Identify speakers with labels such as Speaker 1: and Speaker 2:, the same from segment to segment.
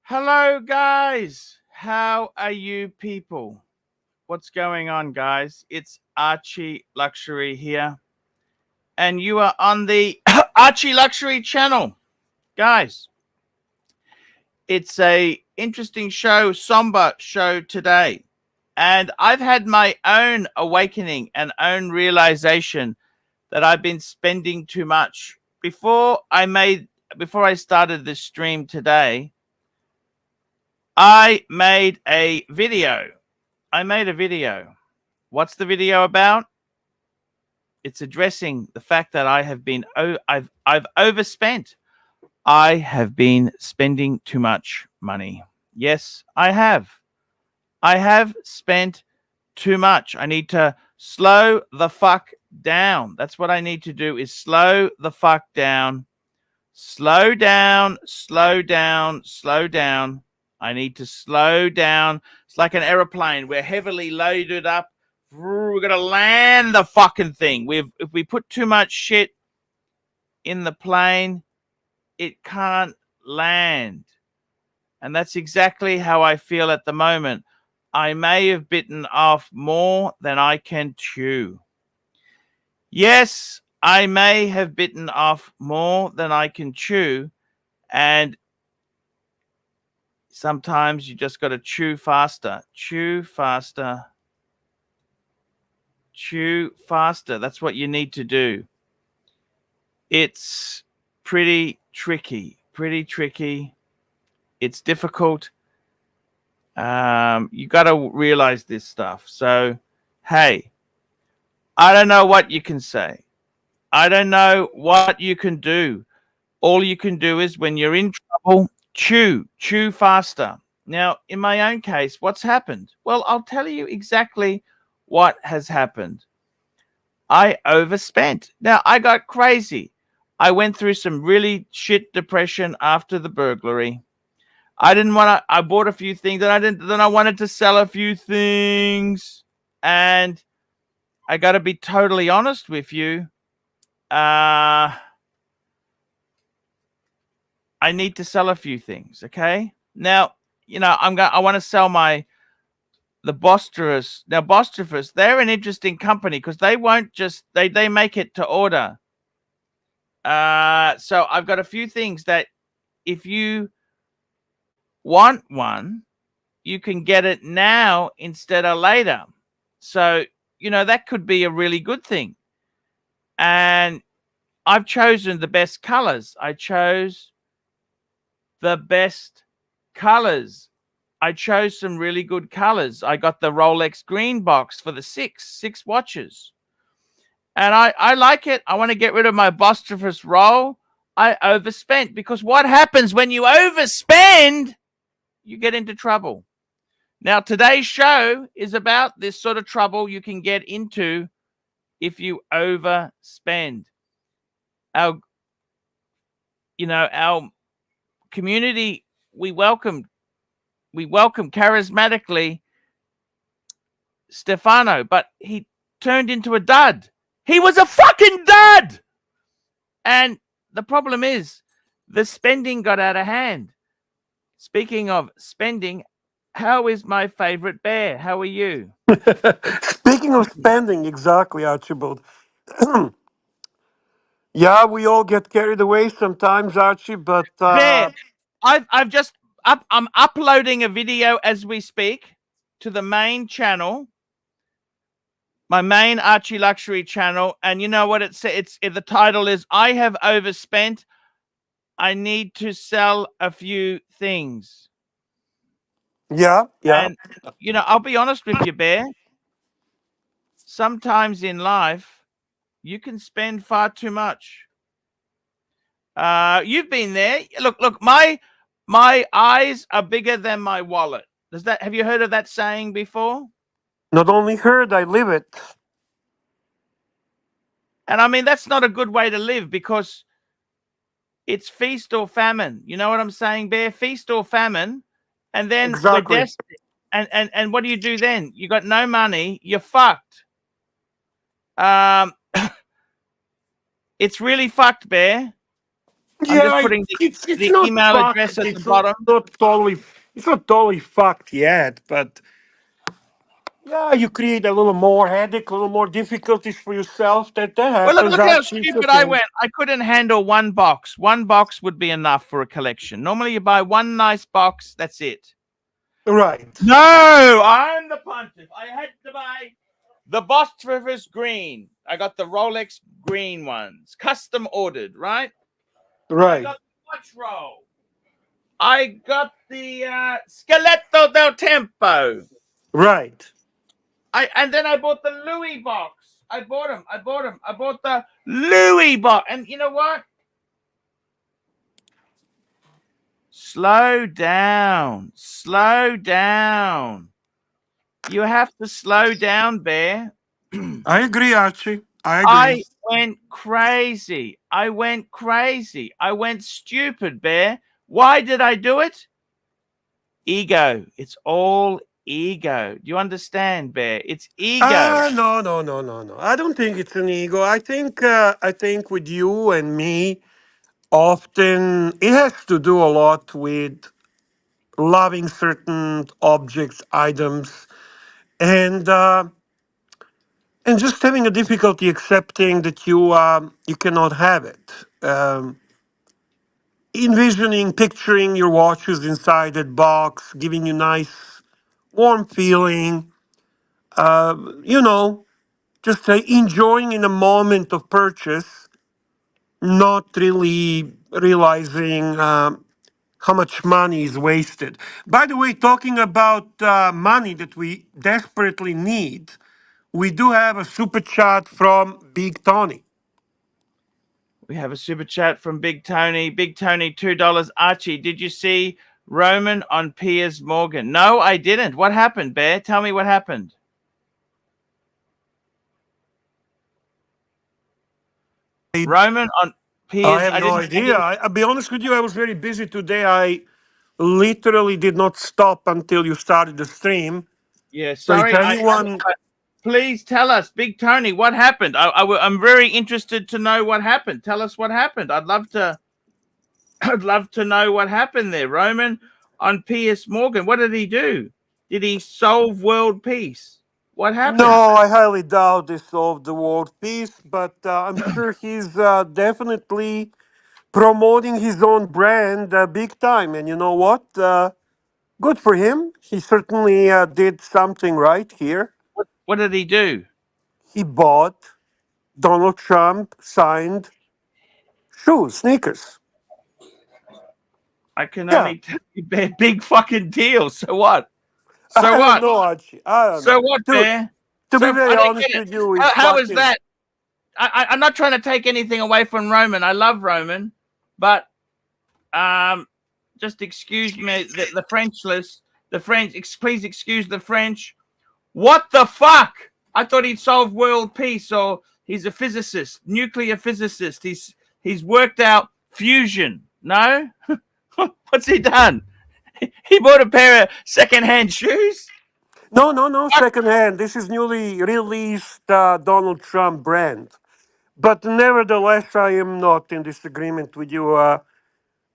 Speaker 1: Hello, guys. How are you people? What's going on, guys? It's ArchieLuxury here, and you are on the ArchieLuxury channel. Guys, it's a interesting show, somber show today. And I've had my own awakening and own realization that I've been spending too much. Before I started this stream today, I made a video. What's the video about? It's addressing the fact that I've overspent. I have been spending too much money. Yes, I have. I have spent too much. I need to slow the fuck down. That's what I need to do, is slow the fuck down. Slow down, slow down, slow down. I need to slow down. It's like an aeroplane. We're heavily loaded up. We're going to land the fucking thing. If we put too much shit in the plane, it can't land. And that's exactly how I feel at the moment. I may have bitten off more than I can chew. Yes, I may have bitten off more than I can chew. And sometimes you just got to chew faster. Chew faster. Chew faster. That's what you need to do. It's pretty tricky. It's difficult. You got to realize this stuff. So, hey, I don't know what you can say. I don't know what you can do. All you can do is, when you're in trouble, chew faster. Now, in my own case, what's happened? Well, I'll tell you exactly what has happened. I overspent. Now, I got crazy. I went through some really shit depression after the burglary. I bought a few things, and then I wanted to sell a few things. And I got to be totally honest with you. I need to sell a few things. Okay. Now, I want to sell the Bostrus. Now, Bostrus, they're an interesting company because they won't just, they make it to order. So I've got a few things that if you want one, you can get it now instead of later. So, that could be a really good thing. And I've chosen the best colors. I chose some really good colors. I got the Rolex green box for the six watches. And I like it. I want to get rid of my Bostrus roll. I overspent, because what happens when you overspend? You get into trouble. Now, today's show is about this sort of trouble you can get into if you overspend. Our community, we welcome charismatically Stefano, but he turned into a dud. He was a fucking dud. And the problem is, the spending got out of hand. Speaking of spending, how is my favorite bear? How are you?
Speaker 2: Speaking of spending, exactly, Archibald. Yeah, we all get carried away sometimes, Archie, but
Speaker 1: Bear, I'm uploading a video as we speak to the main channel, my main ArchieLuxury channel, and you know what it says? The title is "I have overspent. I need to sell a few things."
Speaker 2: yeah.
Speaker 1: And I'll be honest with you, Bear. Sometimes in life, you can spend far too much. You've been there. Look, my eyes are bigger than my wallet. Have you heard of that saying before?
Speaker 2: Not only heard, I live it.
Speaker 1: And I mean, that's not a good way to live, because it's feast or famine. You know what I'm saying, Bear? Feast or famine. And then we're
Speaker 2: Exactly.
Speaker 1: desperate. And what do you do then? You got no money. You're fucked. It's really fucked, Bear. I'm just
Speaker 2: Yeah,
Speaker 1: putting
Speaker 2: it's
Speaker 1: the
Speaker 2: not
Speaker 1: email address
Speaker 2: fucked.
Speaker 1: at the bottom.
Speaker 2: It's not totally fucked yet, but yeah, you create a little more headache, a little more difficulties for yourself. That
Speaker 1: Well,
Speaker 2: happens.
Speaker 1: look how
Speaker 2: Actually, it's
Speaker 1: stupid I
Speaker 2: okay.
Speaker 1: went. I couldn't handle one box. One box would be enough for a collection. Normally, you buy one nice box. That's it.
Speaker 2: Right,
Speaker 1: No, I'm the pontiff. I had to buy the Bosphorus green. I got the Rolex green ones, custom ordered, right? I
Speaker 2: right,
Speaker 1: got the watch roll. I got the Skeletto del Tempo.
Speaker 2: right.
Speaker 1: And then I bought the Louis box. I bought them. I bought the Louis box. And you know what? Slow down. Slow down. You have to slow down, Bear.
Speaker 2: I agree, Archie. I agree.
Speaker 1: I went crazy. I went crazy. I went stupid, Bear. Why did I do it? Ego. It's all ego. Do you understand, Bear? It's ego.
Speaker 2: No, no, no, no, no. I don't think it's an ego. I think with you and me, often it has to do a lot with loving certain objects, items, and uh, and just having a difficulty accepting that you cannot have it. Envisioning, picturing your watches inside that box, giving you nice, warm feeling. You know, just enjoying in a moment of purchase, not really realizing how much money is wasted. By the way, talking about money that we desperately need, we do have a super chat from Big Tony.
Speaker 1: We have a super chat from Big Tony. Big Tony, $2. Archie, did you see Roman on Piers Morgan? No, I didn't. What happened, Bear? Tell me what happened. Roman on
Speaker 2: I
Speaker 1: Piers.
Speaker 2: have no idea. I'll be honest with you, I was very busy today. I literally did not stop until you started the stream.
Speaker 1: Yeah,
Speaker 2: So if
Speaker 1: sorry.
Speaker 2: anyone,
Speaker 1: Please tell us, Big Tony, what happened? I'm very interested to know what happened. Tell us what happened. I'd love to. I'd love to know what happened there. Roman on Piers Morgan. What did he do? Did he solve world peace? What
Speaker 2: no,
Speaker 1: happened?
Speaker 2: I highly doubt this of the world peace, but I'm sure he's definitely promoting his own brand big time. And you know what? Good for him. He certainly did something right here.
Speaker 1: What did he do?
Speaker 2: He bought Donald Trump signed shoes, sneakers.
Speaker 1: I can
Speaker 2: Yeah,
Speaker 1: only tell you, Bear, big fucking deal. So what? So
Speaker 2: I don't
Speaker 1: what?
Speaker 2: know, Archie. I don't
Speaker 1: So
Speaker 2: know.
Speaker 1: what, Bear?
Speaker 2: To be
Speaker 1: So I
Speaker 2: very
Speaker 1: didn't get
Speaker 2: honest
Speaker 1: it.
Speaker 2: with you, it's
Speaker 1: How is
Speaker 2: fucking.
Speaker 1: that? I'm not trying to take anything away from Roman. I love Roman, but um, just excuse me, the French list, the French. Please excuse the French. What the fuck? I thought he'd solve world peace, or he's a physicist, nuclear physicist. He's worked out fusion. No, what's he done? He bought a pair of secondhand shoes.
Speaker 2: No, no, no, secondhand. This is newly released Donald Trump brand. But nevertheless, I am not in disagreement with you.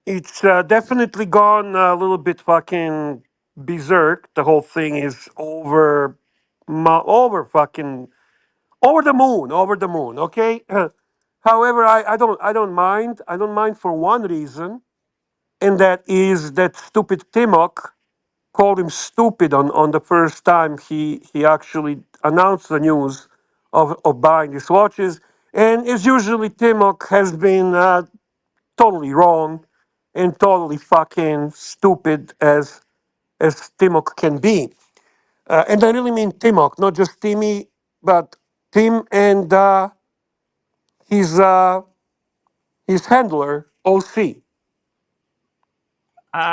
Speaker 2: It's definitely gone a little bit fucking berserk. The whole thing is over fucking over the moon. Okay. However, I don't mind. I don't mind for one reason, and that is that stupid Timok called him stupid on the first time he actually announced the news of buying these watches. And as usually, Timok has been totally wrong and totally fucking stupid as Timok can be. And I really mean Timok, not just Timmy, but Tim and his his handler OC.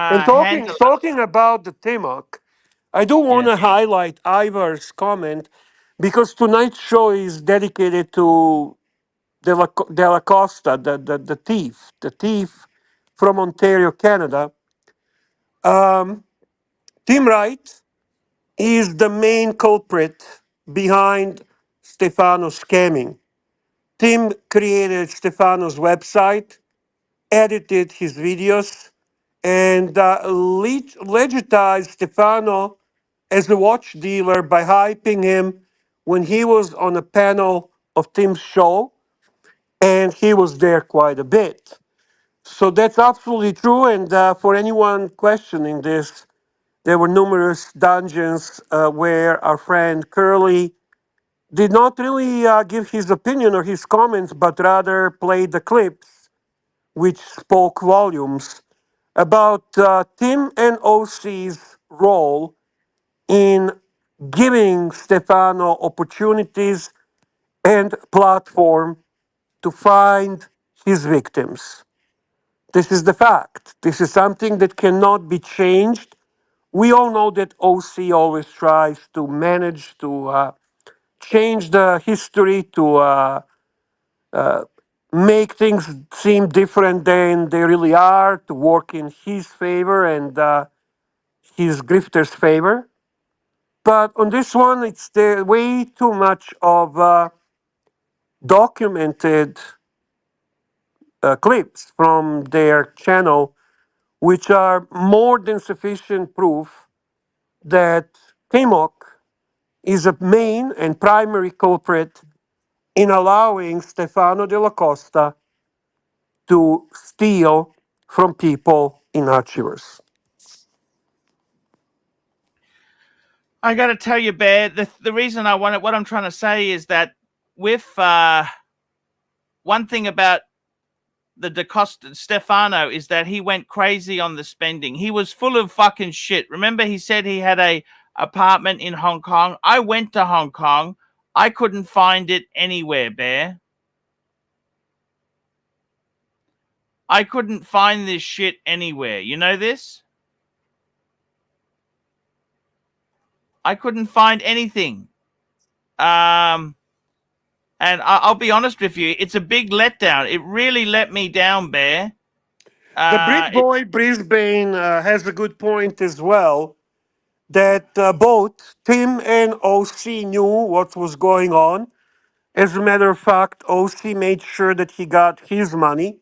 Speaker 2: And
Speaker 1: Handle.
Speaker 2: talking about the Timok, I do want
Speaker 1: Yeah.
Speaker 2: to highlight Ivar's comment because tonight's show is dedicated to Delacosta, the thief from Ontario, Canada. Tim Wright is the main culprit behind Stefano's scamming. Tim created Stefano's website, edited his videos and legitimized Stefano as a watch dealer by hyping him when he was on a panel of Tim's show, and he was there quite a bit. So that's absolutely true. And for anyone questioning this, there were numerous dungeons where our friend Curly did not really give his opinion or his comments, but rather played the clips, which spoke volumes about Tim and OC's role in giving Stefano opportunities and platform to find his victims. This is the fact. This is something that cannot be changed. We all know that OC always tries to manage to change the history, to make things seem different than they really are, to work in his favor and his grifter's favor. But on this one, it's there way too much of documented clips from their channel, which are more than sufficient proof that Timok is a main and primary culprit in allowing Stefano Delacosta to steal from people in Archivers.
Speaker 1: I got to tell you, Bear, the reason I want it, what I'm trying to say is that with one thing about the DaCosta Stefano is that he went crazy on the spending. He was full of fucking shit. Remember, he said he had a apartment in Hong Kong. I went to Hong Kong. I couldn't find it anywhere, Bear. I couldn't find this shit anywhere. You know this? I couldn't find anything. And I'll be honest with you, it's a big letdown. It really let me down, Bear.
Speaker 2: The Brit boy Brisbane has a good point as well, that both Tim and OC knew what was going on. As a matter of fact, OC made sure that he got his money,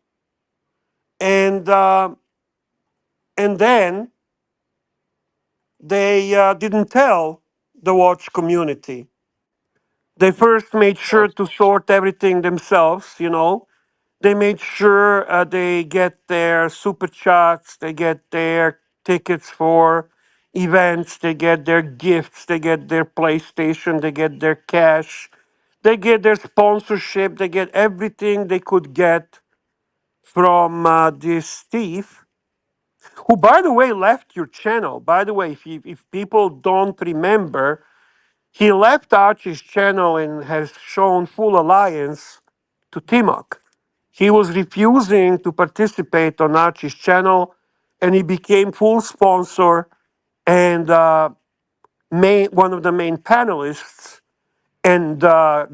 Speaker 2: and then they didn't tell the watch community. They first made sure to sort everything themselves, you know. They made sure they get their super chats, they get their tickets for events, they get their gifts, they get their PlayStation, they get their cash, they get their sponsorship, they get everything they could get from this thief, who, by the way, left your channel. By the way, if people don't remember, he left Archie's channel and has shown full alliance to Timok. He was refusing to participate on Archie's channel, and he became full sponsor and one of the main panelists and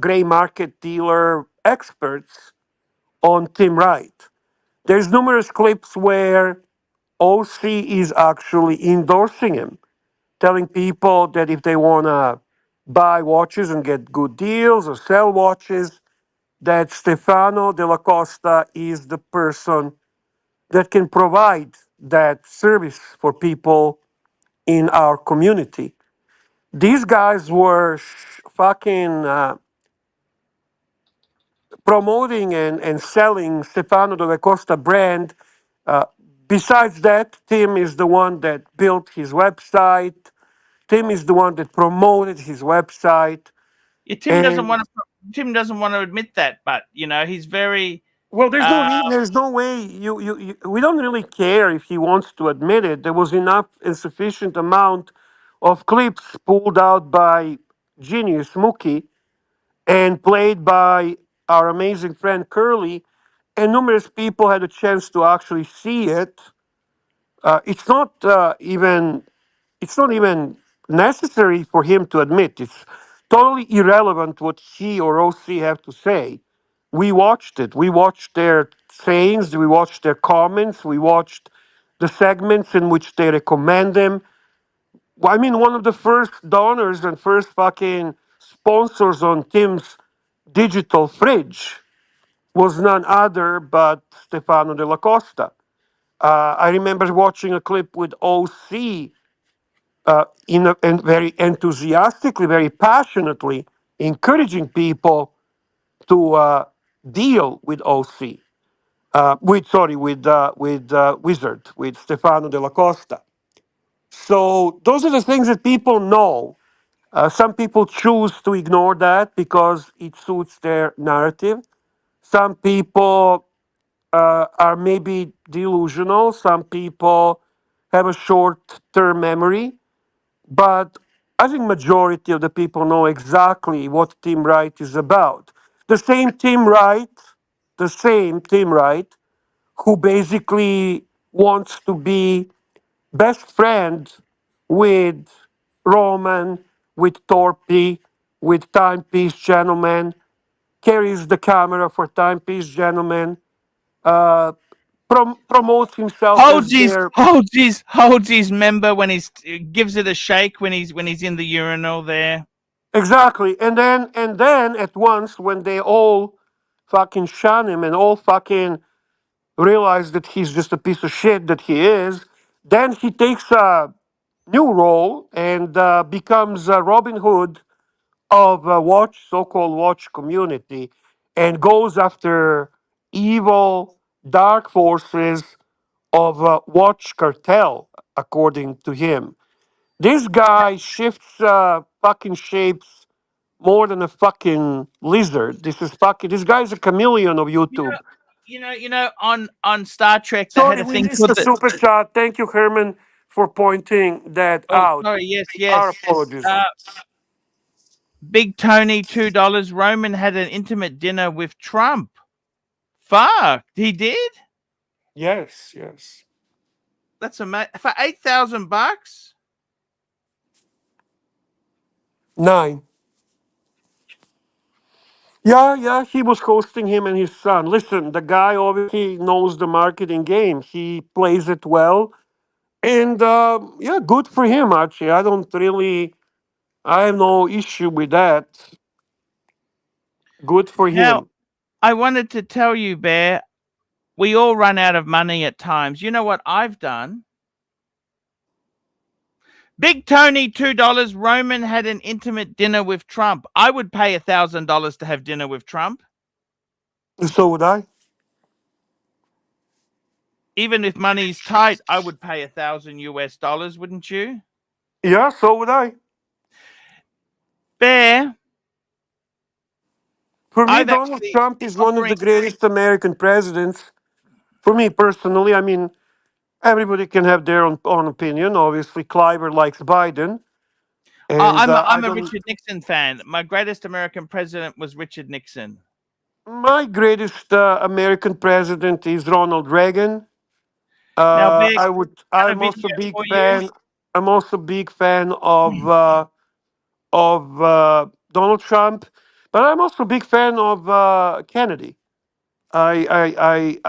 Speaker 2: gray market dealer experts on Tim Wright. There's numerous clips where OC is actually endorsing him, telling people that if they want to buy watches and get good deals or sell watches, that Stefano Delacosta is the person that can provide that service for people in our community. These guys were fucking promoting and selling Stefano Delacosta brand. Uh, Besides that, Tim is the one that built his website. Tim is the one that promoted his website.
Speaker 1: Yeah,
Speaker 2: And
Speaker 1: Tim doesn't want to admit that, but you know, he's very
Speaker 2: well, there's no way we don't really care if he wants to admit it. There was enough and sufficient amount of clips pulled out by Genius Mookie and played by our amazing friend Curly, and numerous people had a chance to actually see it. It's not even necessary for him to admit. It's totally irrelevant what he or OC have to say. We watched it. We watched their sayings. We watched their comments. We watched the segments in which they recommend them. Well, I mean, one of the first donors and first fucking sponsors on Tim's digital fridge was none other but Stefano Delacosta. I remember watching a clip with OC and very enthusiastically, very passionately encouraging people to deal with OC, with Wizard, with Stefano Della Costa. So those are the things that people know. Some people choose to ignore that because it suits their narrative. Some people are maybe delusional. Some people have a short-term memory. But I think majority of the people know exactly what Tim Wright is about. The same Tim Wright, the same Tim Wright, who basically wants to be best friend with Roman, with Torpy, with Timepiece Gentleman, carries the camera for Timepiece Gentleman, uh, promotes himself as their
Speaker 1: Holds his member when he's gives it a shake when he's in the urinal there.
Speaker 2: exactly. And then at once when they all fucking shun him and all fucking realize that he's just a piece of shit that he is, then he takes a new role and becomes Robin Hood of watch so-called watch community and goes after evil dark forces of watch cartel according to him. This guy shifts fucking shapes more than a fucking lizard. This guy's a chameleon of YouTube.
Speaker 1: On Star Trek they had
Speaker 2: Sorry,
Speaker 1: a
Speaker 2: we
Speaker 1: thing
Speaker 2: missed
Speaker 1: called
Speaker 2: the
Speaker 1: the
Speaker 2: super chat. Thank you, Herman, for pointing that
Speaker 1: oh
Speaker 2: out.
Speaker 1: sorry,
Speaker 2: Our
Speaker 1: yes.
Speaker 2: apologies.
Speaker 1: Big Tony $2. Roman had an intimate dinner with Trump. Fuck, he did?
Speaker 2: Yes, yes.
Speaker 1: That's amazing. For $8,000?
Speaker 2: 9. Yeah, yeah, he was hosting him and his son. Listen, the guy obviously knows the marketing game. He plays it well. And yeah, good for him, Archie. I have no issue with that. Good for
Speaker 1: Now,
Speaker 2: him.
Speaker 1: I wanted to tell you, Bear, we all run out of money at times. You know what I've done? Big Tony $2. Roman had an intimate dinner with Trump. I would pay $1,000 to have dinner with Trump,
Speaker 2: So would I.
Speaker 1: even if money's tight. I would pay $1,000 US, wouldn't you?
Speaker 2: Yeah, so would I.
Speaker 1: Bear,
Speaker 2: For me,
Speaker 1: I've
Speaker 2: Donald
Speaker 1: actually
Speaker 2: Trump is one of
Speaker 1: offering.
Speaker 2: the greatest American presidents. For me personally, I mean, everybody can have their own opinion. Obviously, Cliver likes Biden, and I
Speaker 1: I'm a
Speaker 2: don't.
Speaker 1: Richard Nixon fan. My greatest American president was Richard Nixon.
Speaker 2: My greatest American president is Ronald Reagan.
Speaker 1: Now, Bear,
Speaker 2: I would.
Speaker 1: got a
Speaker 2: I'm also
Speaker 1: video
Speaker 2: big
Speaker 1: for you.
Speaker 2: fan. I'm also big fan of Donald Trump, but I'm also a big fan of Kennedy.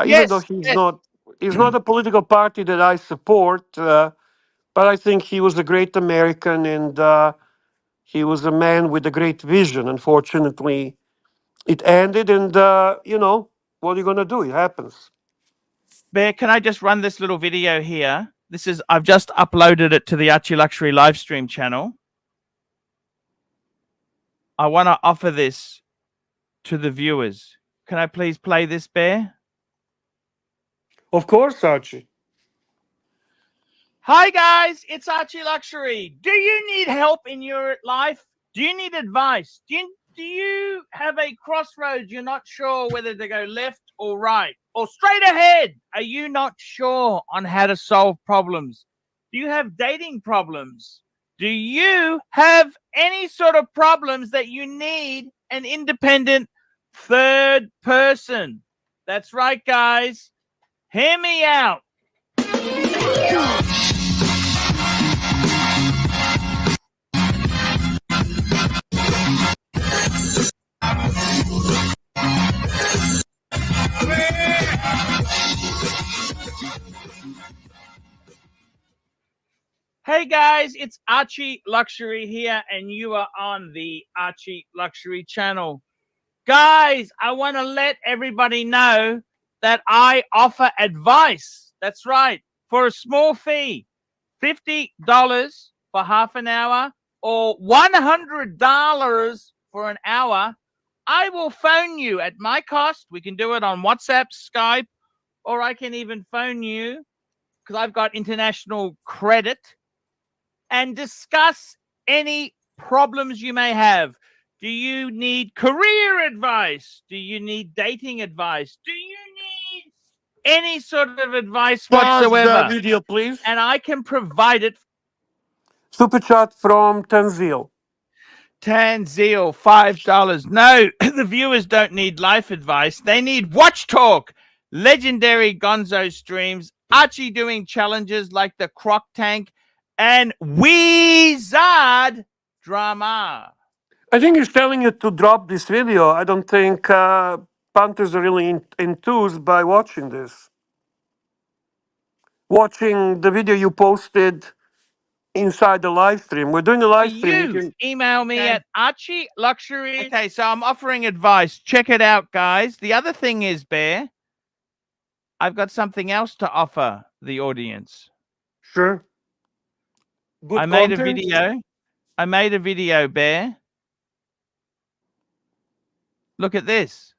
Speaker 2: Even though
Speaker 1: Yes,
Speaker 2: he's not a political party that I support, but I think he was a great American and he was a man with a great vision. Unfortunately, it ended, and what are you gonna do? It happens.
Speaker 1: Bear, can I just run this little video here? I've just uploaded it to the ArchieLuxury live stream channel. I want to offer this to the viewers. Can I please play this, Bear?
Speaker 2: Of course, Archie.
Speaker 1: Hi guys, it's ArchieLuxury. Do you need help in your life? Do you need advice? Do you have a crossroads? You're not sure whether to go left or right or straight ahead. Are you not sure on how to solve problems? Do you have dating problems? Do you have any sort of problems that you need an independent third person? That's right, guys. Hear me out. Hey guys, it's Archie Luxury here, and you are on the Archie Luxury channel. Guys, I want to let everybody know that I offer advice. That's right. For a small fee, $50 for half an hour or $100 for an hour. I will phone you at my cost. We can do it on WhatsApp, Skype, or I can even phone you because I've got international credit and discuss any problems you may have. Do you need career advice? Do you need dating advice? Do you need any sort of advice
Speaker 2: Pause the
Speaker 1: whatsoever?
Speaker 2: video, please.
Speaker 1: And I can provide it.
Speaker 2: Super chat from Tanzil.
Speaker 1: Tanzil, $5. No, the viewers don't need life advice. They need watch talk. Legendary Gonzo streams, Archie doing challenges like the Croc Tank, and Wizard drama.
Speaker 2: I think he's telling you to drop this video. I don't think punters are really enthused by watching this. Watching the video you posted inside the live stream. We're doing a
Speaker 1: For
Speaker 2: live stream.
Speaker 1: you, email me at ArchieLuxury. Okay, so I'm offering advice. Check it out, guys. The other thing is, Bear, I've got something else to offer the audience.
Speaker 2: Sure. Good
Speaker 1: I made
Speaker 2: content.
Speaker 1: a video, Bear. Look at this.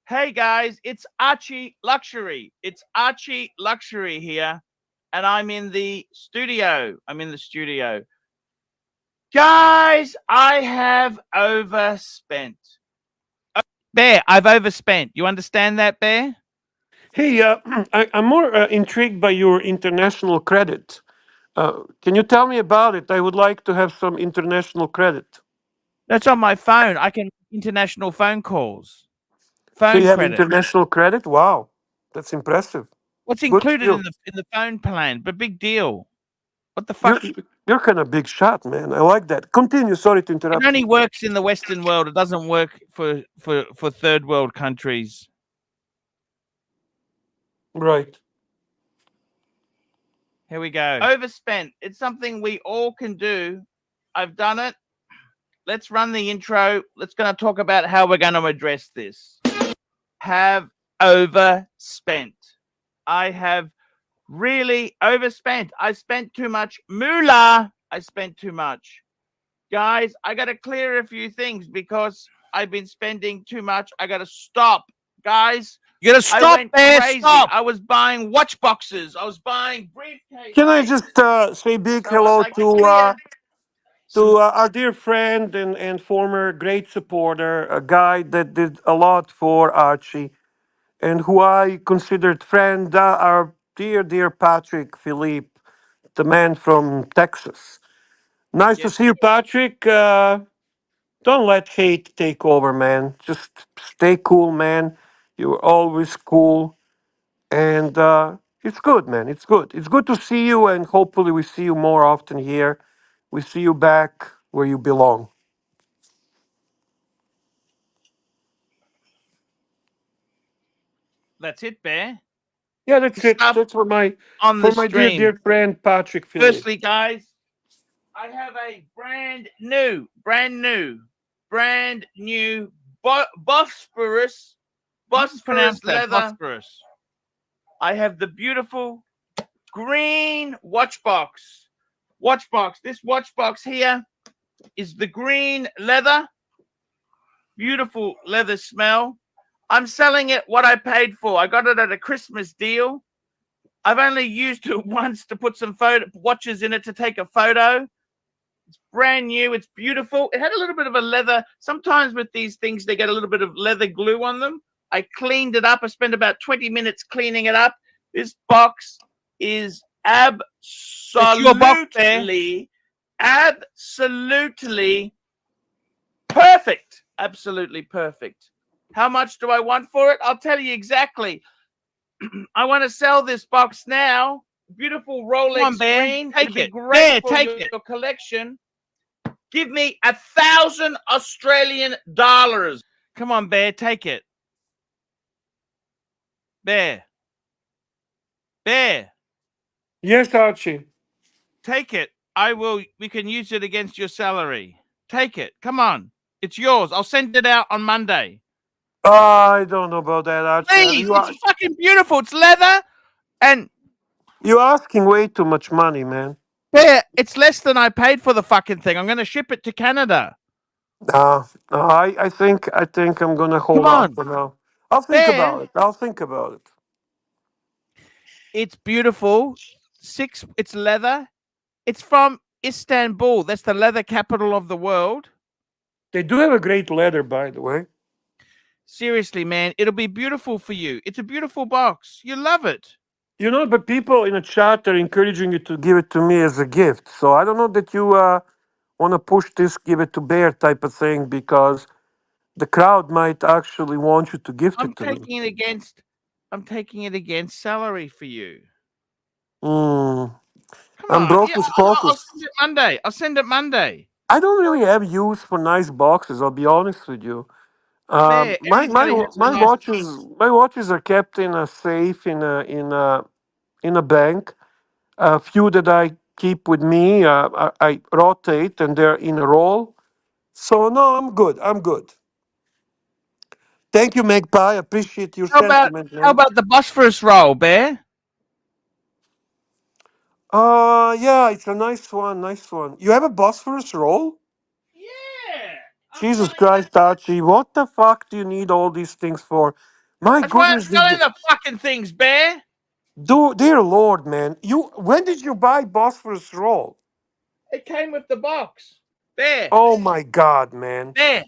Speaker 1: Hey guys, it's Archie Luxury. It's Archie Luxury here, and I'm in the studio. Guys, I have overspent. Bear, I've overspent. You understand that, Bear?
Speaker 2: Hey, I'm more intrigued by your international credit. Can you tell me about it? I would like to have some international credit.
Speaker 1: That's on my phone. I can international phone calls.
Speaker 2: So you
Speaker 1: Phone
Speaker 2: have
Speaker 1: credit.
Speaker 2: international credit? Wow, that's impressive.
Speaker 1: What's
Speaker 2: Good
Speaker 1: included
Speaker 2: deal.
Speaker 1: in the phone plan? But big deal. What the fuck?
Speaker 2: You're kind of big shot, man. I like that. Continue. Sorry to
Speaker 1: It
Speaker 2: interrupt.
Speaker 1: only works in the Western world. It doesn't work for third world countries.
Speaker 2: Right.
Speaker 1: Here we go. Overspent. It's something we all can do. I've done it. Let's run the intro. Let's going to talk about how we're going to address this. Have overspent. I have really overspent. I spent too much moolah. I spent too much. Guys, I got to clear a few things because I've been spending too much. I got to stop. Guys, you got to stop,
Speaker 2: I went
Speaker 1: man.
Speaker 2: crazy.
Speaker 1: Stop. I was buying watch boxes. I was buying briefcases.
Speaker 2: Can I just say big
Speaker 1: So
Speaker 2: hello
Speaker 1: I'd like
Speaker 2: to our dear friend and former great supporter, a guy that did a lot for Archie, and who I considered friend, our dear Patrick Philippe, the man from Texas. Nice to
Speaker 1: Yes.
Speaker 2: see you, Patrick. Don't let hate take over, man. Just stay cool, man. You're always cool. And it's good, man. It's good. It's good to see you, and hopefully, we see you more often here. We see you back where you belong.
Speaker 1: That's it, Bear.
Speaker 2: Yeah, that's it.
Speaker 1: Stuff
Speaker 2: That's for my
Speaker 1: on the
Speaker 2: dear
Speaker 1: stream.
Speaker 2: friend Patrick Philippe.
Speaker 1: Firstly, guys, I have a brand new Bosporus leather. Bosporus. I have the beautiful green watch box. This watch box here is the green leather. Beautiful leather smell. I'm selling it what I paid for. I got it at a Christmas deal. I've only used it once to put some watches in it to take a photo. It's brand new. It's beautiful. It had a little bit of a leather. Sometimes with these things, they get a little bit of leather glue on them. I cleaned it up. I spent about 20 minutes cleaning it up. This box is absolutely perfect. Absolutely perfect. How much do I want for it? I'll tell you exactly. I want to sell this box now. Beautiful Rolex screen.
Speaker 3: Take
Speaker 1: It'd be
Speaker 3: it.
Speaker 1: great for
Speaker 3: Take
Speaker 1: your collection. Give me 1,000 Australian dollars.
Speaker 3: Come on, Bear, take it. Bear.
Speaker 2: Yes, Archie.
Speaker 3: Take it. We can use it against your salary. Take it. Come on.
Speaker 1: It's yours. I'll send it out on Monday.
Speaker 2: I don't know about that, Archie.
Speaker 1: Please, it's fucking beautiful. It's leather, and
Speaker 2: You're asking way too much money, man.
Speaker 1: Bear, it's less than I paid for the fucking thing. I'm going to ship it to Canada.
Speaker 2: No, I think I'm gonna hold
Speaker 1: Come
Speaker 2: off
Speaker 1: on,
Speaker 2: for now. I'll think
Speaker 1: Bear.
Speaker 2: about it. I'll think about it.
Speaker 1: It's beautiful. It's leather. It's from Istanbul. That's the leather capital of the world.
Speaker 2: They do have a great leather, by the way.
Speaker 1: Seriously, man, it'll be beautiful for you. It's a beautiful box. You love it.
Speaker 2: You know, but people in the chat are encouraging you to give it to me as a gift. So I don't know that you want to push this give it to Bear type of thing because the crowd might actually want you to gift
Speaker 1: I'm
Speaker 2: it to me.
Speaker 1: taking it against salary for you.
Speaker 2: Mm.
Speaker 1: Come
Speaker 2: I'm
Speaker 1: on.
Speaker 2: broke
Speaker 1: Yeah,
Speaker 2: as
Speaker 1: I'll
Speaker 2: focus.
Speaker 1: send it Monday. I'll send it Monday.
Speaker 2: I don't really have use for nice boxes. I'll be honest with you.
Speaker 1: Bear,
Speaker 2: My
Speaker 1: everybody has a nice
Speaker 2: my watches are kept in a safe in a bank. A few that I keep with me, I rotate and they're in a roll. So no, I'm good. I'm good. Thank you, Magpie. Appreciate your sentiment,
Speaker 1: how
Speaker 2: man.
Speaker 1: about the Bosphorus roll, Bear?
Speaker 2: Yeah, it's a nice one. Nice one. You have a Bosphorus roll?
Speaker 1: Yeah. I'm
Speaker 2: Jesus
Speaker 1: selling that.
Speaker 2: Christ, Archie, what the fuck do you need all these things for? My
Speaker 1: That's why I'm
Speaker 2: goodness,
Speaker 1: selling the fucking things, Bear.
Speaker 2: dear Lord, man, when did you buy Bosphorus roll?
Speaker 1: It came with the box. There.
Speaker 2: Oh my God, man,
Speaker 1: There.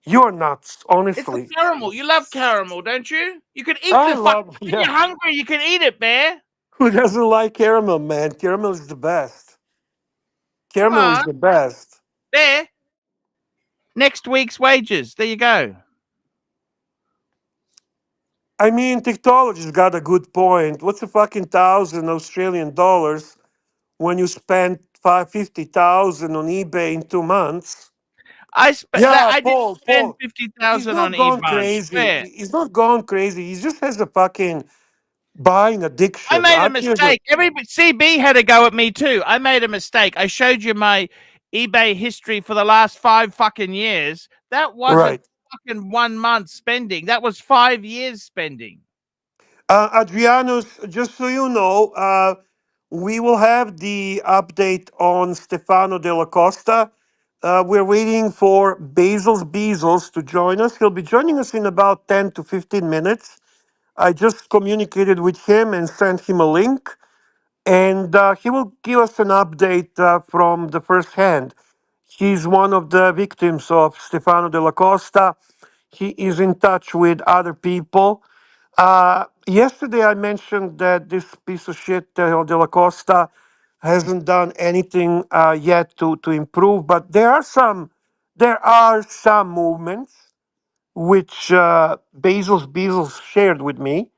Speaker 2: you're nuts.
Speaker 1: It's the
Speaker 2: Honestly,
Speaker 1: caramel. You love caramel, don't you? You can eat
Speaker 2: I
Speaker 1: the fuck.
Speaker 2: love.
Speaker 1: When
Speaker 2: Yeah,
Speaker 1: you're hungry, you can eat it, Bear.
Speaker 2: who doesn't like caramel, man? Caramel is the best.
Speaker 1: Come
Speaker 2: Caramel is
Speaker 1: on.
Speaker 2: the best.
Speaker 1: Bear. Next week's wages. There you go.
Speaker 2: I mean, technology's got a good point. What's a fucking $1,000 Australian when you spend 50,000 on eBay in 2 months? Yeah,
Speaker 1: I didn't spend
Speaker 2: Paul. He's
Speaker 1: 50,000 on
Speaker 2: not gone
Speaker 1: e-bunch.
Speaker 2: crazy.
Speaker 1: Bear.
Speaker 2: He's not gone crazy. He just has a fucking buying
Speaker 1: I
Speaker 2: addiction.
Speaker 1: made a mistake. Every CB had a go at me too. I made a mistake. I showed you my eBay history for the last 5 fucking years. That wasn't
Speaker 2: Right.
Speaker 1: fucking 1 month spending. That was 5 years spending.
Speaker 2: Adrianus, just so you know, we will have the update on Stefano Delacosta. We're waiting for Bezos to join us. He'll be joining us in about 10 to 15 minutes. I just communicated with him and sent him a link, and he will give us an update from the first hand. He's one of the victims of Stefano Delacosta. He is in touch with other people. Yesterday, I mentioned that this piece of shit, Delacosta, hasn't done anything yet to improve, but there are some movements which Bezos shared with me,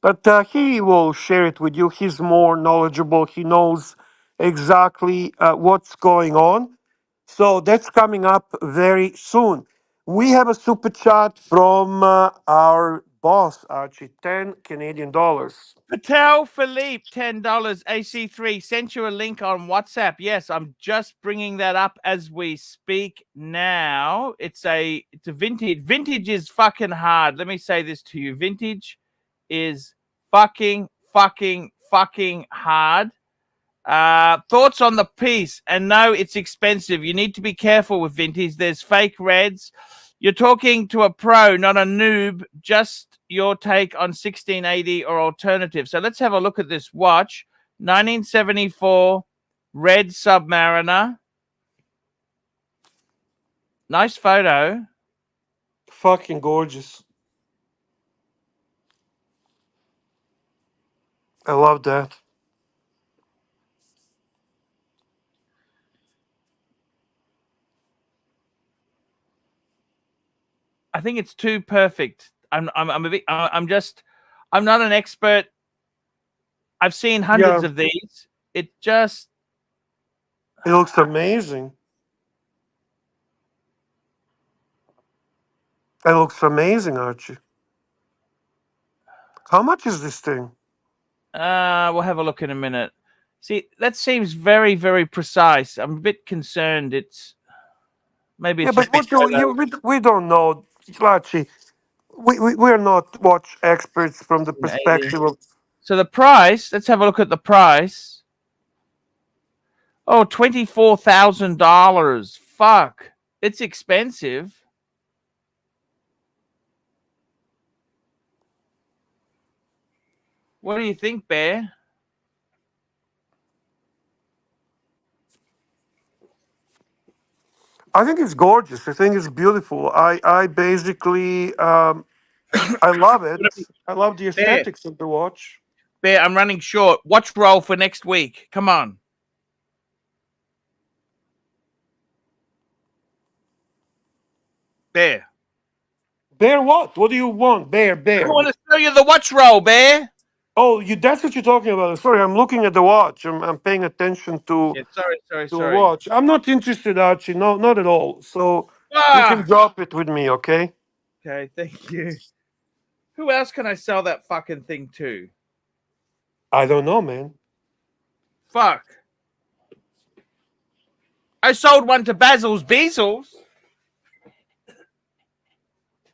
Speaker 2: but he will share it with you. He's more knowledgeable. He knows exactly what's going on. So that's coming up very soon. We have a super chat from our boss, Archie, 10 Canadian dollars.
Speaker 1: Patel Philippe, $10. AC3 sent you a link on WhatsApp. Yes, I'm just bringing that up as we speak now. It's a vintage. Vintage is fucking hard. Let me say this to you. Vintage is fucking hard. Thoughts on the piece? And no, it's expensive. You need to be careful with vintage. There's fake reds. You're talking to a pro, not a noob. Just your take on 1680 or alternative. So let's have a look at this watch. 1974 red Submariner. Nice photo.
Speaker 2: Fucking gorgeous. I love that.
Speaker 1: I think it's too perfect. I'm not an expert. I've seen hundreds
Speaker 2: Yeah,
Speaker 1: of these. It just
Speaker 2: it looks amazing. It looks amazing, Archie. How much is this thing?
Speaker 1: we'll have a look in a minute. See, that seems very, very precise. I'm a bit concerned. It's Maybe
Speaker 2: Yeah,
Speaker 1: it's
Speaker 2: but
Speaker 1: just
Speaker 2: what
Speaker 1: because
Speaker 2: we don't know, Lachi. We're not watch experts from the
Speaker 1: 1680.
Speaker 2: perspective of.
Speaker 1: So the price, let's have a look at the price. Oh, $24,000. Fuck. It's expensive. What do you think, Bear?
Speaker 2: I think it's gorgeous. I think it's beautiful. I basically I love it. I love the
Speaker 1: Bear,
Speaker 2: aesthetics of the watch.
Speaker 1: Bear, I'm running short. Watch roll for next week. Come on. Bear.
Speaker 2: Bear what? What do you want? Bear,
Speaker 1: I
Speaker 2: bear.
Speaker 1: want to show you the watch roll, Bear.
Speaker 2: Oh, that's what you're talking about. Sorry, I'm looking at the watch. I'm paying attention
Speaker 1: Yeah, sorry,
Speaker 2: to a
Speaker 1: sorry.
Speaker 2: watch. I'm not interested, Archie. No, not at all. So you can
Speaker 1: Ah!
Speaker 2: drop it with me, okay?
Speaker 1: Okay, thank you. Who else can I sell that fucking thing to?
Speaker 2: I don't know, man.
Speaker 1: Fuck. I sold one to Basil's Beezels.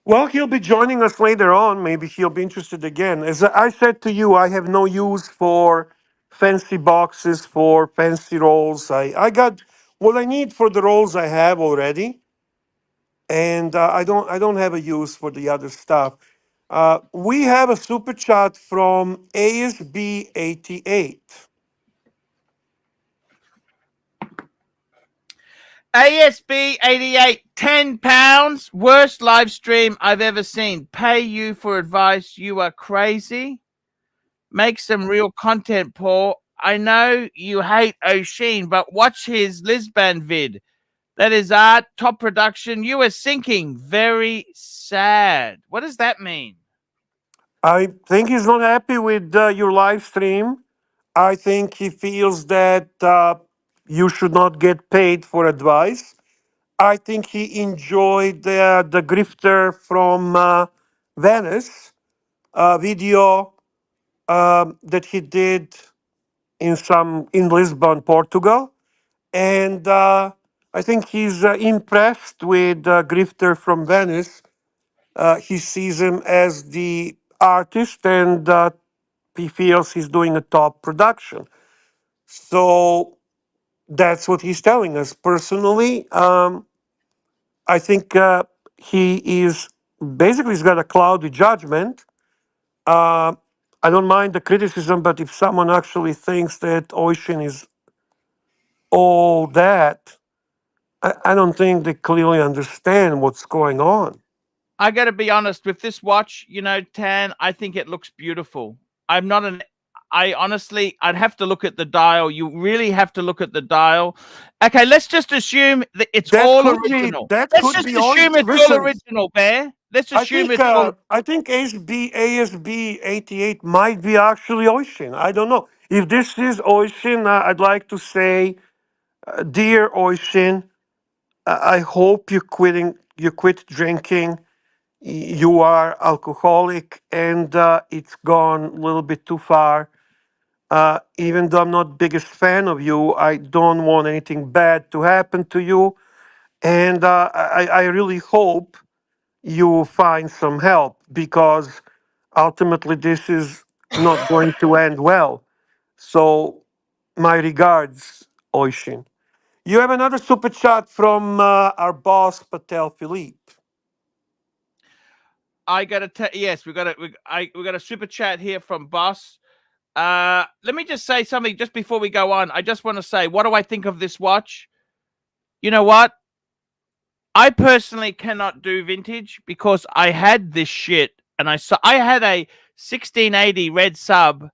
Speaker 2: Well, he'll be joining us later on. Maybe he'll be interested again. As I said to you, I have no use for fancy boxes, for fancy rolls. I got what I need for the rolls I have already, and I don't have a use for the other stuff. We have a super chat from ASB88.
Speaker 1: ASB 88, £10. Worst live stream I've ever seen. Pay you for advice. You are crazy. Make some real content, Paul. I know you hate O'Sheen, but watch his Lisbon vid. That is art, top production. You are sinking. Very sad. What does that mean?
Speaker 2: I think he's not happy with your live stream. I think he feels that you should not get paid for advice. I think he enjoyed the grifter from Venice video that he did in Lisbon, Portugal, and I think he's impressed with grifter from Venice. He sees him as the artist, and he feels he's doing a top production. So that's what he's telling us. Personally, I think he is basically he's got a cloudy judgment. Uh, I don't mind the criticism, but if someone actually thinks that Ocean is all that, I don't think they clearly understand what's going on.
Speaker 1: I got to be honest with this watch, Tan, I think it looks beautiful. I honestly, I'd have to look at the dial. You really have to look at the dial. Okay, let's just assume that it's
Speaker 2: That
Speaker 1: all
Speaker 2: could be
Speaker 1: original.
Speaker 2: that
Speaker 1: Let's
Speaker 2: could
Speaker 1: just
Speaker 2: be all.
Speaker 1: assume it's all
Speaker 2: Listen,
Speaker 1: original, Bear. Let's assume it's all.
Speaker 2: I think ASB 88 might be actually Ocean. I don't know if this is Ocean. I'd like to say, dear Ocean, I hope you quit drinking. You are alcoholic, and it's gone a little bit too far. Even though I'm not biggest fan of you, I don't want anything bad to happen to you, and I really hope you find some help because ultimately this is not going to end well. So, my regards, Oishin. You have another super chat from our boss, Patel Philippe.
Speaker 1: I got to yes, we got a super chat here from Boss. Let me just say something just before we go on. I just want to say, what do I think of this watch? You know what? I personally cannot do vintage because I had this shit and I had a 1680 red sub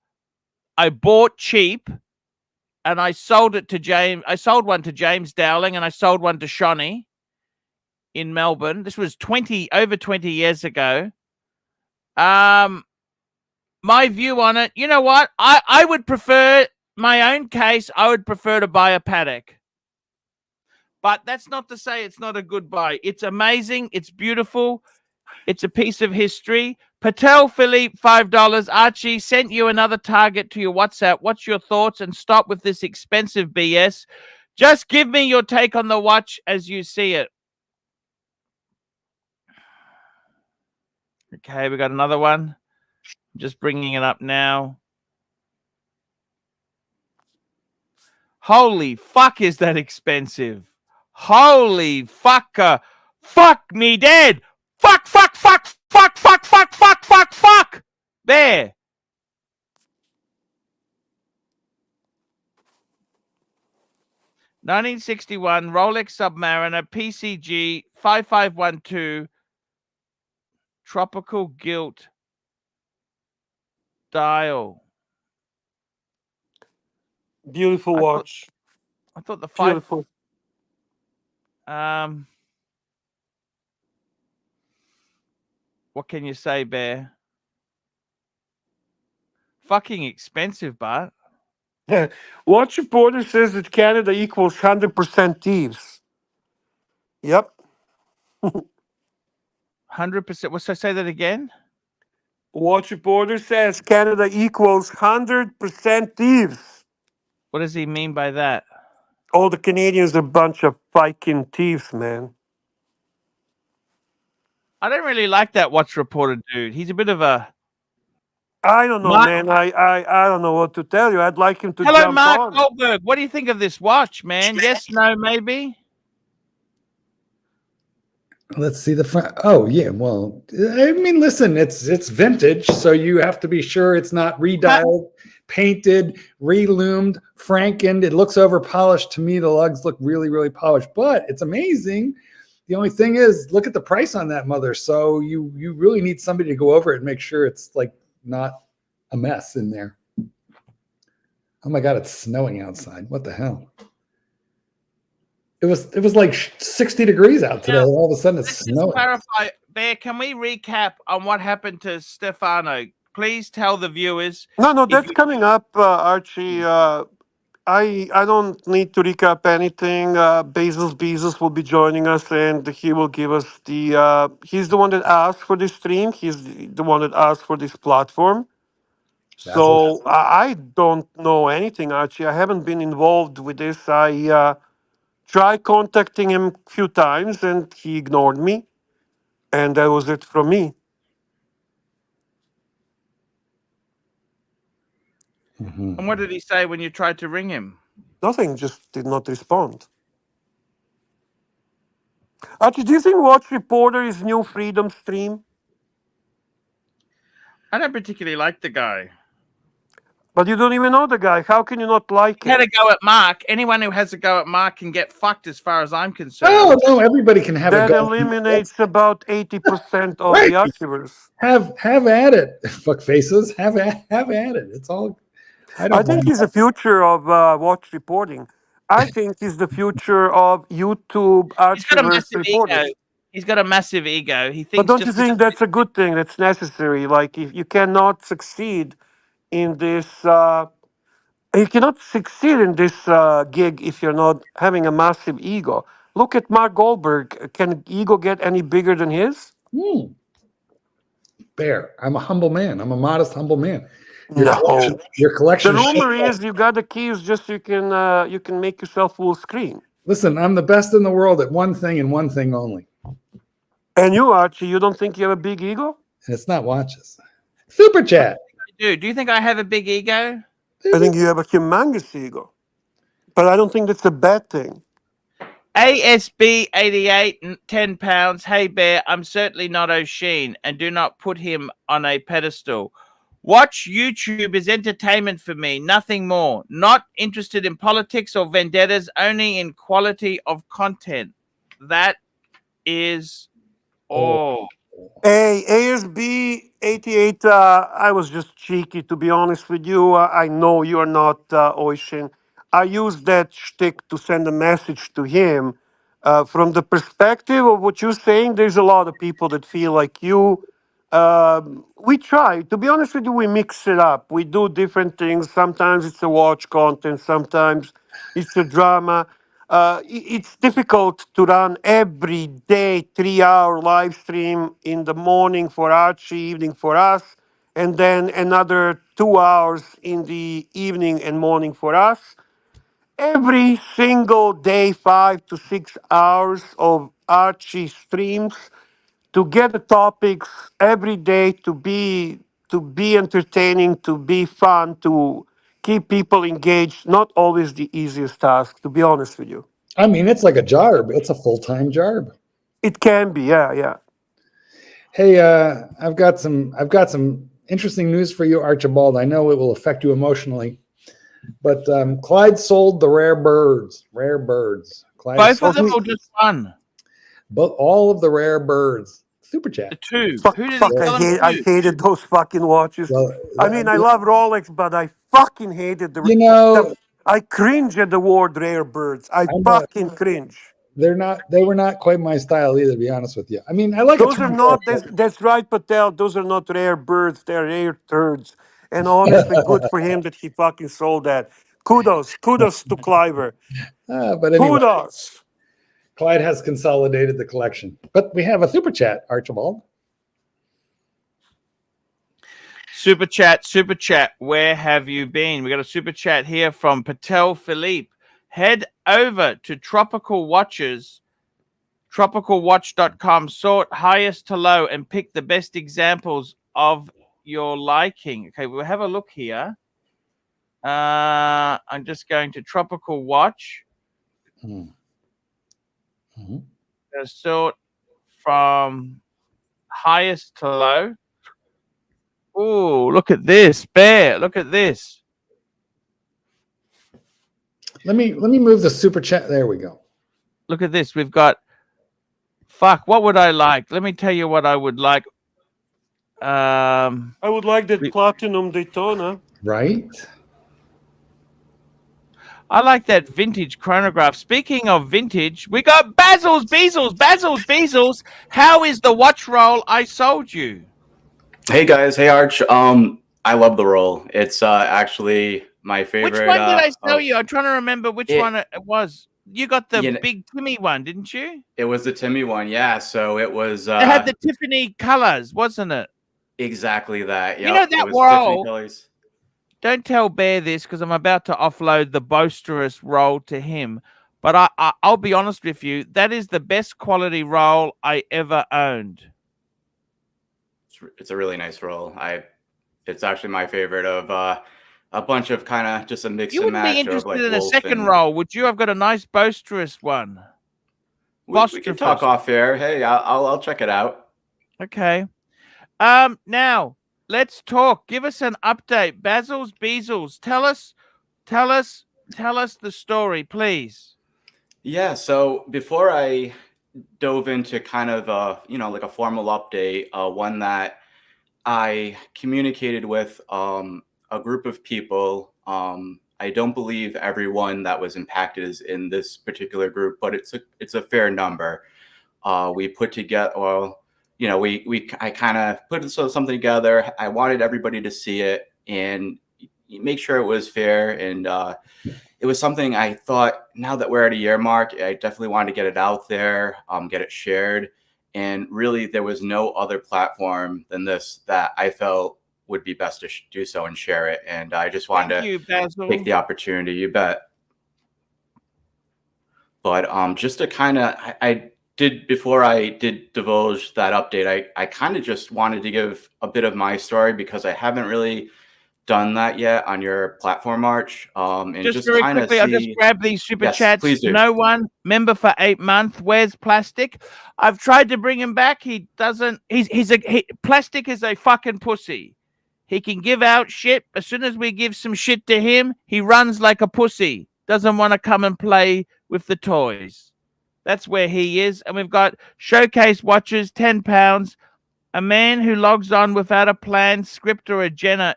Speaker 1: I bought cheap and I sold it to James. I sold one to James Dowling and I sold one to Shawnee in Melbourne. This was over 20 years ago. My view on it, you know what? I would prefer my own case. I would prefer to buy a Patek. But that's not to say it's not a good buy. It's amazing. It's beautiful. It's a piece of history. Patel Philippe, $5. Archie sent you another target to your WhatsApp. What's your thoughts? And stop with this expensive BS. Just give me your take on the watch as you see it. Okay, we got another one. I'm just bringing it up now. Holy fuck, is that expensive? Holy fucker. Fuck me dead. Fuck, fuck, fuck, fuck, fuck, fuck, fuck, fuck, fuck. There. (1961) Rolex Submariner PCG 5512 tropical gilt dial.
Speaker 2: Beautiful watch.
Speaker 1: I thought the five.
Speaker 2: Beautiful.
Speaker 1: What can you say, Bear? Fucking expensive, but
Speaker 2: Watch reporter says that Canada equals 100% thieves. Yep.
Speaker 1: 100%. Well, so say that again.
Speaker 2: Watch reporter says Canada equals 100% thieves.
Speaker 1: What does he mean by that?
Speaker 2: All the Canadians are a bunch of fucking thieves, man.
Speaker 1: I don't really like that watch reporter dude. He's a bit of a.
Speaker 2: I don't know,
Speaker 1: Mark-
Speaker 2: man. I don't know what to tell you. I'd like him to
Speaker 1: Hello,
Speaker 2: jump
Speaker 1: Mark
Speaker 2: on.
Speaker 1: Goldberg. What do you think of this watch, man? Yes, no, maybe?
Speaker 4: Let's see the front. Oh yeah, well, I mean, listen, it's vintage, so you have to be sure it's not redialed, painted, reloomed, frankened. It looks over polished to me. The lugs look really, really polished, but it's amazing. The only thing is, look at the price on that mother. So you really need somebody to go over it and make sure it's like not a mess in there. Oh my God, it's snowing outside. What the hell? It was like 60 degrees out today.
Speaker 1: Now,
Speaker 4: All of a sudden it's
Speaker 1: Let's just
Speaker 4: snowing.
Speaker 1: clarify, Bear, can we recap on what happened to Stefano? Please tell the viewers.
Speaker 2: No,
Speaker 1: if
Speaker 2: that's
Speaker 1: you-
Speaker 2: coming up, Archie. I don't need to recap anything. Bezos will be joining us, and he will give us the. He's the one that asked for this stream. He's the one that asked for this platform. So I don't know anything, Archie. I haven't been involved with this. I tried contacting him a few times, and he ignored me, and that was it from me.
Speaker 1: And what did he say when you tried to ring him?
Speaker 2: Nothing, just did not respond. Archie, do you think Watch Reporter is new freedom stream?
Speaker 1: I don't particularly like the guy.
Speaker 2: But you don't even know the guy. How can you not like
Speaker 1: He had
Speaker 2: him?
Speaker 1: a go at Mark. Anyone who has a go at Mark can get fucked, as far as I'm concerned.
Speaker 4: Oh no, everybody can have
Speaker 2: That
Speaker 4: a go.
Speaker 2: eliminates about 80% of
Speaker 4: Right.
Speaker 2: the Archiverse.
Speaker 4: Have at it, fuck faces. Have at it. It's all.
Speaker 2: I think
Speaker 4: mind.
Speaker 2: he's the future of watch reporting. I think he's the future of YouTube
Speaker 1: He's got a
Speaker 2: Archiverse
Speaker 1: massive
Speaker 2: reporting.
Speaker 1: ego. He's got a massive ego. He
Speaker 2: But
Speaker 1: thinks
Speaker 2: don't you
Speaker 1: just
Speaker 2: think that's a good thing? That's necessary. Like if you cannot succeed in this, you cannot succeed in this gig if you're not having a massive ego. Look at Mark Goldberg. Can ego get any bigger than his?
Speaker 4: Bear. I'm a humble man. I'm a modest, humble man.
Speaker 2: No.
Speaker 4: Your collection.
Speaker 2: The rumor is you got the keys just so you can make yourself full screen.
Speaker 4: Listen, I'm the best in the world at one thing and one thing only,
Speaker 2: And you, Archie, you don't think you have a big ego?
Speaker 4: and it's not watches. Super chat.
Speaker 1: Dude, do you think I have a big ego?
Speaker 2: I think you have a humongous ego. But I don't think that's a bad thing.
Speaker 1: ASB 88, £10. Hey Bear, I'm certainly not O'Sheen, and do not put him on a pedestal. Watch YouTube is entertainment for me, nothing more. Not interested in politics or vendettas, only in quality of content. That is all.
Speaker 2: Hey, ASB 88, I was just cheeky, to be honest with you. I know you are not Oishin. I used that shtick to send a message to him. From the perspective of what you're saying, there's a lot of people that feel like you. We try, to be honest with you, we mix it up. We do different things. Sometimes it's a watch content, sometimes it's a drama. It's difficult to run every day 3 hour live stream in the morning for Archie, evening for us, and then another 2 hours in the evening and morning for us. Every single day, 5 to 6 hours of Archie streams to get the topics every day, to be entertaining, to be fun, to keep people engaged. Not always the easiest task, to be honest with you.
Speaker 4: I mean, it's like a job. It's a full-time job.
Speaker 2: It can be, yeah.
Speaker 4: Hey, I've got some interesting news for you, Archibald. I know it will affect you emotionally, but Clyde sold the rare birds. Clyde
Speaker 1: Both
Speaker 4: sold,
Speaker 1: of them or just one?
Speaker 4: but all of the rare birds. Super
Speaker 1: The
Speaker 4: chat.
Speaker 1: two.
Speaker 2: Fuck,
Speaker 1: Who did he
Speaker 2: fuck,
Speaker 1: sell them
Speaker 2: I
Speaker 1: to?
Speaker 2: hated those fucking watches.
Speaker 4: Well,
Speaker 2: I mean, I love Rolex, but I fucking hated
Speaker 4: you know,
Speaker 2: I cringe at the word rare birds. I
Speaker 4: I'm a,
Speaker 2: fucking cringe.
Speaker 4: they were not quite my style either, to be honest with you. I mean, I like
Speaker 2: Those are not,
Speaker 4: a
Speaker 2: that's right, Patel. Those are not rare birds. They're rare turds. And honestly, good for him that he fucking sold that. Kudos to Cliver.
Speaker 4: but anyway,
Speaker 2: Kudos.
Speaker 4: Clyde has consolidated the collection. But we have a super chat, Archibald.
Speaker 1: Super chat. Where have you been? We got a super chat here from Patel Philippe. Head over to tropicalwatch.com, sort highest to low, and pick the best examples of your liking. Okay, we'll have a look here. I'm just going to Tropical Watch. Sort from highest to low. Oh, look at this, Bear. Look at this.
Speaker 4: Let me move the super chat. There we go.
Speaker 1: Look at this. We've got what would I like? Let me tell you what I would like.
Speaker 2: I would like that Platinum Daytona.
Speaker 4: Right?
Speaker 1: I like that vintage chronograph. Speaking of vintage, we got Basil's Bezels. How is the watch roll I sold you?
Speaker 5: Hey guys, hey Arch. I love the roll. It's actually my favorite.
Speaker 1: Which one did I sell you? I'm trying to remember which one it was. You got the big Timmy one, didn't you?
Speaker 5: It was the Timmy one, yeah. So it was.
Speaker 1: It had the Tiffany colors, wasn't it?
Speaker 5: Exactly that. Yep.
Speaker 1: You know that roll. Don't tell Bear this because I'm about to offload the boisterous roll to him. But I'll be honest with you, that is the best quality roll I ever owned.
Speaker 5: It's a really nice roll. It's actually my favorite of a bunch of kind of just a mix and match.
Speaker 1: You wouldn't be interested
Speaker 5: like
Speaker 1: in a second roll, would you? I've got a nice boisterous one.
Speaker 5: We can talk off air. Hey, I'll check it out.
Speaker 1: Okay. Now let's talk. Give us an update. Basil's Bezels. Tell us the story, please.
Speaker 5: Yeah. So before I dove into kind of like a formal update, one that I communicated with a group of people. I don't believe everyone that was impacted is in this particular group, but it's a fair number. We put together, I kind of put something together. I wanted everybody to see it and make sure it was fair. And it was something I thought, now that we're at a year mark, I definitely wanted to get it out there, get it shared. And really, there was no other platform than this that I felt would be best to do so and share it. And I just wanted to take the opportunity. You bet. But just to kind of, before I did divulge that update, I kind of just wanted to give a bit of my story because I haven't really done that yet on your platform, Arch. And just
Speaker 1: very quickly, I'll just grab these super chats.
Speaker 5: Please do.
Speaker 1: No one member for 8 months. Where's Plastic? I've tried to bring him back. He doesn't. Plastic is a fucking pussy. He can give out shit. As soon as we give some shit to him, he runs like a pussy. Doesn't want to come and play with the toys. That's where he is. And we've got Showcase Watches, £10. A man who logs on without a plan, script, or agenda,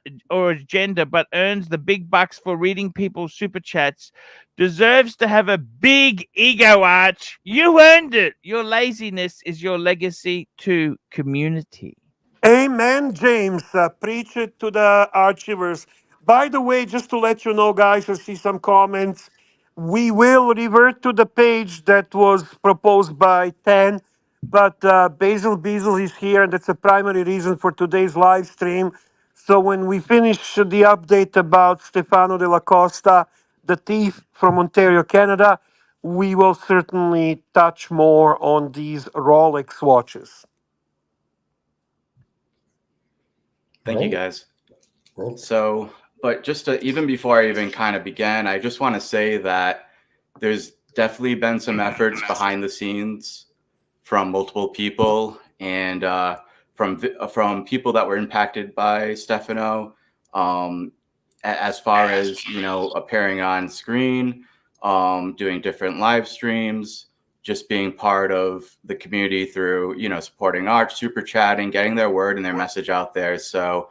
Speaker 1: but earns the big bucks for reading people's super chats, deserves to have a big ego, Arch. You earned it. Your laziness is your legacy to community.
Speaker 2: Amen, James. Preach it to the Archivers. By the way, just to let you know, guys, I see some comments. We will revert to the page that was proposed by 10, but Basil Beazle is here, and that's a primary reason for today's live stream. So when we finish the update about Stefano Delacosta, the thief from Ontario, Canada, we will certainly touch more on these Rolex watches.
Speaker 5: Thank you, guys.
Speaker 4: Roll.
Speaker 5: So, but just to, even before I even kind of began, I just want to say that there's definitely been some efforts behind the scenes from multiple people, and from people that were impacted by Stefano, as far as, you know, appearing on screen, doing different live streams, just being part of the community through, you know, supporting art, super chatting, getting their word and their message out there. So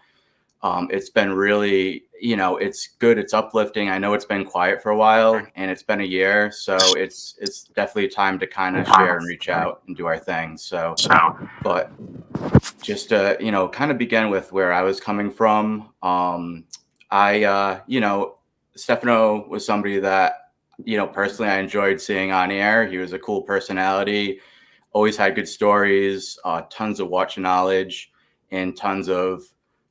Speaker 5: it's been really, you know, it's good. It's uplifting. I know it's been quiet for a while, and it's been a year. So it's definitely time to kind of share and reach out and do our thing. So, but just to, you know, kind of begin with where I was coming from. You know, Stefano was somebody that, you know, personally I enjoyed seeing on air. He was a cool personality, always had good stories, tons of watch knowledge, and tons of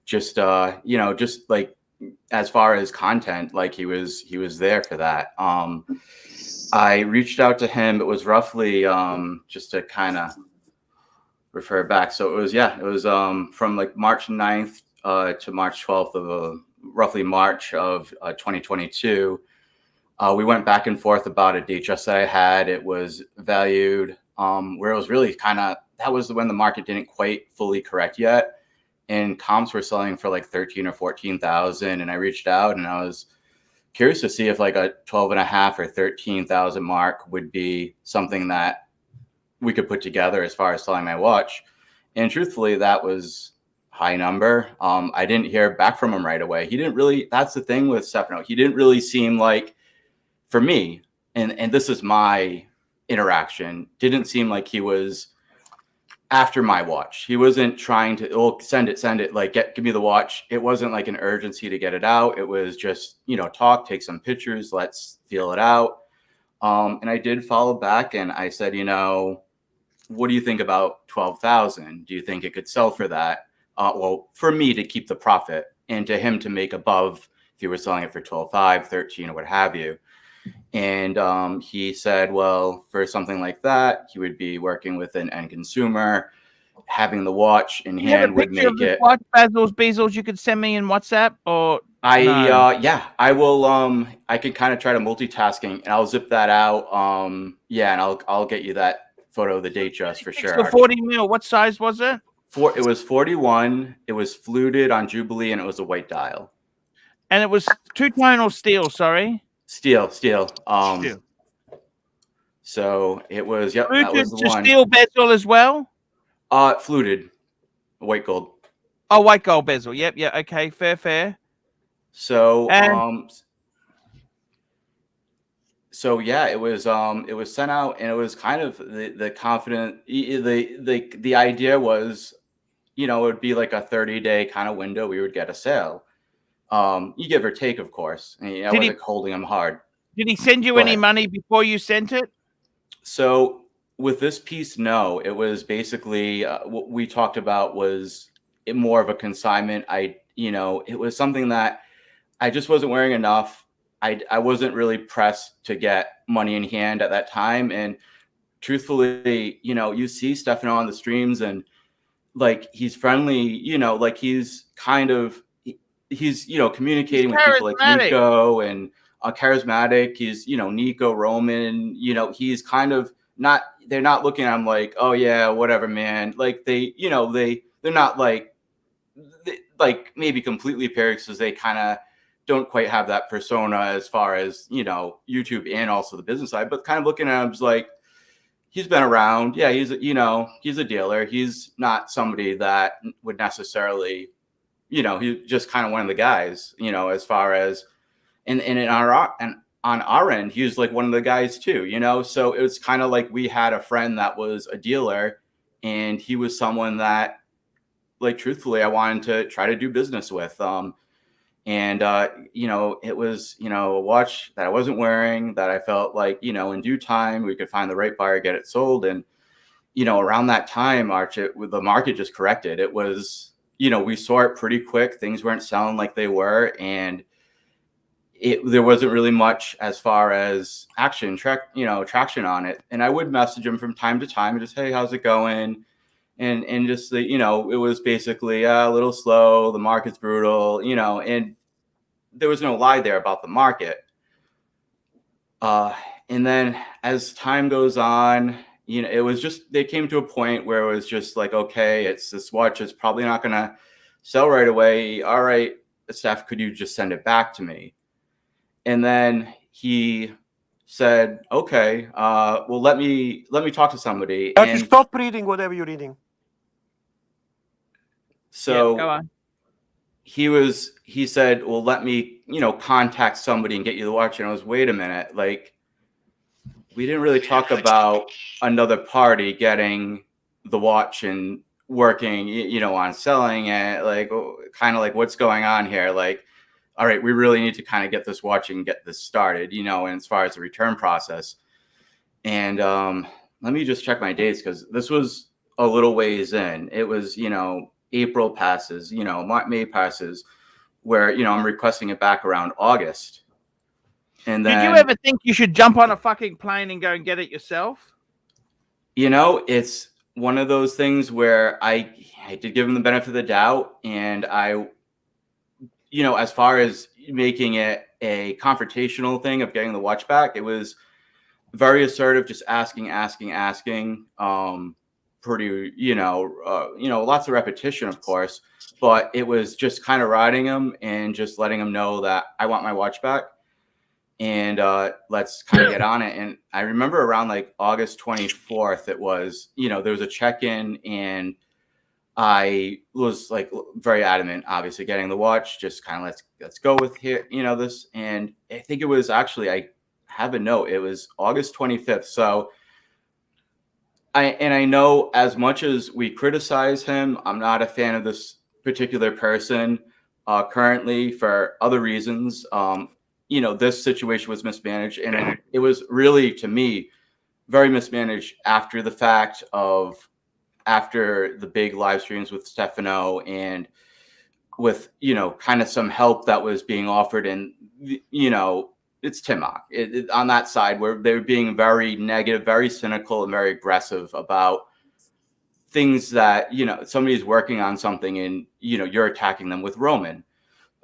Speaker 5: just, you know, just like as far as content, like he was there for that. I reached out to him. It was roughly, just to kind of refer back. So it was from like March 9th to March 12th of roughly March of 2022. We went back and forth about a DHS that I had. It was valued where it was really kind of, that was when the market didn't quite fully correct yet. And comps were selling for like 13 or 14,000. And I reached out and I was curious to see if like a 12.5 or 13,000 mark would be something that we could put together as far as selling my watch. And truthfully, that was high number. I didn't hear back from him right away. He didn't really, that's the thing with Stefano. He didn't really seem like, for me, and this is my interaction, didn't seem like he was after my watch. He wasn't trying to, oh, send it, like give me the watch. It wasn't like an urgency to get it out. It was just, you know, talk, take some pictures, let's feel it out. And I did follow back and I said, you know, what do you think about 12,000? Do you think it could sell for that? Well, for me to keep the profit and to him to make above if you were selling it for 12.5, 13 or what have you. And he said, well, for something like that, he would be working with an end consumer. Having the watch in hand would make it.
Speaker 1: Watch bezels you could send me in WhatsApp, or
Speaker 5: yeah, I will. I could kind of try to multitasking, and I'll zip that out. Yeah, and I'll get you that photo of the date just for sure.
Speaker 1: So 40 mil. What size was it?
Speaker 5: It was 41. It was fluted on Jubilee, and it was a white dial.
Speaker 1: And it was two-tone or steel? Sorry.
Speaker 5: Steel.
Speaker 1: Steel.
Speaker 5: So it was, yep, that was the one.
Speaker 1: Steel bezel as well?
Speaker 5: Fluted, white gold.
Speaker 1: Oh, white gold bezel. Yep, yeah, okay, fair.
Speaker 5: So so yeah, it was sent out, and it was kind of the confident, the idea was, you know, it would be like a 30-day kind of window. We would get a sale. You give or take, of course. And I wasn't holding him hard.
Speaker 1: Did he send you any money before you sent it?
Speaker 5: So with this piece, no. It was basically what we talked about was more of a consignment. You know, it was something that I just wasn't wearing enough. I wasn't really pressed to get money in hand at that time. And truthfully, you know, you see Stefano on the streams and like he's friendly, you know, like he's kind of, he's, you know, communicating with people like Nico and charismatic. He's, you know, Nico, Roman, you know, he's kind of not, they're not looking at him like, oh yeah, whatever, man. Like they, you know, they're not like maybe completely paired because they kind of don't quite have that persona as far as, you know, YouTube and also the business side, but kind of looking at him as like, he's been around. Yeah. He's, you know, he's a dealer. He's not somebody that would necessarily, you know, he's just kind of one of the guys, you know, as far as, and on our end, he was like one of the guys too, you know? So it was kind of like we had a friend that was a dealer and he was someone that like, truthfully, I wanted to try to do business with. You know, it was, you know, a watch that I wasn't wearing that I felt like, you know, in due time, we could find the right buyer, get it sold. And, you know, around that time, Archie, the market just corrected. It was, you know, we saw it pretty quick. Things weren't selling like they were. And there wasn't really much as far as traction on it. And I would message him from time to time and just, hey, how's it going? and just the, it was basically a little slow. The market's brutal, and there was no lie there about the market. And then as time goes on, it was just, they came to a point where it was just like, okay, this watch is probably not going to sell right away. All right, Steph, could you just send it back to me? And then he said, okay, well, let me talk to somebody.
Speaker 2: Archie,
Speaker 5: And
Speaker 2: stop reading whatever you're reading.
Speaker 5: so
Speaker 1: Go on.
Speaker 5: he said, well, let me, contact somebody and get you the watch. And I was, wait a minute, like, we didn't really talk about another party getting the watch and working, on selling it. Like, kind of like, what's going on here? Like, all right, we really need to kind of get this watch and get this started, and as far as the return process. And let me just check my dates, because this was a little ways in. It was, April passes, May passes, where, I'm requesting it back around August. And then,
Speaker 1: Did you ever think you should jump on a fucking plane and go and get it yourself?
Speaker 5: It's one of those things where I did give him the benefit of the doubt. And I, as far as making it a confrontational thing of getting the watch back, it was very assertive, just asking, pretty, lots of repetition, of course, but it was just kind of riding him and just letting him know that I want my watch back, and let's kind of get on it. And I remember around like August 24th, it was, there was a check-in, and I was like very adamant, obviously, getting the watch, just kind of let's go with here, this. And I think it was actually, I have a note, it was August 25th. So I know, as much as we criticize him, I'm not a fan of this particular person currently, for other reasons. This situation was mismanaged, and it was really, to me, very mismanaged after the fact after the big live streams with Stefano, and with, kind of some help that was being offered. And, it's Timok on that side, where they're being very negative, very cynical, and very aggressive about things that, somebody's working on something, and, you're attacking them with Roman.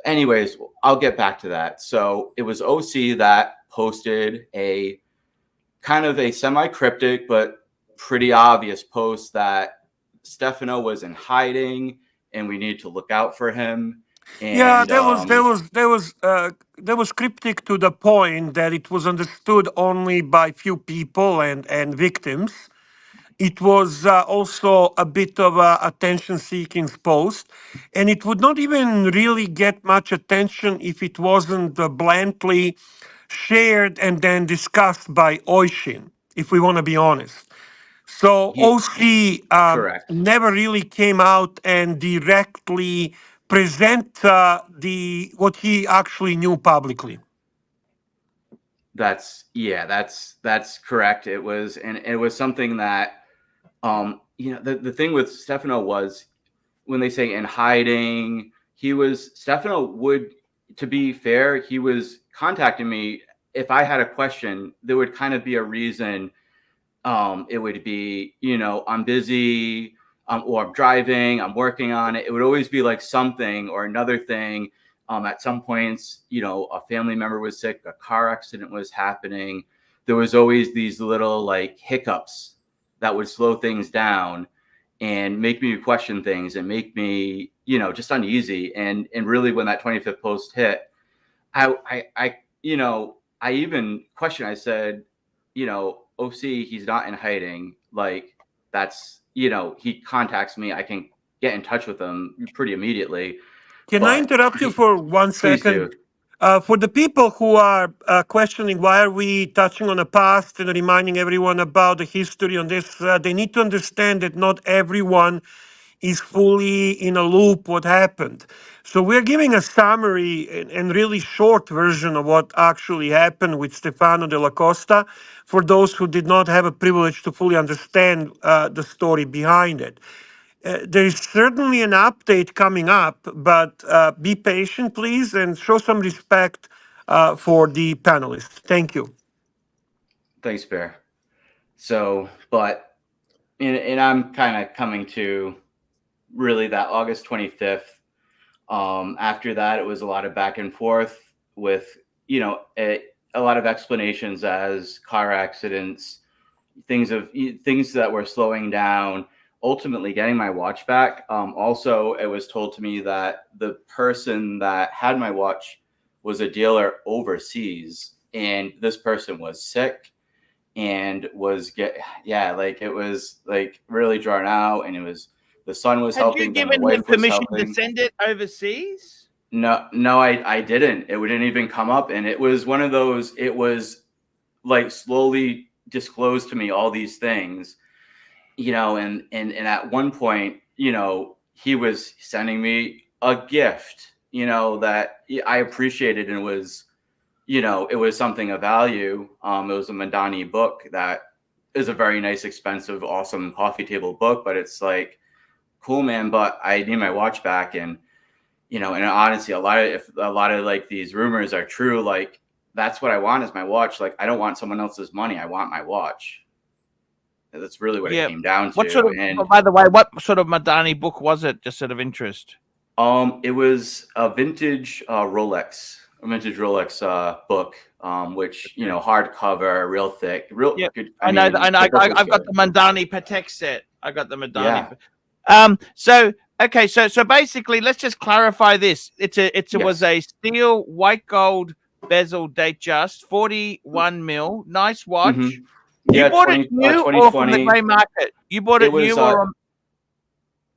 Speaker 5: Anyways, I'll get back to that. So it was OC that posted a kind of a semi-cryptic but pretty obvious post that Stefano was in hiding and we need to look out for him. And
Speaker 2: Yeah, that was cryptic to the point that it was understood only by few people and victims. It was also a bit of a attention-seeking post, and it would not even really get much attention if it wasn't bluntly shared and then discussed by Oishin, if we want to be honest. So OC
Speaker 5: correct.
Speaker 2: never really came out and directly present what he actually knew publicly.
Speaker 5: That's correct. It was, and it was something that, the thing with Stefano was, when they say in hiding, Stefano would, to be fair, he was contacting me. If I had a question, there would kind of be a reason. It would be, I'm busy, or I'm driving, I'm working on it. It would always be like something or another thing. At some points, a family member was sick, a car accident was happening. There was always these little like hiccups that would slow things down and make me question things and make me, just uneasy. And really, when that 25th post hit, I even questioned. I said, OC, he's not in hiding. Like, that's, he contacts me, I can get in touch with him pretty immediately.
Speaker 2: Can I interrupt you for 1
Speaker 5: Please
Speaker 2: second?
Speaker 5: do.
Speaker 2: For the people who are questioning why are we touching on the past and reminding everyone about the history on this, they need to understand that not everyone is fully in a loop what happened. So we're giving a summary and really short version of what actually happened with Stefano Delacosta for those who did not have a privilege to fully understand the story behind it. There is certainly an update coming up, but be patient, please, and show some respect for the panelists. Thank you.
Speaker 5: Thanks, Bear. So, but and I'm kind of coming to really that August 25th. After that, it was a lot of back and forth with, a lot of explanations as car accidents, things that were slowing down, ultimately getting my watch back. Also, it was told to me that the person that had my watch was a dealer overseas, and this person was sick and was it was like really drawn out, and it was the son was
Speaker 1: Had you
Speaker 5: helping, then the
Speaker 1: given him
Speaker 5: wife was
Speaker 1: permission to
Speaker 5: helping.
Speaker 1: send it overseas?
Speaker 5: No, I didn't. It wouldn't even come up, and it was one of those. It was like slowly disclosed to me all these things, and at one point, he was sending me a gift, that I appreciated, and it was something of value. It was a Madani book that is a very nice, expensive, awesome coffee table book, but it's like, cool, man, but I need my watch back. And and honestly, if a lot of like these rumors are true, like that's what I want is my watch. Like I don't want someone else's money. I want my watch. That's really what it came down to.
Speaker 1: What sort of?
Speaker 5: And
Speaker 1: By the way, what sort of Madani book was it? Just out of interest.
Speaker 5: it was a vintage Rolex book, which hardcover, real thick, real good.
Speaker 1: I know. I've got the Madani Patek set. I got the Madani. Yeah. So okay. So basically, let's just clarify this. It was a steel white gold bezel Datejust 41 mil. Nice watch.
Speaker 5: Mm-hmm.
Speaker 1: You bought it new or from the grey market? You bought it new or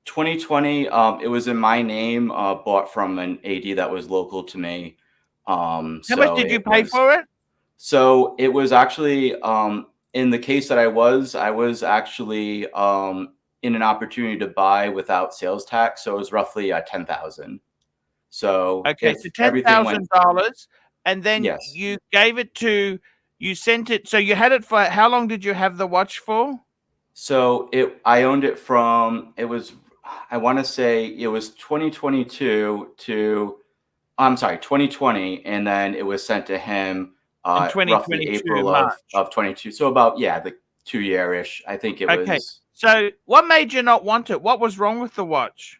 Speaker 5: 2020. It was in my name. Bought from an AD that was local to me.
Speaker 1: How much did you pay for it?
Speaker 5: So it was actually in the case that I was actually in an opportunity to buy without sales tax. So it was roughly 10,000. So
Speaker 1: okay, so $10,000, and then
Speaker 5: yes,
Speaker 1: you gave it to. You sent it. So you had it for how long did you have the watch for?
Speaker 5: So I owned it from, I want to say it was 2022 to, I'm sorry, 2020. And then it was sent to him roughly April of 22. So about, the 2-year-ish, I think it was.
Speaker 1: So what made you not want it? What was wrong with the watch?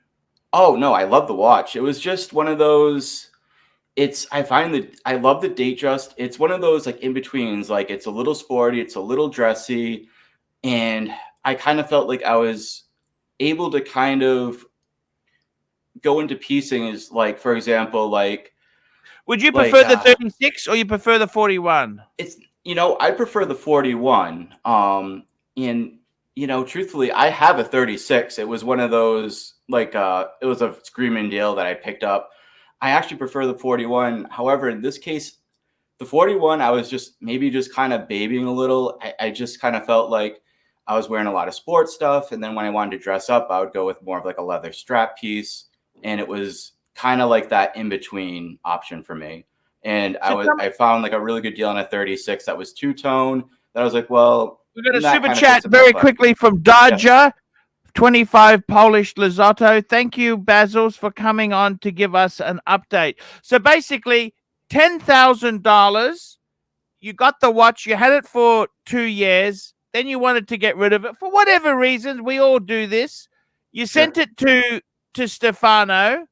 Speaker 5: Oh, no, I love the watch. It was just one of those. I love the Datejust. It's one of those like in betweens. Like it's a little sporty, it's a little dressy, and I kind of felt like I was able to kind of go into piecing. Is like, for example, like,
Speaker 1: would you prefer the 36 or you prefer the 41?
Speaker 5: It's I prefer the 41. And truthfully, I have a 36. It was one of those like it was a screaming deal that I picked up. I actually prefer the 41. However, in this case, the 41, I was just kind of babying a little. I just kind of felt like I was wearing a lot of sports stuff. And then when I wanted to dress up, I would go with more of like a leather strap piece. And it was kind of like that in between option for me. And I found like a really good deal on a 36 that was two-tone. That I was like, well,
Speaker 1: we got a super chat very quickly from Dodger. Yeah. 25 Polish Lizotto. Thank you, Basils, for coming on to give us an update. So basically, $10,000. You got the watch. You had it for 2 years. Then you wanted to get rid of it for whatever reasons. We all do this. You sent it to Stefano.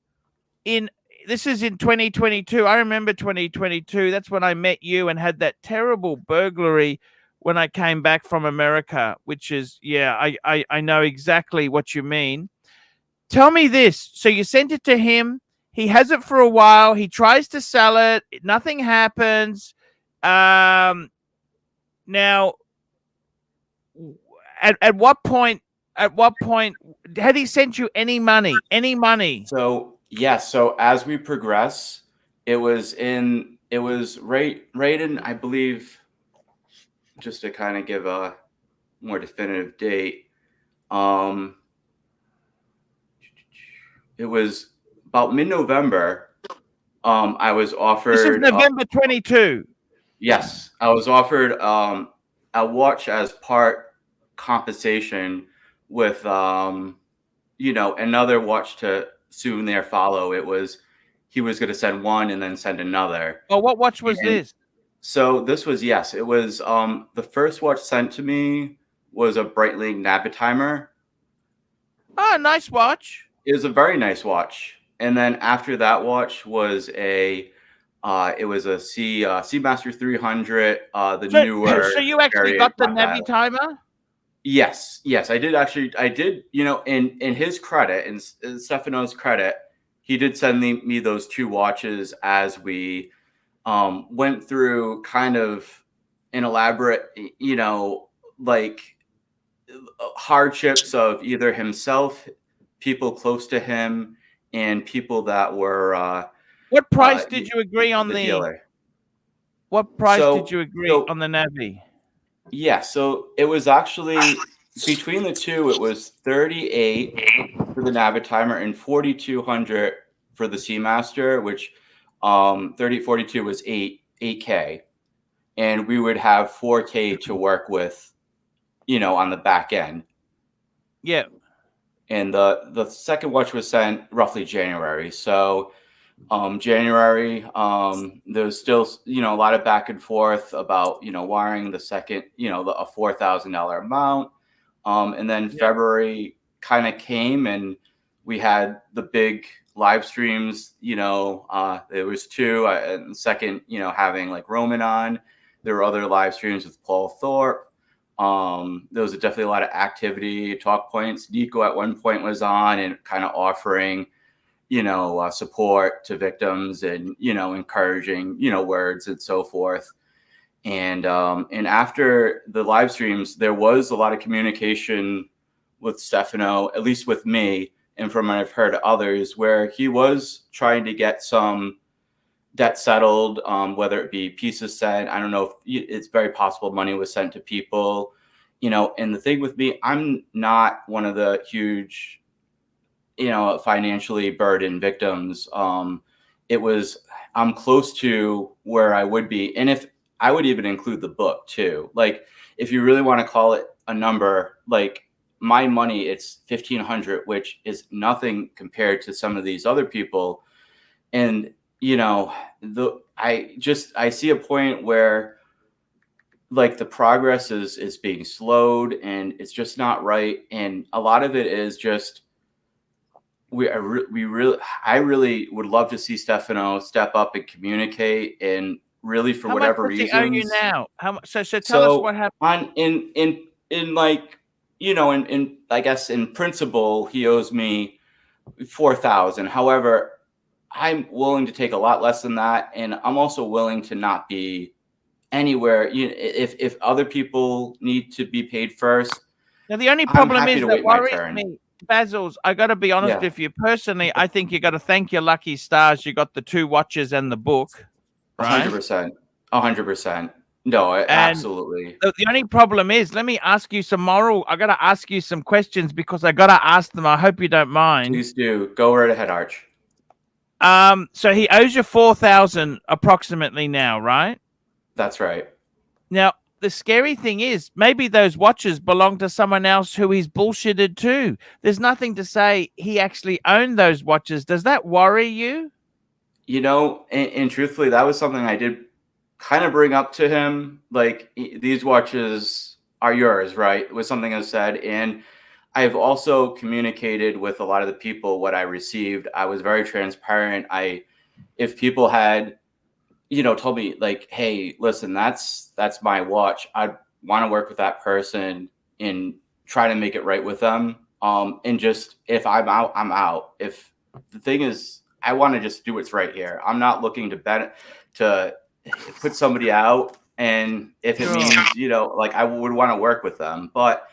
Speaker 1: This is in 2022. I remember 2022. That's when I met you and had that terrible burglary when I came back from America, which is, I know exactly what you mean. Tell me this. So you sent it to him. He has it for a while. He tries to sell it. Nothing happens. Now, at what point had he sent you any money?
Speaker 5: So, yes. So as we progress, it was right in, I believe, just to kind of give a more definitive date, it was about mid-November. I was offered.
Speaker 1: This is November 22.
Speaker 5: Yes, I was offered a watch as part compensation with another watch to soon there follow. He was going to send one and then send another.
Speaker 1: Oh, what watch was this?
Speaker 5: So this was, it was the first watch sent to me was a Breitling Navitimer.
Speaker 1: Oh, nice watch.
Speaker 5: It was a very nice watch. And then after that watch was it was a Seamaster 300, the newer
Speaker 1: So you actually
Speaker 5: variant,
Speaker 1: got the
Speaker 5: not that.
Speaker 1: Navi timer?
Speaker 5: Yes, I did, you know, in his credit, in Stefano's credit, he did send me those two watches as we went through kind of an elaborate, you know, like hardships of either himself, people close to him, and people that were
Speaker 1: What price did you agree on
Speaker 5: the
Speaker 1: the
Speaker 5: dealer.
Speaker 1: What price
Speaker 5: So-
Speaker 1: did you agree
Speaker 5: so-
Speaker 1: on the Navi?
Speaker 5: Yeah, so it was actually between the two, it was 38 for the Navitimer and 4,200 for the Seamaster, which 3042 was 8K. And we would have 4K to work with, you know, on the back end.
Speaker 1: Yeah.
Speaker 5: And the second watch was sent roughly January. So January, there's still, you know, a lot of back and forth about, you know, wiring the second, you know, a $4,000 amount. And then February kind of came and we had the big live streams, you know, there was two, and the second, you know, having like Roman on. There were other live streams with Paul Thorpe. There was definitely a lot of activity, talk points. Nico at one point was on and kind of offering, you know, support to victims and, you know, encouraging, you know, words and so forth. And after the live streams, there was a lot of communication with Stefano, at least with me, and from what I've heard others, where he was trying to get some debt settled, whether it be pieces sent. I don't know if it's very possible money was sent to people, you know. And the thing with me, I'm not one of the huge, you know, financially burdened victims. I'm close to where I would be. And if I would even include the book too, like if you really want to call it a number, like my money, it's 1,500, which is nothing compared to some of these other people. And, you know, I see a point where like the progress is being slowed and it's just not right. And a lot of it is just, I really would love to see Stefano step up and communicate, and really for whatever
Speaker 1: much does
Speaker 5: reasons.
Speaker 1: he owe you now? How much? So tell us what happened.
Speaker 5: In like, you know, in I guess in principle, he owes me 4,000. However, I'm willing to take a lot less than that, and I'm also willing to not be anywhere. You know, if other people need to be paid first.
Speaker 1: Now the only problem
Speaker 5: happy
Speaker 1: is
Speaker 5: to
Speaker 1: that
Speaker 5: wait my
Speaker 1: worries
Speaker 5: turn.
Speaker 1: me. Basil's, I got to be honest with you personally. I think you got to thank your lucky stars. You got the two watches and the book, right?
Speaker 5: 100%. 100%. No, absolutely.
Speaker 1: The only problem is, let me ask you some I got to ask you some questions because I got to ask them. I hope you don't mind.
Speaker 5: Please do. Go right ahead, Arch.
Speaker 1: So he owes you 4,000 approximately now, right?
Speaker 5: That's right.
Speaker 1: Now, the scary thing is maybe those watches belong to someone else who he's bullshitted too. There's nothing to say he actually owned those watches. Does that worry you?
Speaker 5: You know, and truthfully, that was something I did kind of bring up to him. Like, these watches are yours, right? It was something I said. And I've also communicated with a lot of the people what I received. I was very transparent. If people had, you know, told me like, hey, listen, that's my watch, I'd want to work with that person and try to make it right with them. And just, if I'm out, I'm out. If the thing is, I want to just do what's right here. I'm not looking to put somebody out. And if it means, you know, like I would want to work with them, but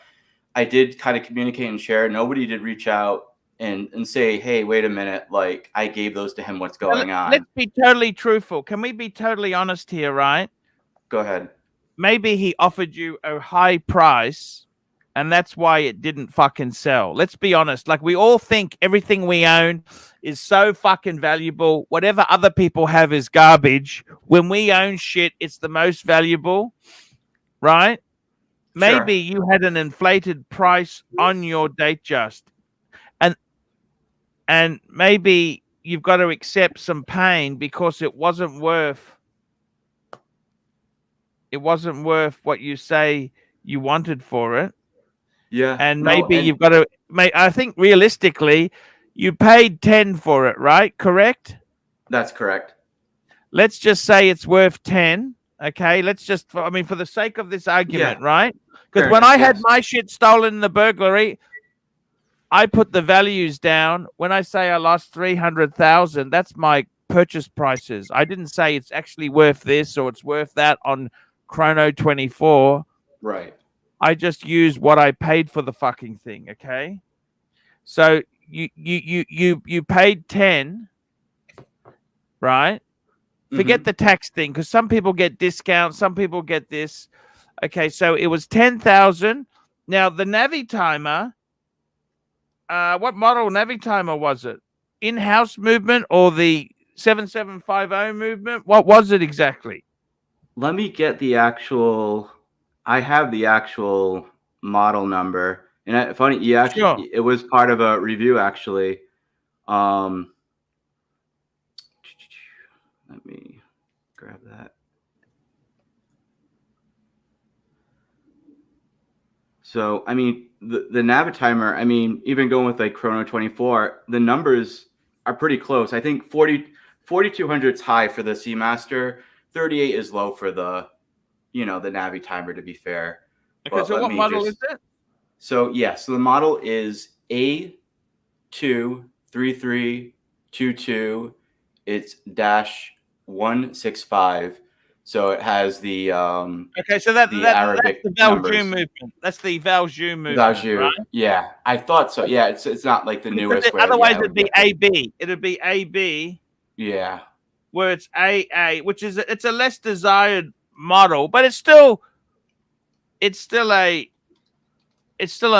Speaker 5: I did kind of communicate and share. Nobody did reach out and say, hey, wait a minute, like I gave those to him. What's going on?
Speaker 1: Let's be totally truthful. Can we be totally honest here, right?
Speaker 5: Go ahead.
Speaker 1: Maybe he offered you a high price and that's why it didn't fucking sell. Let's be honest. Like, we all think everything we own is so fucking valuable. Whatever other people have is garbage. When we own shit, it's the most valuable, right? Maybe you had an inflated price on your Datejust, and maybe you've got to accept some pain because it wasn't worth what you say you wanted for it.
Speaker 5: Yeah.
Speaker 1: And
Speaker 5: No,
Speaker 1: maybe
Speaker 5: and
Speaker 1: you've got to. I think realistically, you paid 10 for it, right? Correct.
Speaker 5: that's correct.
Speaker 1: Let's just say it's worth 10. Okay. Let's just. I mean, for the sake of this argument,
Speaker 5: Yeah.
Speaker 1: right? Because
Speaker 5: Fair
Speaker 1: when
Speaker 5: enough,
Speaker 1: I had
Speaker 5: yes.
Speaker 1: my shit stolen in the burglary, I put the values down. When I say I lost 300,000, that's my purchase prices. I didn't say it's actually worth this or it's worth that on Chrono 24.
Speaker 5: Right.
Speaker 1: I just use what I paid for the fucking thing. Okay. So you paid 10, right? Forget
Speaker 5: Mhm.
Speaker 1: the tax thing, because some people get discounts, some people get this. Okay, so it was 10,000. Now the Navi timer, what model Navi timer was it? In-house movement or the 7750 movement? What was it exactly?
Speaker 5: Let me get the actual. I have the actual model number, and funny, you actually,
Speaker 1: Sure.
Speaker 5: it was part of a review actually. Let me grab that. So, I mean, the Navitimer, I mean, even going with like Chrono 24, the numbers are pretty close. I think 4200 is high for the Seamaster, 38 is low for the, the Navitimer, to be fair.
Speaker 1: Okay,
Speaker 5: But
Speaker 1: so
Speaker 5: let
Speaker 1: what
Speaker 5: me
Speaker 1: model
Speaker 5: just.
Speaker 1: is it?
Speaker 5: So, yeah, so the model is A23322. It's -165. So it has the
Speaker 1: Okay, so that's
Speaker 5: Arabic
Speaker 1: the Valjoux
Speaker 5: numbers.
Speaker 1: movement. That's the Valjoux movement,
Speaker 5: Valjoux.
Speaker 1: right?
Speaker 5: Yeah, I thought so. Yeah, it's not like the newest where
Speaker 1: Otherwise,
Speaker 5: it
Speaker 1: it'd
Speaker 5: would
Speaker 1: be
Speaker 5: get
Speaker 1: AB. It'd be AB,
Speaker 5: yeah.
Speaker 1: where it's AA, which is it's a less desired model, but it's still a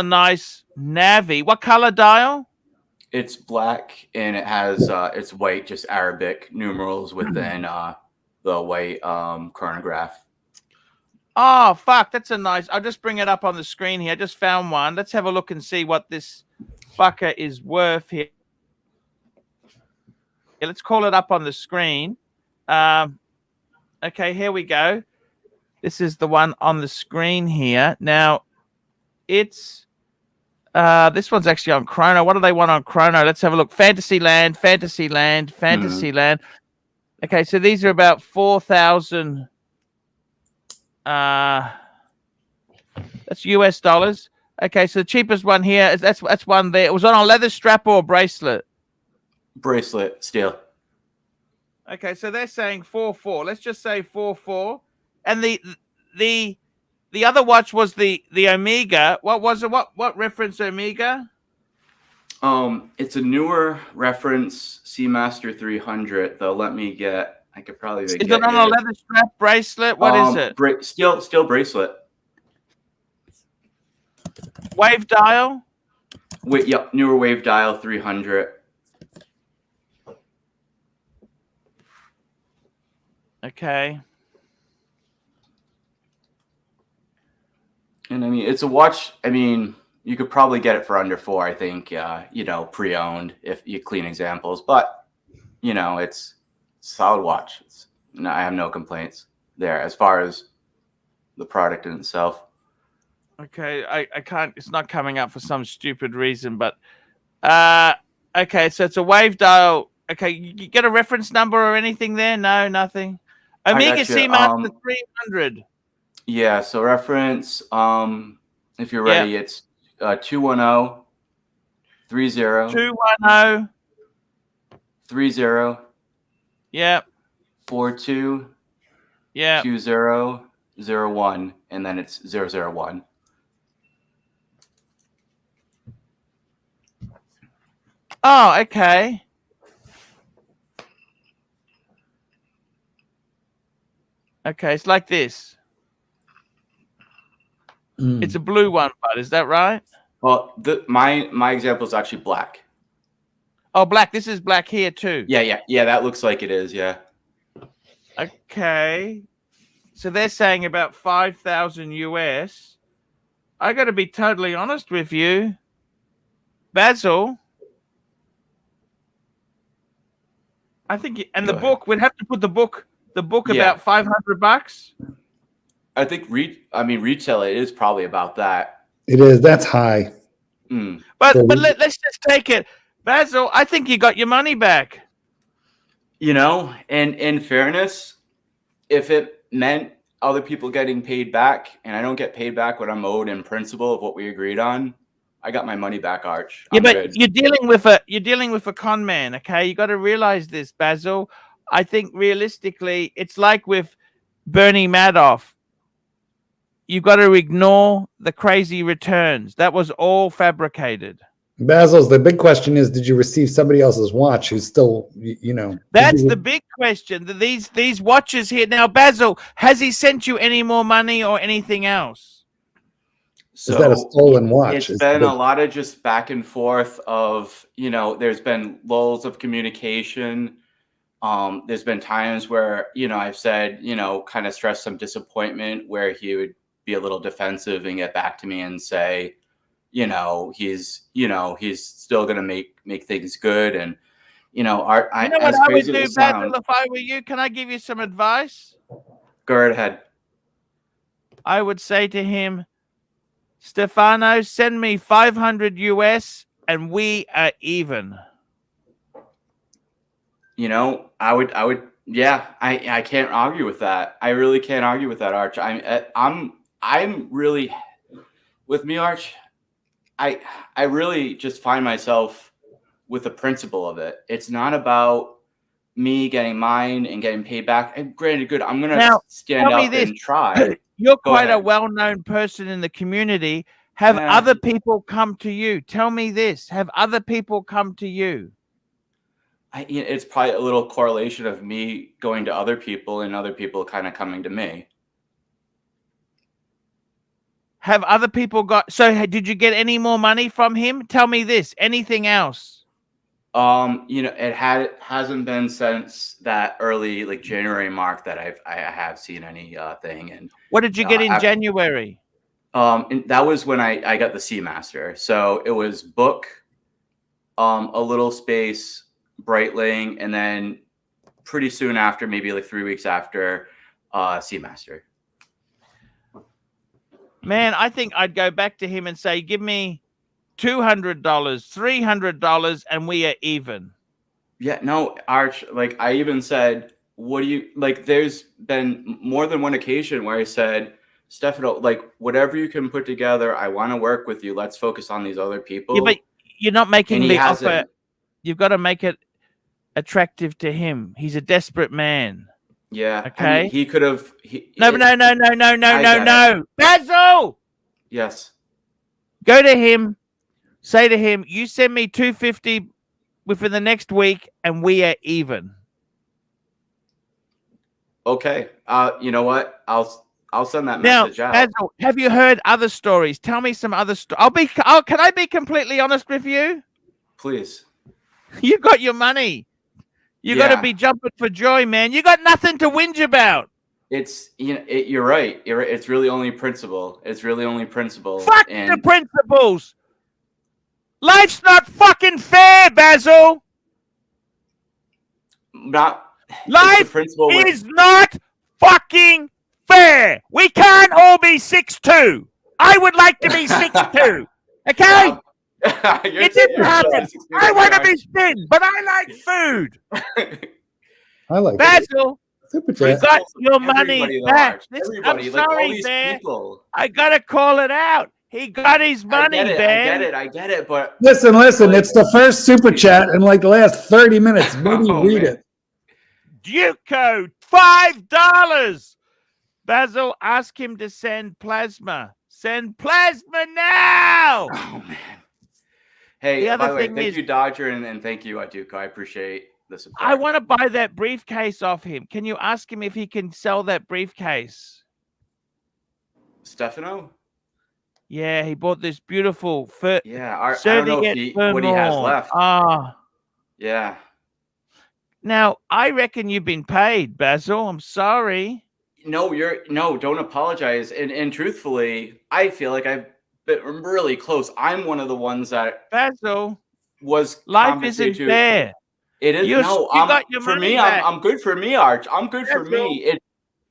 Speaker 1: nice Navi. What color dial?
Speaker 5: It's black and it has it's white, just Arabic numerals within the white chronograph.
Speaker 1: Oh fuck, that's a nice. I'll just bring it up on the screen here. I just found one. Let's have a look and see what this fucker is worth here. Yeah, let's call it up on the screen. Okay, here we go. This is the one on the screen here. Now, it's this one's actually on Chrono. What do they want on Chrono? Let's have a look. Fantasyland, Fantasyland, Fantasyland. Okay, so these are about 4,000. That's US dollars. Okay, so the cheapest one here is that's one there. It was on a leather strap or a bracelet.
Speaker 5: Bracelet steel.
Speaker 1: Okay, so they're saying 4,400. Let's just say 4,400. And the other watch was the Omega. What was it? What reference Omega?
Speaker 5: It's a newer reference Seamaster 300 though. Let me get. I could probably even
Speaker 1: Is
Speaker 5: get
Speaker 1: it on
Speaker 5: you.
Speaker 1: a leather strap bracelet? What is it?
Speaker 5: Steel bracelet.
Speaker 1: Wave dial?
Speaker 5: Wait, yep, newer wave dial 300.
Speaker 1: Okay.
Speaker 5: And I mean, it's a watch. I mean, you could probably get it for under 4, I think, pre-owned if you clean examples. But, it's a solid watch. I have no complaints there as far as the product in itself.
Speaker 1: Okay, I can't. It's not coming up for some stupid reason, but okay. So it's a wave dial. Okay, you get a reference number or anything there? No, nothing. Omega Seamaster 300.
Speaker 5: Yeah. So reference. If you're ready, it's 210 30
Speaker 1: 210
Speaker 5: 30.
Speaker 1: Yeah.
Speaker 5: 42.
Speaker 1: Yeah.
Speaker 5: 2001, and then it's 001.
Speaker 1: Oh, okay. Okay, it's like this. It's a blue one, but is that right?
Speaker 5: Well, my example is actually black.
Speaker 1: Oh, black. This is black here too.
Speaker 5: Yeah. That looks like it is. Yeah.
Speaker 1: Okay. So they're saying about 5,000 US. I got to be totally honest with you, Basil. I think, and the book, we'd have to put the book about $500.
Speaker 5: I think retail it is probably about that.
Speaker 4: It is. That's high.
Speaker 1: But
Speaker 4: So
Speaker 1: let's just take it, Basil. I think you got your money back.
Speaker 5: You know, and in fairness, if it meant other people getting paid back, and I don't get paid back what I'm owed in principle of what we agreed on, I got my money back, Arch.
Speaker 1: Yeah,
Speaker 5: I'm
Speaker 1: but
Speaker 5: good.
Speaker 1: you're dealing with a con man. Okay, you got to realize this, Basil. I think realistically, it's like with Bernie Madoff. You've got to ignore the crazy returns. That was all fabricated.
Speaker 4: Basil's the big question is, did you receive somebody else's watch who's still, you know?
Speaker 1: That's the big question. These watches here. Now, Basil, has he sent you any more money or anything else?
Speaker 5: So
Speaker 4: is that a stolen watch?
Speaker 5: It's been a lot of just back and forth of, you know, there's been lulls of communication. There's been times where, you know, I've said, you know, kind of stressed some disappointment where he would be a little defensive and get back to me and say, you know, he's still going to make things good. And, you know,
Speaker 1: What I would do, Basil, if I were you? Can I give you some advice?
Speaker 5: Go right ahead.
Speaker 1: I would say to him, Stefano, send me 500 US and we are even.
Speaker 5: You know, I would, yeah, I can't argue with that. I really can't argue with that, Arch. I'm really, with me, Arch, I really just find myself with the principle of it. It's not about me getting mine and getting paid back. And granted, good, I'm going to stand up and try.
Speaker 1: You're quite a well-known person in the community. Have other people come to you? Tell me this. Have other people come to you?
Speaker 5: It's probably a little correlation of me going to other people and other people kind of coming to me.
Speaker 1: Have other people got... So did you get any more money from him? Tell me this. Anything else?
Speaker 5: You know, it hasn't been since that early like January mark that I have seen any thing. And
Speaker 1: what did you get in January?
Speaker 5: And that was when I got the Seamaster. So it was book, a little space, Breitling, and then pretty soon after, maybe like 3 weeks after, Seamaster.
Speaker 1: Man, I think I'd go back to him and say, give me $200, $300, and we are even.
Speaker 5: Yeah, no, Arch, like I even said, what do you, like there's been more than one occasion where I said, Stefano, like whatever you can put together, I want to work with you. Let's focus on these other people.
Speaker 1: Yeah, but you're not making the offer. You've got to make it attractive to him. He's a desperate man.
Speaker 5: Yeah.
Speaker 1: Okay.
Speaker 5: I mean, he could have.
Speaker 1: No. Basil.
Speaker 5: Yes.
Speaker 1: Go to him. Say to him, you send me $250 within the next week, and we are even.
Speaker 5: Okay. You know what? I'll send that message out.
Speaker 1: Basil, have you heard other stories? Tell me some other stories. Can I be completely honest with you?
Speaker 5: Please.
Speaker 1: You got your money. You got to be jumping for joy, man. You got nothing to whinge about.
Speaker 5: It's, you know, you're right. You're right. It's really only principle. It's really only principle.
Speaker 1: Fuck the principles. Life's not fucking fair, Basil. Life is not fucking fair. We can't all be 6'2". I would like to be 6'2". Okay? It didn't happen. I want to be thin, but I like food.
Speaker 4: I like
Speaker 1: Basil. You got your money back.
Speaker 5: Everybody,
Speaker 1: I'm sorry,
Speaker 5: like
Speaker 1: Bear. I gotta call it out. He got his money, Bear.
Speaker 5: I get it, but
Speaker 4: listen. It's the first super chat in like the last 30 minutes. Maybe read it.
Speaker 1: Duco, $5. Basil, ask him to send plasma. Send plasma now.
Speaker 5: Oh man. Hey, by the way, thank you, Dodger, and thank you, Duco. I appreciate the support.
Speaker 1: I want to buy that briefcase off him. Can you ask him if he can sell that briefcase?
Speaker 5: Stefano?
Speaker 1: Yeah, he bought this beautiful
Speaker 5: I don't know what he has left. Yeah.
Speaker 1: Now, I reckon you've been paid, Basil. I'm sorry.
Speaker 5: No, don't apologize. And truthfully, I feel like I've been really close. I'm one of the ones that
Speaker 1: Basil
Speaker 5: was
Speaker 1: life isn't fair.
Speaker 5: It is.
Speaker 1: You got your
Speaker 5: for
Speaker 1: money
Speaker 5: me.
Speaker 1: back.
Speaker 5: I'm good for me, Arch. I'm good for me.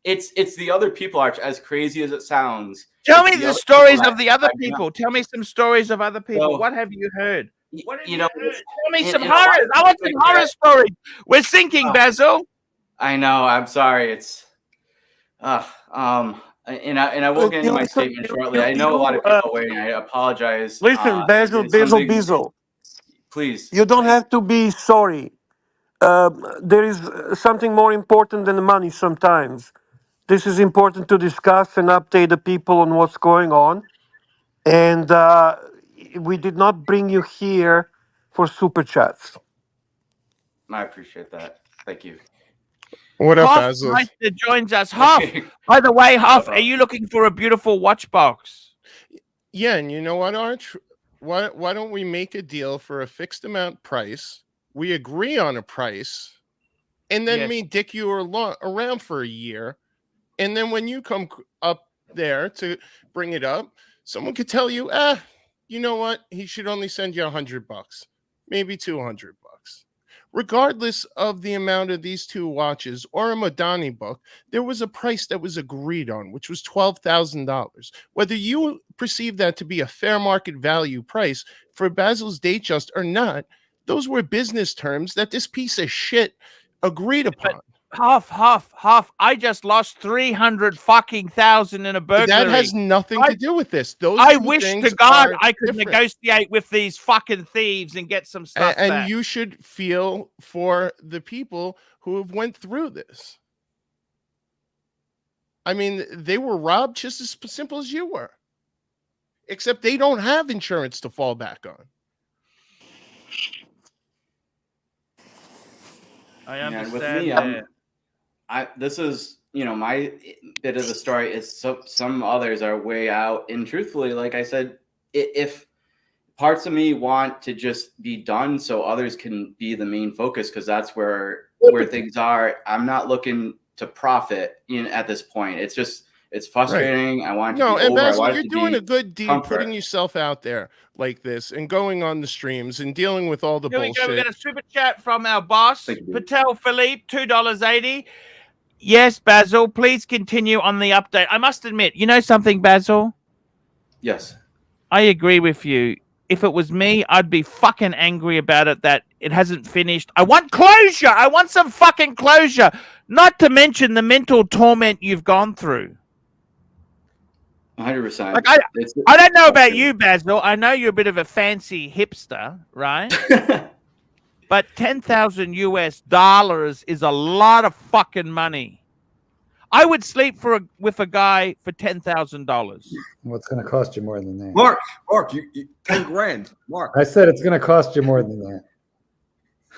Speaker 5: It's the other people, Arch. As crazy as it sounds,
Speaker 1: Tell
Speaker 5: it's
Speaker 1: me the
Speaker 5: other
Speaker 1: stories
Speaker 5: people
Speaker 1: of the other
Speaker 5: I've not-
Speaker 1: people. Tell me some stories of other people.
Speaker 5: So,
Speaker 1: What have you heard? What have
Speaker 5: you
Speaker 1: you
Speaker 5: know,
Speaker 1: heard? Tell me
Speaker 5: in-
Speaker 1: some
Speaker 5: in a lot
Speaker 1: horrors.
Speaker 5: of
Speaker 1: I want
Speaker 5: things
Speaker 1: some
Speaker 5: like
Speaker 1: horror
Speaker 5: that-
Speaker 1: stories. We're sinking, Basil.
Speaker 5: I know. I'm sorry. It's and I will get into my statement shortly. I know a lot of people are waiting. I apologize.
Speaker 2: Listen, Basil,
Speaker 5: please.
Speaker 2: You don't have to be sorry. There is something more important than the money sometimes. This is important to discuss and update the people on what's going on. And we did not bring you here for super chats.
Speaker 5: I appreciate that. Thank you.
Speaker 6: What up,
Speaker 1: Hoff
Speaker 6: Basil?
Speaker 1: Meister joins us. Hoff, by the way, Hoff, are you looking for a beautiful watch box?
Speaker 6: Yeah, and you know what, Arch? Why don't we make a deal for a fixed amount price? We agree on a price, and then
Speaker 1: Yes.
Speaker 6: me dick you around for a year, and then when you come up there to bring it up, someone could tell you, you know what? He should only send you $100, maybe $200. Regardless of the amount of these two watches or a Madani book, there was a price that was agreed on, which was $12,000. Whether you perceive that to be a fair market value price for Basil's Datejust or not, those were business terms that this piece of shit agreed upon.
Speaker 1: Hoff, I just lost 300,000 in a burglary.
Speaker 6: That has nothing to do with this.
Speaker 1: I wish to God I could negotiate with these fucking thieves and get some stuff
Speaker 6: and
Speaker 1: back.
Speaker 6: you should feel for the people who have went through this. I mean, they were robbed just as simple as you were, except they don't have insurance to fall back on.
Speaker 1: I understand.
Speaker 5: With me, this is, my bit of the story is some others are way out. And truthfully, like I said, if parts of me want to just be done so others can be the main focus, because that's where things are. I'm not looking to profit at this point. It's frustrating. Right. I want to be over.
Speaker 6: Basil, you're doing a good deed putting yourself out there like this and going on the streams and dealing with all the bullshit.
Speaker 1: Here we go. We got a super chat from our boss, Patel Philippe, $2.80. Yes, Basil, please continue on the update. I must admit, you know something, Basil?
Speaker 5: Yes.
Speaker 1: I agree with you. If it was me, I'd be fucking angry about it that it hasn't finished. I want closure. I want some fucking closure. Not to mention the mental torment you've gone through.
Speaker 5: 100%.
Speaker 1: Like I don't know about you, Basil. I know you're a bit of a fancy hipster, right? But $10,000 US is a lot of fucking money. I would sleep with a guy for $10,000.
Speaker 4: What's going to cost you more than that?
Speaker 7: Mark, you 10 grand. Mark,
Speaker 4: I said it's going to cost you more than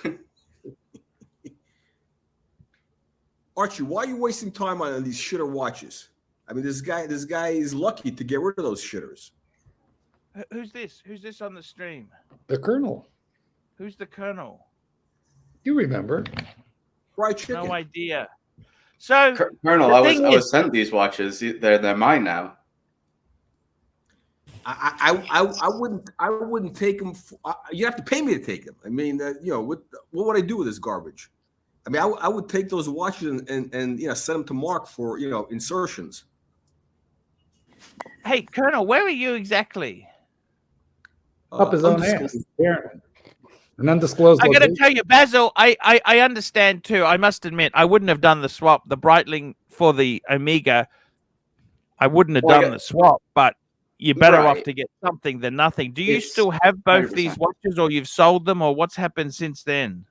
Speaker 4: that.
Speaker 7: Archie, why are you wasting time on these shitter watches? I mean, this guy is lucky to get rid of those shitters.
Speaker 1: Who's this? Who's this on the stream?
Speaker 4: The Colonel.
Speaker 1: Who's the Colonel?
Speaker 4: You remember?
Speaker 7: Fried chicken.
Speaker 1: No idea. So,
Speaker 5: Colonel, I was sent these watches. They're mine now.
Speaker 7: I wouldn't take them. You have to pay me to take them. I mean, what would I do with this garbage? I mean, I would take those watches and send them to Mark for insertions.
Speaker 1: Hey, Colonel, where are you exactly?
Speaker 4: Up his own ass, apparently. An undisclosed
Speaker 1: I got to
Speaker 4: location.
Speaker 1: tell you, Basil, I understand too. I must admit, I wouldn't have done the swap, the Breitling for the Omega. I wouldn't have done the swap, but you're better off to get something than nothing. Do you still have both 100%. These watches, or you've sold them, or what's happened since then?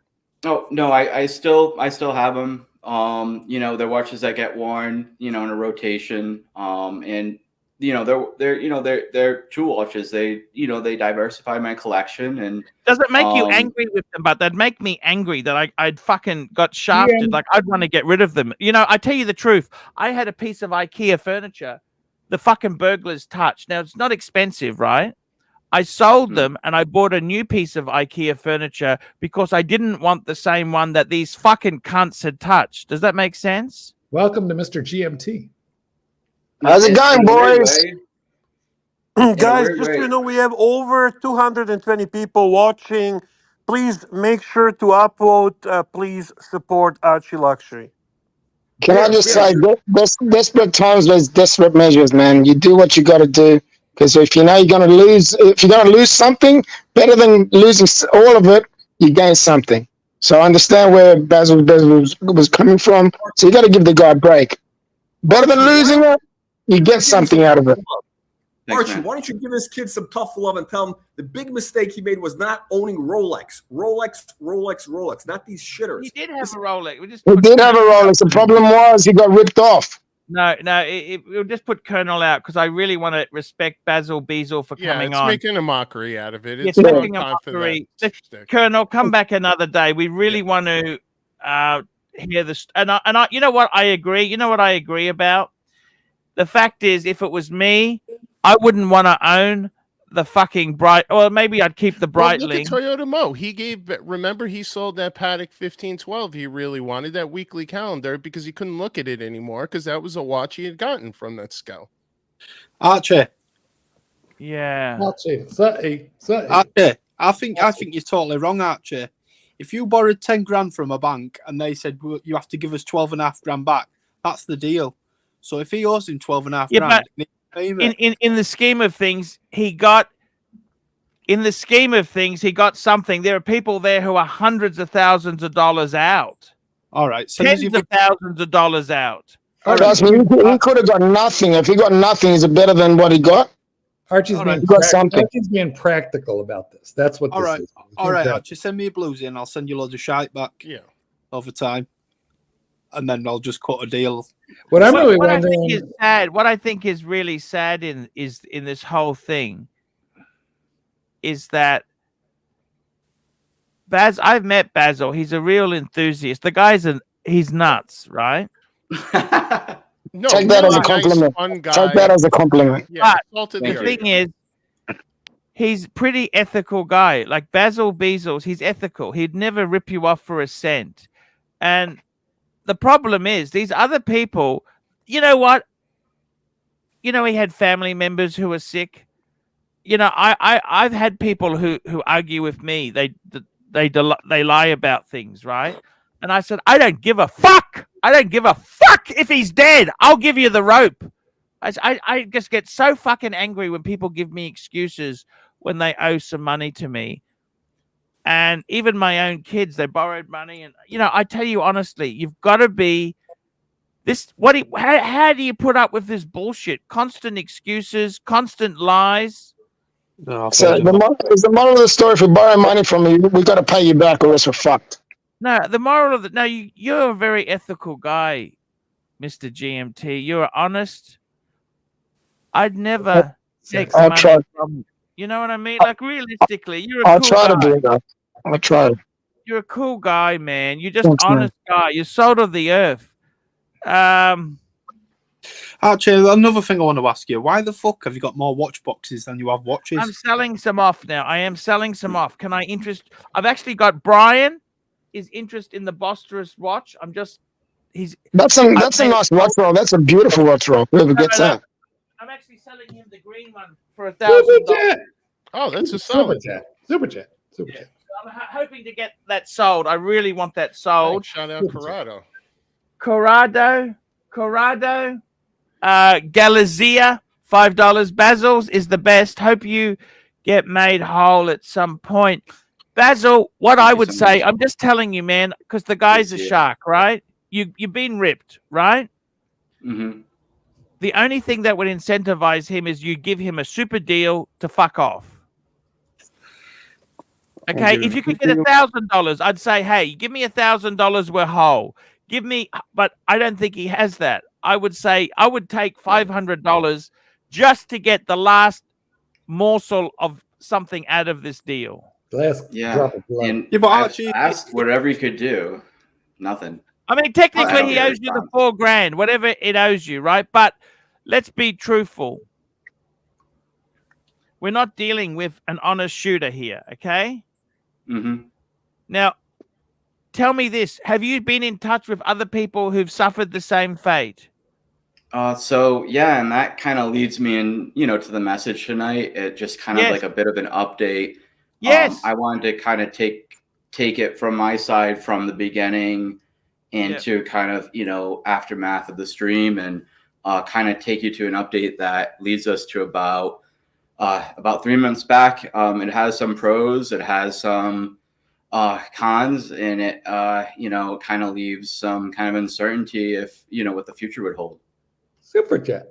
Speaker 5: Oh no, I still have them. They're watches that get worn, in a rotation. And they're true watches. They diversify my collection. And
Speaker 1: does it make you angry with them? But they'd make me angry that I'd fucking got shafted. Yeah. Like I'd want to get rid of them. I tell you the truth. I had a piece of IKEA furniture. The fucking burglars touched. Now it's not expensive, right? I sold them and I bought a new piece of IKEA furniture because I didn't want the same one that these fucking cunts had touched. Does that make sense?
Speaker 4: Welcome to Mr. GMT.
Speaker 8: How's it going, boys?
Speaker 2: Guys, just so you know, we have over 220 people watching. Please make sure to upvote. Please support ArchieLuxury.
Speaker 8: Can I just say, desperate times there's desperate measures, man. You do what you got to do, because if you know you're going to lose, if you're going to lose something, better than losing all of it, you gain something. So I understand where Basil was coming from. So you got to give the guy a break. Better than losing it, you get something out of it.
Speaker 5: Thanks,
Speaker 7: Archie,
Speaker 5: man.
Speaker 7: why don't you give this kid some tough love and tell him the big mistake he made was not owning Rolex, not these shitters.
Speaker 1: He did have a Rolex. We just
Speaker 8: He
Speaker 1: put
Speaker 8: did have a
Speaker 1: Colonel out.
Speaker 8: Rolex. The problem was he got ripped off.
Speaker 1: No, we'll just put Colonel out because I really want to respect Basil Beazle for coming
Speaker 6: it's
Speaker 1: on.
Speaker 6: making a mockery out of it.
Speaker 1: Yes,
Speaker 6: It's the
Speaker 1: making
Speaker 6: wrong
Speaker 1: a
Speaker 6: time for that
Speaker 1: mockery.
Speaker 6: stick.
Speaker 1: Colonel, come back another day. We really want to hear this. And I, you know what? I agree. You know what I agree about? The fact is, if it was me, I wouldn't want to own the fucking Bright. Or maybe I'd keep the
Speaker 6: Well, look
Speaker 1: Breitling.
Speaker 6: at Toyota Mo. He gave. Remember, he sold that Paddock 1512. He really wanted that weekly calendar because he couldn't look at it anymore because that was a watch he had gotten from that scout.
Speaker 9: Archie.
Speaker 1: Yeah.
Speaker 9: Archie, I think you're totally wrong, Archie. If you borrowed 10 grand from a bank and they said, well, you have to give us 12.5 grand back, that's the deal. So if he owes him 12.5 grand,
Speaker 1: in the scheme of things, he got something. There are people there who are hundreds of thousands of dollars out.
Speaker 9: All right. So
Speaker 1: tens of thousands of dollars out.
Speaker 8: Trust me, he could have got nothing. If he got nothing, is it better than what he got?
Speaker 4: Archie's being practical about this. That's what this is.
Speaker 9: All right, Archie, send me a blues in. I'll send you loads of shite back.
Speaker 6: Yeah.
Speaker 9: Over time. And then I'll just cut a deal.
Speaker 1: What I think is sad, what I think is really sad in this whole thing is that I've met Basil. He's a real enthusiast. The guy's he's nuts, right?
Speaker 6: No,
Speaker 8: take that as a compliment. Take that as a compliment.
Speaker 6: Yeah,
Speaker 1: but the thing is, he's pretty ethical guy. Like Basil Beazles, he's ethical. He'd never rip you off for a cent. And the problem is these other people, you know what? You know, he had family members who were sick. You know, I've had people who argue with me. They lie about things, right? And I said, I don't give a fuck. I don't give a fuck if he's dead. I'll give you the rope. I just get so fucking angry when people give me excuses when they owe some money to me. And even my own kids, they borrowed money. And, you know, I tell you honestly, you've got to be this. How do you put up with this bullshit? Constant excuses, constant lies.
Speaker 8: No, so the moral of the story: if we borrow money from you, we got to pay you back, or else we're fucked.
Speaker 1: No, the moral of you're a very ethical guy, Mr. GMT. You're honest. I'd never take some money from you. You know what I mean? Like realistically, you're a
Speaker 8: I'll
Speaker 1: cool
Speaker 8: try
Speaker 1: guy.
Speaker 8: to do that. I'll try.
Speaker 1: You're a cool guy, man. You're just
Speaker 8: Thanks,
Speaker 1: honest guy. You're salt of the earth.
Speaker 9: Actually, another thing I want to ask you: why the fuck have you got more watch boxes than you have watches?
Speaker 1: I'm selling some off now. I am selling some off. Can I interest? I've actually got Brian. His interest in the Bosterous watch.
Speaker 8: That's a nice watch roll. That's a beautiful watch roll. Whoever gets that.
Speaker 1: I'm actually selling him the green one for $1,000.
Speaker 6: Oh, that's a solid.
Speaker 4: Super chat.
Speaker 1: I'm hoping to get that sold. I really want that sold.
Speaker 6: Shout out Corrado.
Speaker 1: Corrado. Galizia, $5. Basil's is the best. Hope you get made whole at some point. Basil, what I would say, I'm just telling you, man, because the guy's a shark, right? You've been ripped, right?
Speaker 5: Mm-hmm.
Speaker 1: The only thing that would incentivize him is you give him a super deal to fuck off. Okay, if you could get $1,000, I'd say, hey, give me $1,000, we're whole. Give me, but I don't think he has that. I would say I would take $500 just to get the last morsel of something out of this deal.
Speaker 5: And
Speaker 9: but Archie
Speaker 5: asked whatever he could do. Nothing.
Speaker 1: I mean, technically, he owes you the $4,000, whatever it owes you, right? But let's be truthful. We're not dealing with an honest shooter here, okay?
Speaker 5: Mm-hmm.
Speaker 1: Now, tell me this. Have you been in touch with other people who've suffered the same fate?
Speaker 5: So, yeah, and that kind of leads me in, to the message tonight. It just kind of like a bit of an update.
Speaker 1: Yes.
Speaker 5: I wanted to kind of take it from my side from the beginning into kind of, aftermath of the stream and kind of take you to an update that leads us to about 3 months back. It has some pros, it has some cons, and it kind of leaves some kind of uncertainty if what the future would hold.
Speaker 4: Super chat.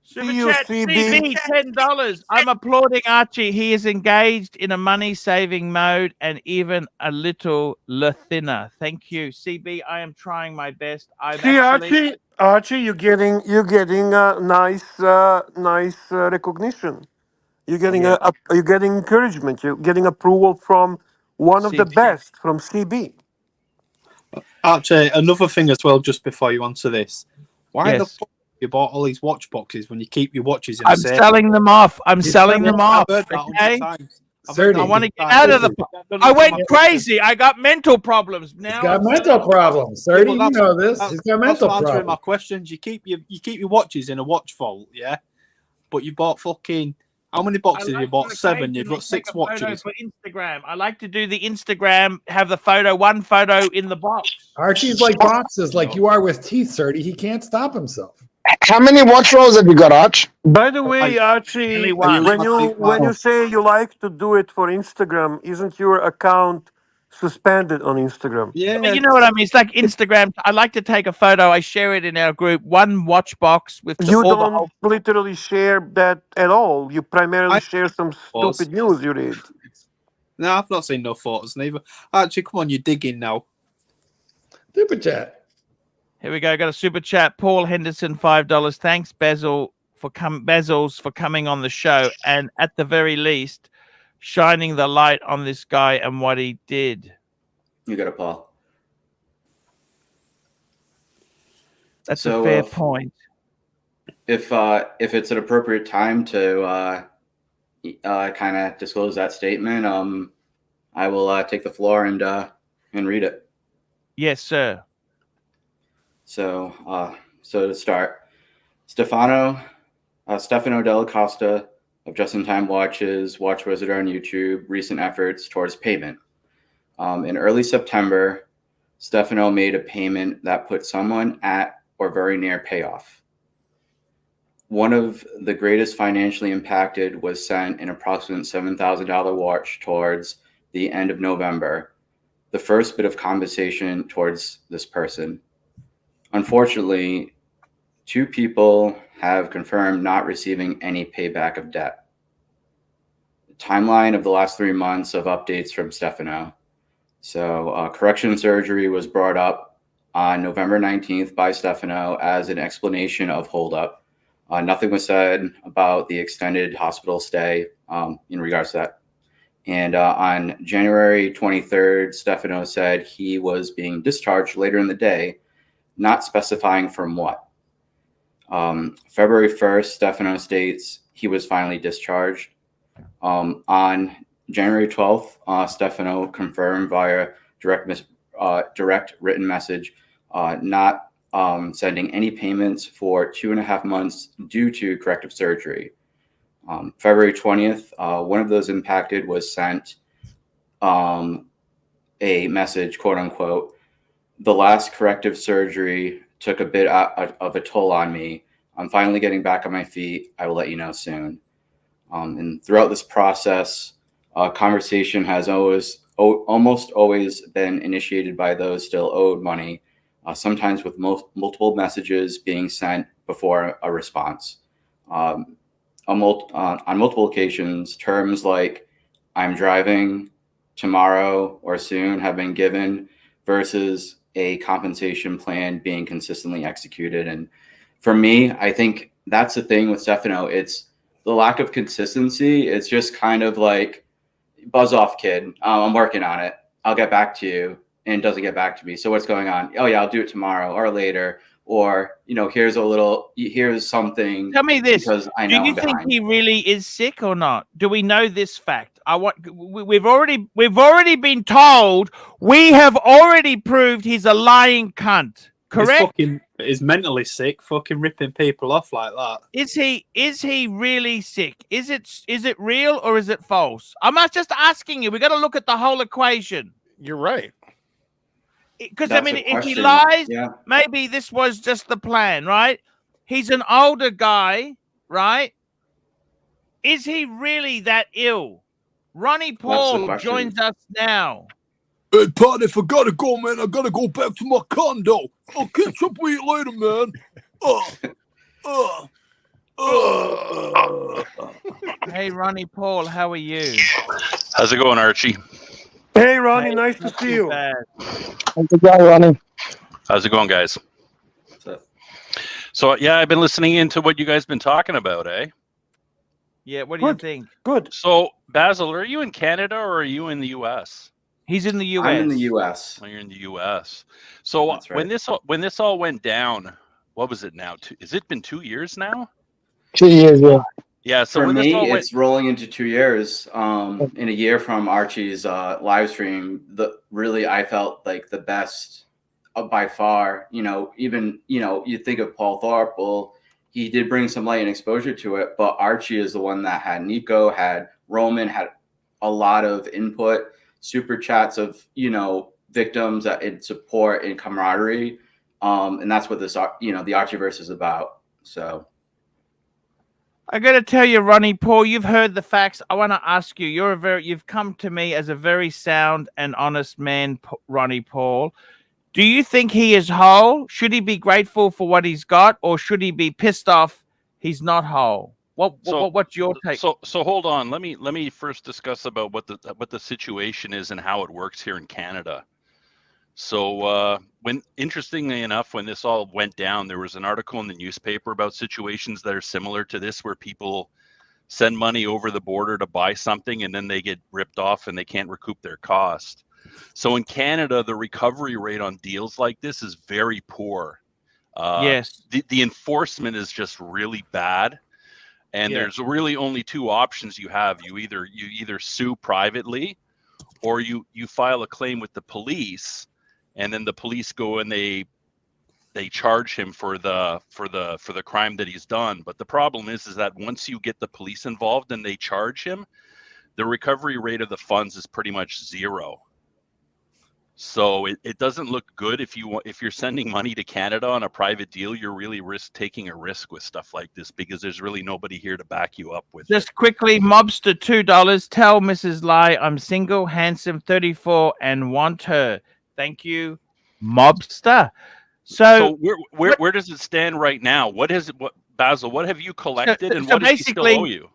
Speaker 1: Super chat CB $10. I'm applauding Archie. He is engaged in a money-saving mode and even a little thinner. Thank you, CB. I am trying my best. I'm
Speaker 2: See,
Speaker 1: actually
Speaker 2: Archie, you're getting nice recognition. You're getting you're getting encouragement. You're getting approval from one of the
Speaker 1: CB.
Speaker 2: best, from CB.
Speaker 9: Archie, another thing as well, just before you answer this. Why the
Speaker 1: Yes.
Speaker 9: fuck you bought all these watch boxes when you keep your watches in
Speaker 1: I'm
Speaker 9: safe?
Speaker 1: selling them off. I'm selling them off.
Speaker 9: I've heard that 100
Speaker 1: Okay?
Speaker 9: times.
Speaker 1: I want to get out of the. I went crazy. I got mental problems. Now
Speaker 4: He's got
Speaker 1: I'm
Speaker 4: mental
Speaker 1: selling-
Speaker 4: problems.
Speaker 9: Yeah,
Speaker 4: 30,
Speaker 9: but
Speaker 4: you know this. He's got mental
Speaker 9: that's answering my
Speaker 4: problems.
Speaker 9: questions. You keep your watches in a watch vault, yeah. But you bought fucking how many boxes?
Speaker 1: I
Speaker 9: You
Speaker 1: like
Speaker 9: bought
Speaker 1: to
Speaker 9: 7. You've
Speaker 1: occasionally
Speaker 9: got 6
Speaker 1: take a photo
Speaker 9: watches.
Speaker 1: for Instagram. I like to do the Instagram. Have the photo, one photo in the box.
Speaker 4: Archie's like boxes, like you are with teeth, 30. He can't stop himself.
Speaker 8: How many watch rolls have you got, Arch?
Speaker 2: By the way, Archie,
Speaker 1: Only one.
Speaker 2: when you say you like to do it for Instagram, isn't your account suspended on Instagram?
Speaker 9: Yeah,
Speaker 1: But you know what I mean? It's like Instagram. I like to take a photo. I share it in our group. One watch box with
Speaker 2: You
Speaker 1: all the
Speaker 2: don't
Speaker 1: whole.
Speaker 2: literally share that at all. You primarily
Speaker 9: I-
Speaker 2: share some
Speaker 9: Was.
Speaker 2: stupid news you read.
Speaker 9: No, I've not seen no photos neither. Archie, come on, you're digging now.
Speaker 4: Super chat.
Speaker 1: Here we go. Got a super chat. Paul Henderson, $5. Thanks, Bezels for coming on the show, and at the very least, shining the light on this guy and what he did.
Speaker 5: You got it, Paul.
Speaker 1: That's
Speaker 5: So,
Speaker 1: a fair point.
Speaker 5: If it's an appropriate time to kind of disclose that statement, I will take the floor and read it.
Speaker 1: Yes, sir.
Speaker 5: So to start, Stefano Delacosta of Just in Time Watches, Watch Wizard on YouTube, recent efforts towards payment. In early September, Stefano made a payment that put someone at or very near payoff. One of the greatest financially impacted was sent an approximate $7,000 watch towards the end of November, the first bit of compensation towards this person. Unfortunately, 2 people have confirmed not receiving any payback of debt. The timeline of the last 3 months of updates from Stefano. So correction surgery was brought up on November 19th by Stefano as an explanation of holdup. Nothing was said about the extended hospital stay in regards to that. And on January 23rd, Stefano said he was being discharged later in the day, not specifying from what. February 1st, Stefano states he was finally discharged. On January 12th, Stefano confirmed via direct written message not sending any payments for 2.5 months due to corrective surgery. February 20th, one of those impacted was sent a message, quote unquote, "The last corrective surgery took a bit of a toll on me. I'm finally getting back on my feet. I will let you know soon." And throughout this process, conversation has almost always been initiated by those still owed money, sometimes with multiple messages being sent before a response. On multiple occasions, terms like "I'm driving," "tomorrow," or "soon" have been given versus a compensation plan being consistently executed. And for me, I think that's the thing with Stefano. It's the lack of consistency. It's just kind of like, buzz off, kid. I'm working on it. I'll get back to you. And doesn't get back to me. So what's going on? Oh yeah, I'll do it tomorrow or later. Or, here's something.
Speaker 1: Tell me this.
Speaker 5: Because I
Speaker 1: Do
Speaker 5: know
Speaker 1: you
Speaker 5: I'm
Speaker 1: think
Speaker 5: behind.
Speaker 1: he really is sick or not? Do we know this fact? We've already been told. We have already proved he's a lying cunt. Correct?
Speaker 9: He's mentally sick, fucking ripping people off like that.
Speaker 1: Is he really sick? Is it real or is it false? I'm not just asking you. We got to look at the whole equation.
Speaker 6: You're right.
Speaker 1: Because I
Speaker 5: That's
Speaker 1: mean,
Speaker 5: a
Speaker 1: if he
Speaker 5: question.
Speaker 1: lies,
Speaker 5: Yeah.
Speaker 1: maybe this was just the plan, right? He's an older guy, right? Is he really that ill? Ronnie
Speaker 5: That's the
Speaker 1: Paul
Speaker 5: question.
Speaker 1: joins us now.
Speaker 10: Hey, Pat, if I gotta go, man, I gotta go back to my condo. I'll catch up with you later, man.
Speaker 1: Hey, Ronnie Paul, how are you?
Speaker 11: How's it going, Archie?
Speaker 2: Hey, Ronnie,
Speaker 1: Hey,
Speaker 2: nice to
Speaker 1: not
Speaker 2: see
Speaker 1: too
Speaker 2: you.
Speaker 1: bad.
Speaker 8: How's it going, Ronnie?
Speaker 11: How's it going, guys? So yeah, I've been listening into what you guys been talking about, eh?
Speaker 1: Yeah, what do you think?
Speaker 2: Good.
Speaker 11: So Basil, are you in Canada or are you in the US?
Speaker 1: He's in the US.
Speaker 5: I'm in the US.
Speaker 11: Oh, you're in the US. So
Speaker 5: That's right.
Speaker 11: when this all went down, what was it now? Has it been 2 years now?
Speaker 8: 2 years, yeah.
Speaker 11: Yeah. So
Speaker 5: For
Speaker 11: when
Speaker 5: me,
Speaker 11: this all went,
Speaker 5: it's rolling into 2 years. In a year from Archie's live stream, I felt like the best by far. Even you think of Paul Thorpe. Well, he did bring some light and exposure to it, but Archie is the one that had Nico, had Roman, had a lot of input, super chats of victims and support and camaraderie, and that's what this the Archieverse is about. So.
Speaker 1: I got to tell you, Ronnie Paul, you've heard the facts. I want to ask you. You've come to me as a very sound and honest man, Ronnie Paul. Do you think he is whole? Should he be grateful for what he's got, or should he be pissed off he's not whole? What's your take?
Speaker 11: So hold on. Let me first discuss about what the situation is and how it works here in Canada. So interestingly enough, when this all went down, there was an article in the newspaper about situations that are similar to this, where people send money over the border to buy something and then they get ripped off and they can't recoup their cost. So in Canada, the recovery rate on deals like this is very poor.
Speaker 1: Yes.
Speaker 11: The enforcement is just really bad. And there's really only two options you have. You either sue privately, or you file a claim with the police, and then the police go and they charge him for the crime that he's done. But the problem is that once you get the police involved and they charge him, the recovery rate of the funds is pretty much zero. So it doesn't look good if you're sending money to Canada on a private deal. You're really taking a risk with stuff like this, because there's really nobody here to back you up with.
Speaker 1: Just quickly, Mobster $2. Tell Mrs. Lai I'm single, handsome, 34, and want her. Thank you, Mobster. So
Speaker 11: where does it stand right now? Basil? What have you collected, and what does he still owe you?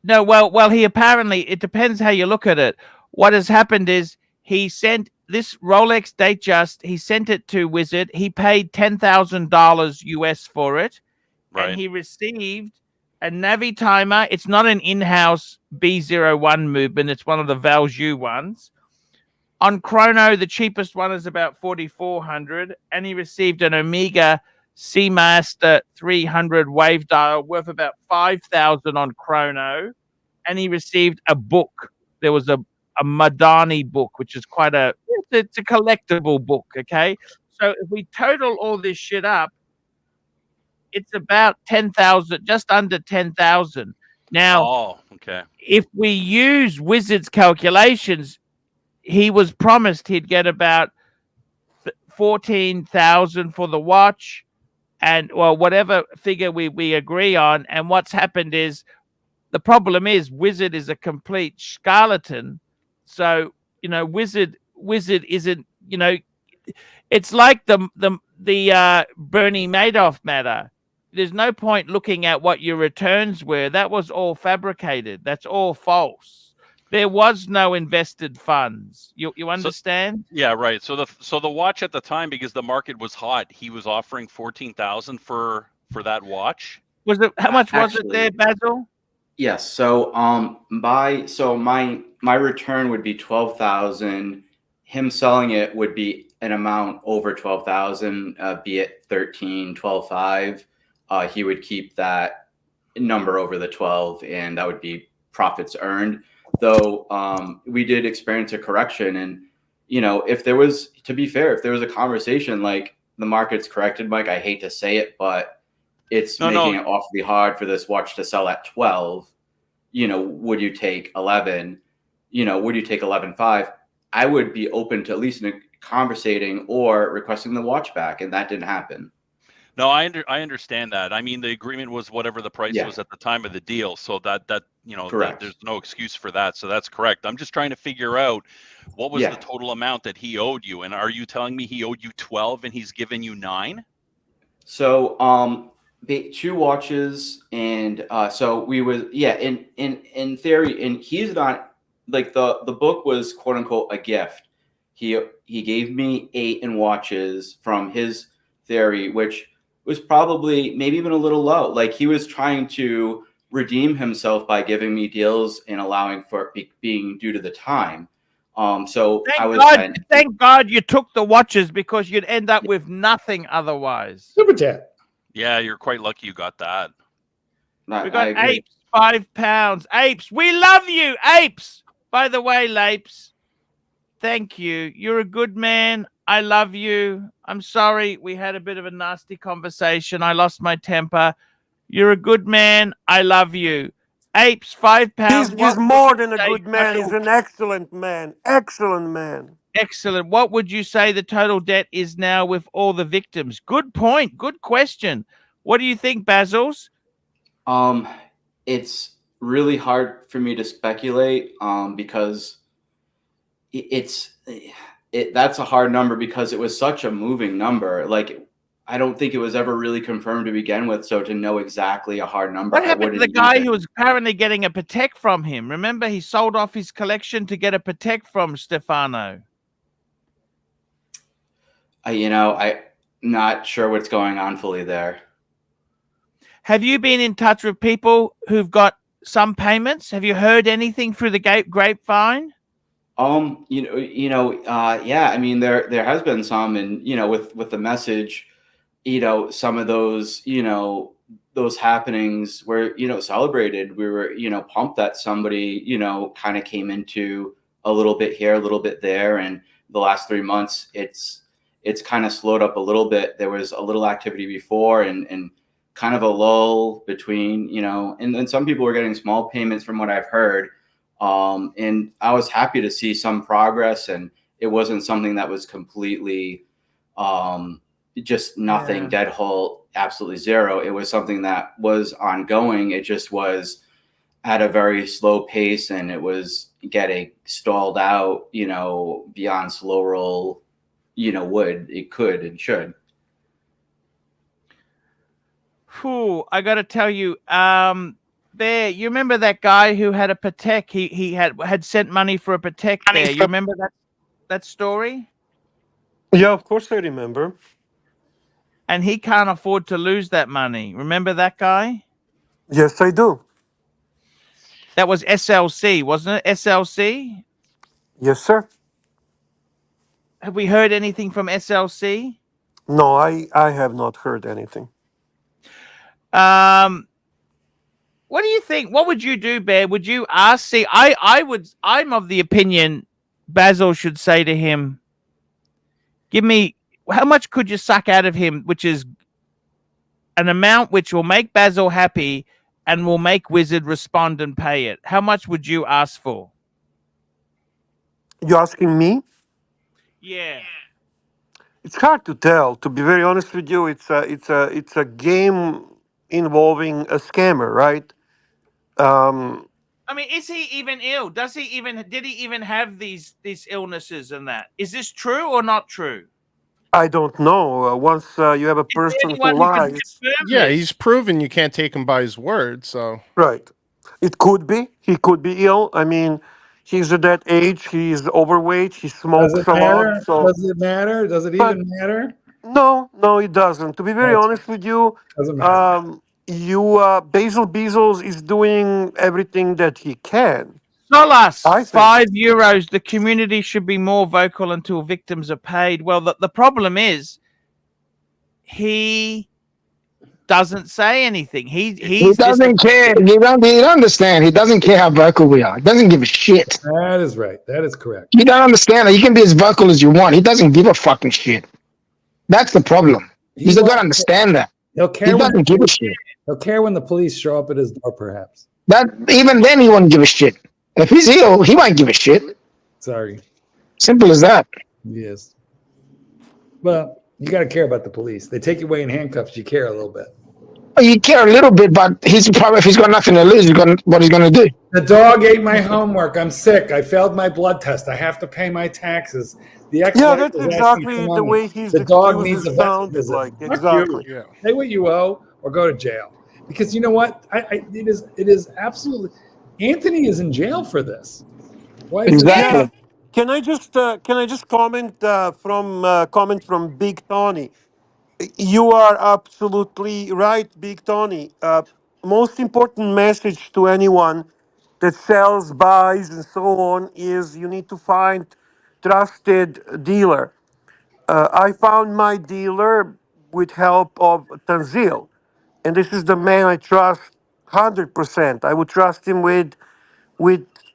Speaker 1: No, well, he apparently, it depends how you look at it. What has happened is he sent this Rolex Datejust. He sent it to Wizard. He paid $10,000 US for it,
Speaker 11: right?
Speaker 1: And he received a Navi timer. It's not an in-house B01 movement. It's one of the Valjoux ones. On Chrono, the cheapest one is about $4,400, and he received an Omega Seamaster 300 wave dial worth about $5,000 on Chrono, and he received a book. There was a Madani book, which is it's a collectible book. Okay, so if we total all this shit up, it's about 10,000, just under 10,000. Now,
Speaker 11: okay.
Speaker 1: If we use Wizard's calculations, he was promised he'd get about 14,000 for the watch, and whatever figure we agree on. And what's happened is, the problem is Wizard is a complete charlatan. So Wizard isn't. It's like the Bernie Madoff matter. There's no point looking at what your returns were. That was all fabricated. That's all false. There was no invested funds. You understand?
Speaker 11: Yeah, right. So the watch at the time, because the market was hot, he was offering 14,000 for that watch.
Speaker 1: Was it how much was it there, Basil?
Speaker 5: Yes. So my return would be 12,000. Him selling it would be an amount over 12,000, be it 13, 12.5. He would keep that number over the 12, and that would be profits earned. Though we did experience a correction, and if there was, to be fair, if there was a conversation like the market's corrected, Mike, I hate to say it, but it's making it awfully hard for this watch to sell at 12. Would you take 11? Would you take 11.5? I would be open to at least conversating or requesting the watch back, and that didn't happen.
Speaker 11: No, I understand that. I mean, the agreement was whatever the price
Speaker 5: Yeah.
Speaker 11: was at the time of the deal, so that you know,
Speaker 5: Correct.
Speaker 11: there's no excuse for that. So that's correct. I'm just trying to figure out what was the total amount that he owed you, and are you telling me he owed you 12 and he's given you 9?
Speaker 5: So 2 watches, and so we was in theory, and he's not like the book was quote unquote a gift. He gave me 8 in watches from his theory, which was probably maybe even a little low. Like he was trying to redeem himself by giving me deals and allowing for being due to the time. So
Speaker 1: Thank God you took the watches, because you'd end up with nothing otherwise.
Speaker 4: Super chat.
Speaker 11: Yeah, you're quite lucky you got that.
Speaker 1: We got Apes, £5. Apes, we love you, Apes. By the way, Lapes, thank you. You're a good man. I love you. I'm sorry we had a bit of a nasty conversation. I lost my temper. You're a good man. I love you. Apes, £5.
Speaker 2: He's more than a good man. He's an excellent man. Excellent man.
Speaker 1: Excellent. What would you say the total debt is now with all the victims? Good point. Good question. What do you think, Basils?
Speaker 5: It's really hard for me to speculate because that's a hard number because it was such a moving number. Like, I don't think it was ever really confirmed to begin with. So to know exactly a hard number,
Speaker 1: What happened to the guy who was apparently getting a Patek from him? Remember, he sold off his collection to get a Patek from Stefano.
Speaker 5: I'm not sure what's going on fully there.
Speaker 1: Have you been in touch with people who've got some payments? Have you heard anything through the grapevine?
Speaker 5: Yeah. I mean, there has been some, and with the message, some of those, those happenings were, celebrated. We were, pumped that somebody, kind of came into a little bit here, a little bit there, and the last 3 months, it's kind of slowed up a little bit. There was a little activity before, and kind of a lull between, and then some people were getting small payments from what I've heard. And I was happy to see some progress, and it wasn't something that was completely just nothing, dead halt, absolutely zero. It was something that was ongoing. It just was at a very slow pace, and it was getting stalled out, beyond slow roll, it could and should.
Speaker 1: Whew, I got to tell you, Bear, you remember that guy who had a Patek? He had sent money for a Patek there. You remember that story?
Speaker 2: Yeah, of course I remember.
Speaker 1: And he can't afford to lose that money. Remember that guy?
Speaker 2: Yes, I do.
Speaker 1: That was SLC, wasn't it? SLC?
Speaker 2: Yes, sir.
Speaker 1: Have we heard anything from SLC?
Speaker 2: No, I have not heard anything.
Speaker 1: What do you think? What would you do, Bear? Would you ask? See, I'm of the opinion Basil should say to him, give me, how much could you suck out of him, which is an amount which will make Basil happy and will make Wizard respond and pay it. How much would you ask for?
Speaker 2: You asking me?
Speaker 1: Yeah.
Speaker 2: It's hard to tell. To be very honest with you, it's a game involving a scammer, right?
Speaker 1: I mean, is he even ill? Did he even have these illnesses and that? Is this true or not true?
Speaker 2: I don't know. Once you have a person who lies,
Speaker 6: yeah, he's proven you can't take him by his word. So
Speaker 2: right, it could be. He could be ill. I mean, he's at that age. He's overweight. He smokes
Speaker 4: Does it
Speaker 2: a
Speaker 4: matter?
Speaker 2: lot. So
Speaker 4: Does it matter? Does it even matter?
Speaker 2: no, it doesn't. To be very honest with you,
Speaker 4: Doesn't matter.
Speaker 2: Basil Bezos is doing everything that he can.
Speaker 1: Solas, €5. The community should be more vocal until victims are paid. Well, the problem is he doesn't say anything. He
Speaker 8: doesn't care. You don't understand. He doesn't care how vocal we are. He doesn't give a shit.
Speaker 4: That is right. That is correct.
Speaker 8: You don't understand that. You can be as vocal as you want. He doesn't give a fucking shit. That's the problem. You got to understand that.
Speaker 4: He'll care.
Speaker 8: He doesn't give a shit.
Speaker 4: He'll care when the police show up at his door, perhaps.
Speaker 8: That even then he wouldn't give a shit. If he's ill, he won't give a shit.
Speaker 4: Sorry.
Speaker 8: Simple as that.
Speaker 4: Yes. Well, you got to care about the police. They take you away in handcuffs. You care a little bit.
Speaker 8: You care a little bit, but he's probably, if he's got nothing to lose, what he's going to do?
Speaker 4: The dog ate my homework. I'm sick. I failed my blood test. I have to pay my taxes. The
Speaker 2: Yeah,
Speaker 4: ex-wife
Speaker 2: that's
Speaker 4: is asking for
Speaker 2: exactly the
Speaker 4: money.
Speaker 2: way his
Speaker 4: The dog needs
Speaker 2: excuses
Speaker 4: a vet
Speaker 2: sounded
Speaker 4: visit.
Speaker 2: like.
Speaker 4: Fuck
Speaker 2: Exactly.
Speaker 4: you. Pay what you owe or go to jail. Because you know what? It is absolutely. Anthony is in jail for this. Why is
Speaker 8: Exactly.
Speaker 4: it?
Speaker 2: Can I just comment from Big Tony? You are absolutely right, Big Tony. Most important message to anyone that sells, buys, and so on is you need to find trusted dealer. I found my dealer with help of Tanzil, and this is the man I trust 100%. I would trust him with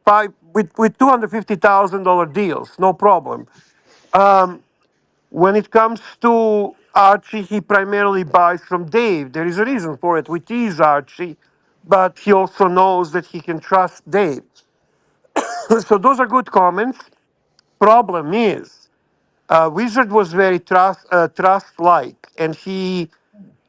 Speaker 2: $250,000 deals, no problem. When it comes to Archie, he primarily buys from Dave. There is a reason for it. We tease Archie, but he also knows that he can trust Dave. So those are good comments. Problem is, Wizard was very trust-like, and he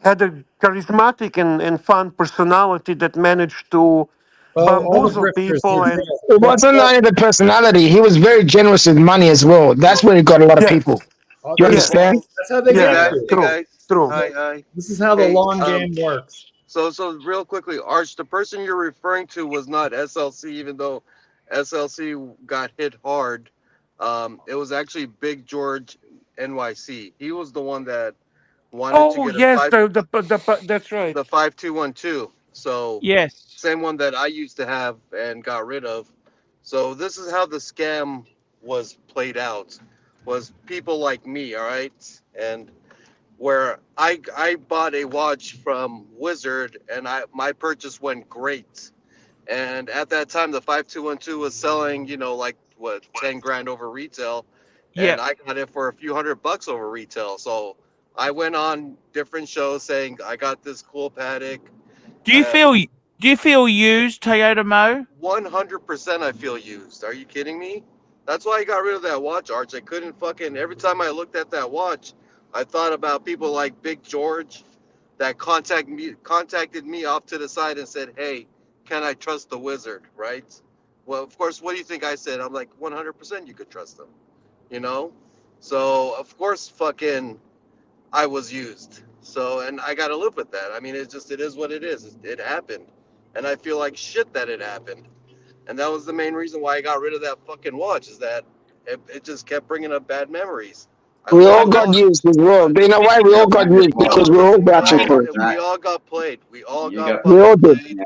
Speaker 2: had a charismatic and fun personality that managed to
Speaker 4: Well, all the
Speaker 2: bamboozle
Speaker 4: grifters
Speaker 2: people.
Speaker 4: need
Speaker 2: And
Speaker 4: help.
Speaker 8: It wasn't only the personality. He was very generous with money as well. That's where he got a lot of
Speaker 2: yes,
Speaker 8: people.
Speaker 4: Oh,
Speaker 8: You
Speaker 2: yes,
Speaker 8: understand?
Speaker 4: That's how they
Speaker 12: Hey
Speaker 4: get
Speaker 2: yeah,
Speaker 12: guys,
Speaker 4: you.
Speaker 12: hey
Speaker 2: true,
Speaker 12: guys.
Speaker 2: true.
Speaker 12: Hi.
Speaker 4: This is how the
Speaker 12: Hey,
Speaker 4: long game works.
Speaker 12: so real quickly, Arch, the person you're referring to was not SLC, even though SLC got hit hard. It was actually Big George NYC. He was the one that wanted to
Speaker 2: Oh
Speaker 12: get
Speaker 2: yes, that's right.
Speaker 12: the 5212. So
Speaker 1: Yes.
Speaker 12: same one that I used to have and got rid of. So this is how the scam was played out. Was people like me, all right? And where I bought a watch from Wizard and my purchase went great. And at that time the 5212 was selling, like what 10 grand over retail,
Speaker 1: Yeah.
Speaker 12: and I got it for a few $100 over retail. So I went on different shows saying I got this cool paddock.
Speaker 1: Do you feel used, Toyota Mo?
Speaker 12: 100% I feel used. Are you kidding me? That's why I got rid of that watch, Arch. I couldn't fucking, every time I looked at that watch, I thought about people like Big George that contacted me off to the side and said, "Hey, can I trust the Wizard?" Right? Well, of course, what do you think I said? I'm like, 100% you could trust them. You know? So, of course, fucking I was used. So, and I got to live with that. I mean, it is what it is. It happened. And I feel like shit that it happened. And that was the main reason why I got rid of that fucking watch, is that it just kept bringing up bad memories.
Speaker 8: We all got used as well. You know why? We all got used because we're all vouching for it.
Speaker 12: We all got played. We all got
Speaker 8: We all did.
Speaker 12: played.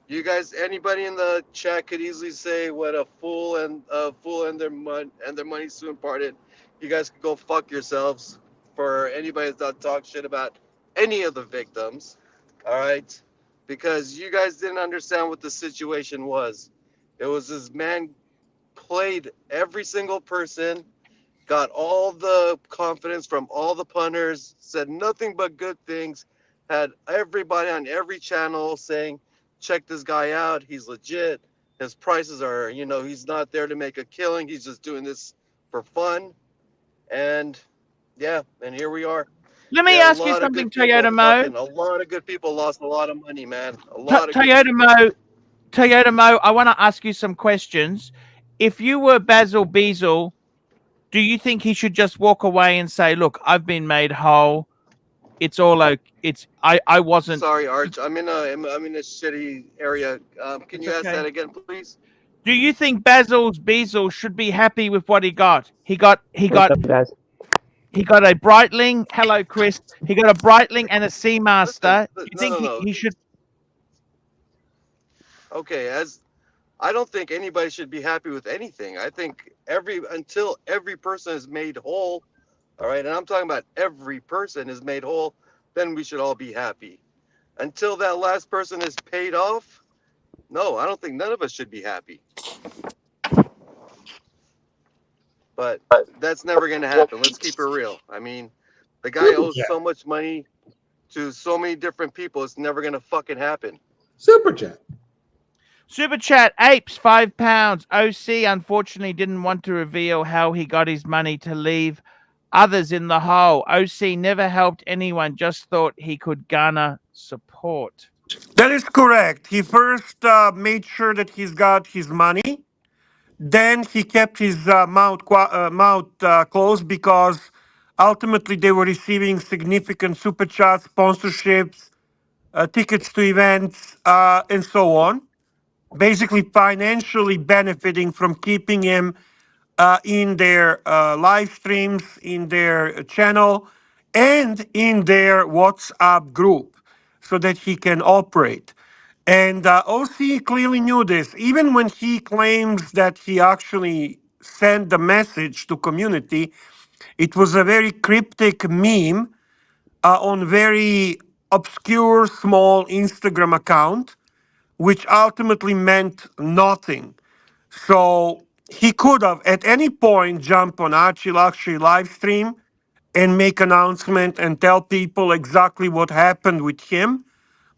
Speaker 12: You guys, anybody in the chat could easily say what a fool and their money soon parted. You guys could go fuck yourselves. For anybody that talk shit about any of the victims, all right? Because you guys didn't understand what the situation was. It was this man played every single person, got all the confidence from all the punters, said nothing but good things, had everybody on every channel saying, check this guy out, he's legit. His prices are, he's not there to make a killing, he's just doing this for fun. And yeah, and here we are.
Speaker 1: Let me ask you something, Toyota Mo.
Speaker 12: A lot of good people lost a lot of money, man. A lot of
Speaker 1: Toyota Mo, I want to ask you some questions. If you were Basil Beazle, do you think he should just walk away and say, "Look, I've been made whole. It's all okay. I wasn't."
Speaker 12: Sorry, Arch. I'm in a shitty area. Can you ask that again, please?
Speaker 1: Do you think Beazle should be happy with what he got? He got
Speaker 13: What's up, guys?
Speaker 1: He got a Breitling. Hello, Chris. He got a Breitling and a Seamaster. Do you think he should?
Speaker 12: Okay, I don't think anybody should be happy with anything. I think until every person is made whole, all right, and I'm talking about every person is made whole, then we should all be happy. Until that last person is paid off, no, I don't think none of us should be happy. But that's never going to happen. Let's keep it real. I mean, the guy owes so much money to so many different people. It's never going to fucking happen.
Speaker 4: Super chat.
Speaker 1: Super chat. Apes, £5. OC unfortunately didn't want to reveal how he got his money to leave others in the hole. OC never helped anyone, just thought he could garner support.
Speaker 2: That is correct. He first made sure that he's got his money. Then he kept his mouth closed because ultimately they were receiving significant super chats, sponsorships, tickets to events, and so on. Basically, financially benefiting from keeping him in their live streams, in their channel, and in their WhatsApp group so that he can operate. And OC clearly knew this. Even when he claims that he actually sent the message to community, it was a very cryptic meme on very obscure small Instagram account, which ultimately meant nothing. So he could have at any point jump on ArchieLuxury live stream and make announcement and tell people exactly what happened with him,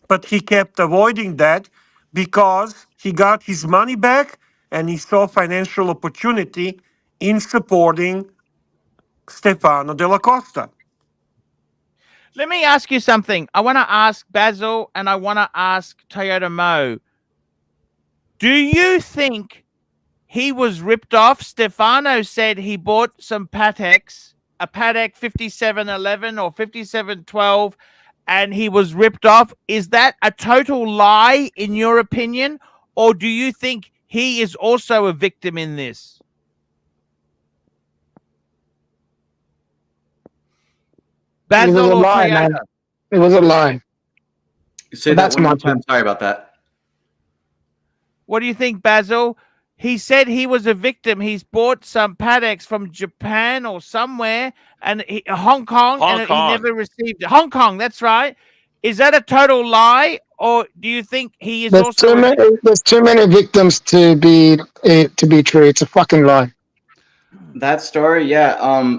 Speaker 2: but he kept avoiding that because he got his money back and he saw financial opportunity in supporting Stefano Delacosta.
Speaker 1: Let me ask you something. I want to ask Basil and I want to ask Toyota Mo. Do you think he was ripped off? Stefano said he bought some Pateks, a Patek 5711 or 5712, and he was ripped off. Is that a total lie in your opinion? Or do you think he is also a victim in this?
Speaker 8: It was
Speaker 1: Basil
Speaker 8: a
Speaker 1: or
Speaker 8: lie, man.
Speaker 1: Toyota?
Speaker 8: It was a lie.
Speaker 5: Say
Speaker 8: But
Speaker 5: that
Speaker 8: that's
Speaker 5: one
Speaker 8: my
Speaker 5: more time.
Speaker 8: opinion.
Speaker 5: Sorry about that.
Speaker 1: What do you think, Basil? He said he was a victim. He's bought some Pateks from Japan or somewhere, and Hong Kong,
Speaker 11: Hong
Speaker 1: and he
Speaker 11: Kong.
Speaker 1: never received it. Hong Kong, that's right. Is that a total lie, or do you think he is
Speaker 8: There's
Speaker 1: also
Speaker 8: too many. There's too many victims to be true. It's a fucking lie.
Speaker 5: That story, yeah.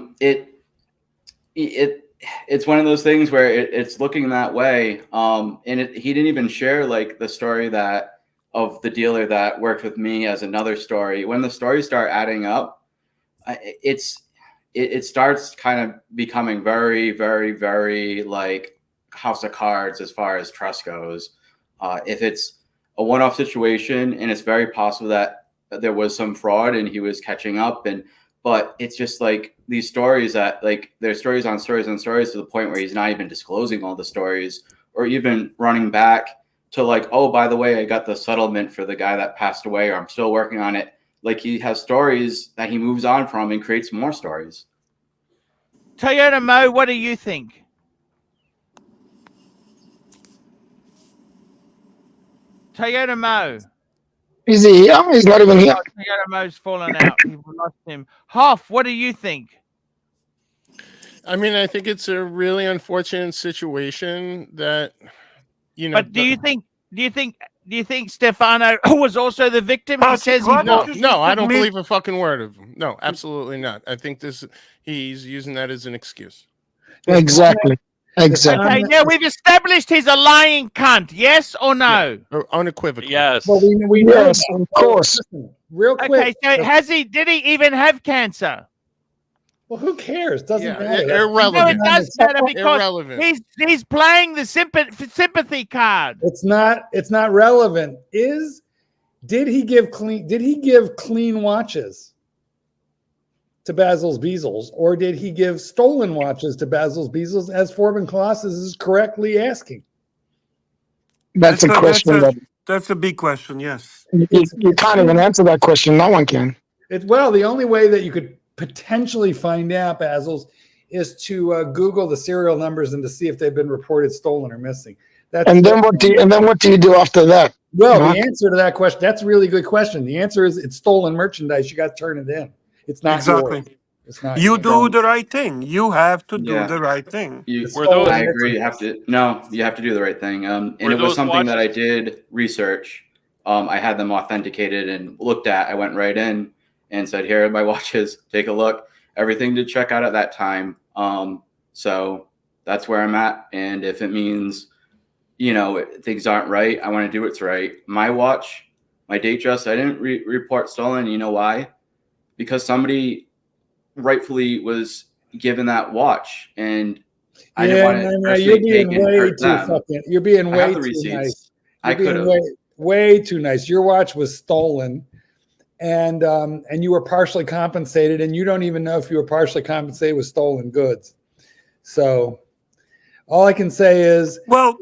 Speaker 5: It's one of those things where it's looking that way. And he didn't even share like the story that of the dealer that worked with me as another story. When the stories start adding up, it starts kind of becoming very, very, very like House of Cards as far as trust goes. If it's a one-off situation, and it's very possible that there was some fraud and he was catching up, but it's just like these stories that like there's stories on stories on stories to the point where he's not even disclosing all the stories or even running back to like, oh, by the way, I got the settlement for the guy that passed away, or I'm still working on it. Like he has stories that he moves on from and creates more stories.
Speaker 1: Toyota Mo, what do you think? Toyota Mo.
Speaker 8: Is he here? He's not even here.
Speaker 1: Toyota Mo's fallen out. We've lost him. Hoff, what do you think?
Speaker 6: I mean, I think it's a really unfortunate situation that, you know.
Speaker 1: But do you think Stefano was also the victim? He says he
Speaker 6: no, I don't believe a fucking word of him. No, absolutely not. I think he's using that as an excuse.
Speaker 8: Exactly. Exactly.
Speaker 1: Okay, now we've established he's a lying cunt. Yes or no?
Speaker 6: Yeah, unequivocally.
Speaker 11: Yes.
Speaker 4: Well, we know
Speaker 8: Yes,
Speaker 4: that.
Speaker 8: of course.
Speaker 4: Listen, real quick.
Speaker 1: Okay, so did he even have cancer?
Speaker 4: Well, who cares? Doesn't
Speaker 6: Yeah,
Speaker 4: matter.
Speaker 6: irrelevant.
Speaker 1: No, it does matter because
Speaker 6: Irrelevant.
Speaker 1: he's playing the sympathy card.
Speaker 4: It's not relevant. Did he give clean watches to Basil's Beezels, or did he give stolen watches to Basil's Beezels, as Forbin Colossus is correctly asking?
Speaker 8: That's a question.
Speaker 2: That's a big question. Yes,
Speaker 8: You can't even answer that question. No one can.
Speaker 4: Well, the only way that you could potentially find out, Basil's, is to Google the serial numbers and to see if they've been reported stolen or missing.
Speaker 8: And then what do you do after that?
Speaker 4: Well, the answer to that question, that's a really good question. The answer is it's stolen merchandise. You got to turn it in. It's not
Speaker 2: exactly.
Speaker 4: yours. It's not
Speaker 2: you
Speaker 4: yours.
Speaker 2: do the right thing. You have to do the right thing.
Speaker 5: I agree. You have to do the right thing. And it was something that I did research. I had them authenticated and looked at. I went right in and said, here are my watches. Take a look. Everything did check out at that time. So that's where I'm at. And if it means, things aren't right, I want to do what's right. My watch, my Datejust, I didn't report stolen. You know why? Because somebody rightfully was given that watch, and I
Speaker 4: Yeah,
Speaker 5: didn't want to
Speaker 4: no,
Speaker 5: personally
Speaker 4: you're
Speaker 5: take
Speaker 4: being
Speaker 5: and
Speaker 4: way
Speaker 5: hurt
Speaker 4: too
Speaker 5: them.
Speaker 4: fucking. You're being
Speaker 5: I have
Speaker 4: way
Speaker 5: the
Speaker 4: too
Speaker 5: receipts.
Speaker 4: nice.
Speaker 5: I
Speaker 4: You're
Speaker 5: could
Speaker 4: being
Speaker 5: have.
Speaker 4: way too nice. Your watch was stolen, and you were partially compensated, and you don't even know if you were partially compensated with stolen goods. So, all I can say is,
Speaker 2: Well,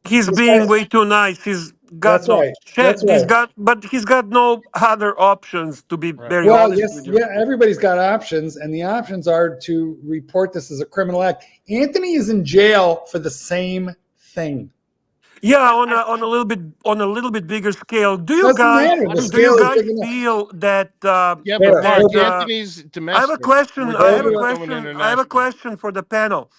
Speaker 2: he's
Speaker 4: this
Speaker 2: being
Speaker 4: guy-
Speaker 2: way too nice. He's got
Speaker 4: that's
Speaker 2: no
Speaker 4: right. That's
Speaker 2: He's
Speaker 4: right.
Speaker 2: got, but he's got no other options. To be very
Speaker 4: Well,
Speaker 2: honest
Speaker 4: yes,
Speaker 2: with you.
Speaker 4: yeah, everybody's got options, and the options are to report this as a criminal act. Anthony is in jail for the same thing.
Speaker 2: Yeah, on a little bit bigger scale. Do you
Speaker 4: Doesn't
Speaker 2: guys
Speaker 4: matter. The
Speaker 2: do you
Speaker 4: scale is
Speaker 2: guys
Speaker 4: big enough.
Speaker 2: feel that
Speaker 6: Yeah,
Speaker 4: There,
Speaker 6: but Mark,
Speaker 4: over.
Speaker 6: Anthony's
Speaker 2: I have a
Speaker 6: domestic.
Speaker 2: question.
Speaker 6: We're
Speaker 2: I have a
Speaker 6: going
Speaker 2: question. I have a
Speaker 6: international.
Speaker 2: question for the panel.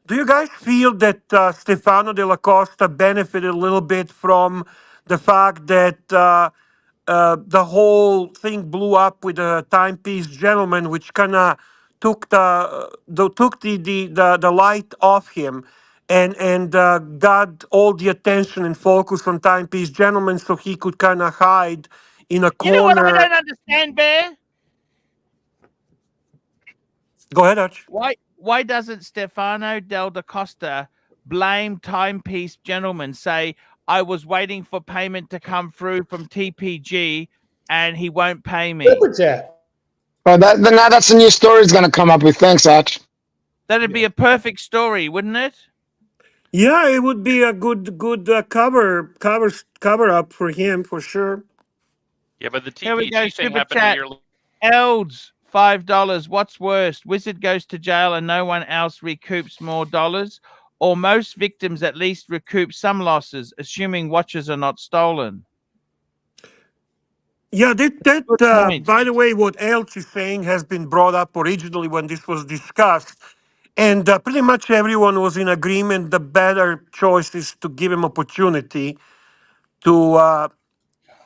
Speaker 2: Do you guys feel that Stefano Delacosta benefited a little bit from the fact that the whole thing blew up with the timepiece gentleman, which kind of took the light off him, and got all the attention and focus on timepiece gentleman, so he could kind of hide in a
Speaker 3: You know what I
Speaker 2: corner.
Speaker 3: don't understand, Bear?
Speaker 2: Go ahead, Arch.
Speaker 3: Why doesn't Stefano Delacosta blame timepiece gentleman? Say, I was waiting for payment to come through from TPG and he won't pay me.
Speaker 4: Super chat.
Speaker 8: Well, now that's a new story is going to come up with. Thanks, Arch.
Speaker 3: That'd be a perfect story, wouldn't it?
Speaker 2: Yeah, it would be a good cover up for him for sure.
Speaker 11: Yeah, but the
Speaker 3: Here we go,
Speaker 11: TPG thing
Speaker 3: super
Speaker 11: happened a
Speaker 3: chat.
Speaker 11: year.
Speaker 3: Elds, $5. What's worst? Wizard goes to jail and no one else recoups more dollars, or most victims at least recoup some losses, assuming watches are not stolen.
Speaker 2: Yeah, that
Speaker 3: Good point.
Speaker 2: by the way, what Elch is saying has been brought up originally when this was discussed, and pretty much everyone was in agreement. The better choice is to give him opportunity to